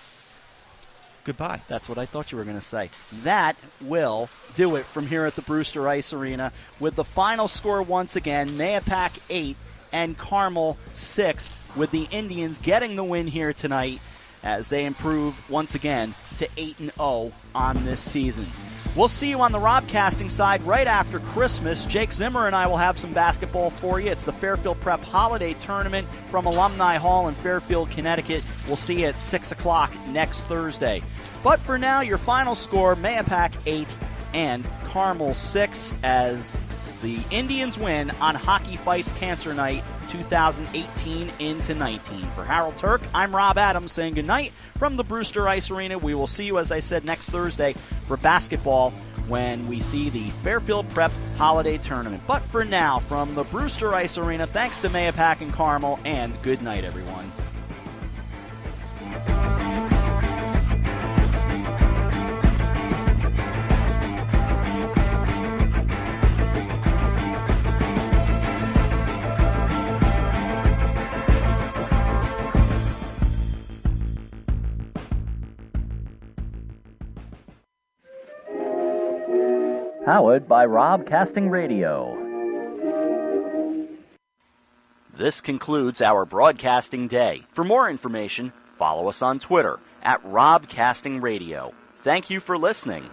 S5: Goodbye.
S4: That's what I thought you were going to say. That will do it from here at the Brewster Ice Arena with the final score once again, Mahopac 8 and Carmel 6, with the Indians getting the win here tonight as they improve once again to 8-0 on this season. We'll see you on the Robcasting side right after Christmas. Jake Zimmer and I will have some basketball for you. It's the Fairfield Prep Holiday Tournament from Alumni Hall in Fairfield, Connecticut. We'll see you at 6 o'clock next Thursday. But for now, your final score, Mahopac 8 and Carmel 6, as the Indians win on Hockey Fights Cancer Night 2018 into 19. For Harold Turk, I'm Rob Adams saying goodnight from the Brewster Ice Arena. We will see you, as I said, next Thursday for basketball when we see the Fairfield Prep Holiday Tournament. But for now, from the Brewster Ice Arena, thanks to Mahopac and Carmel, and good night, everyone. Powered by Robcasting Radio. This concludes our broadcasting day. For more information, follow us on Twitter @Robcasting Radio. Thank you for listening.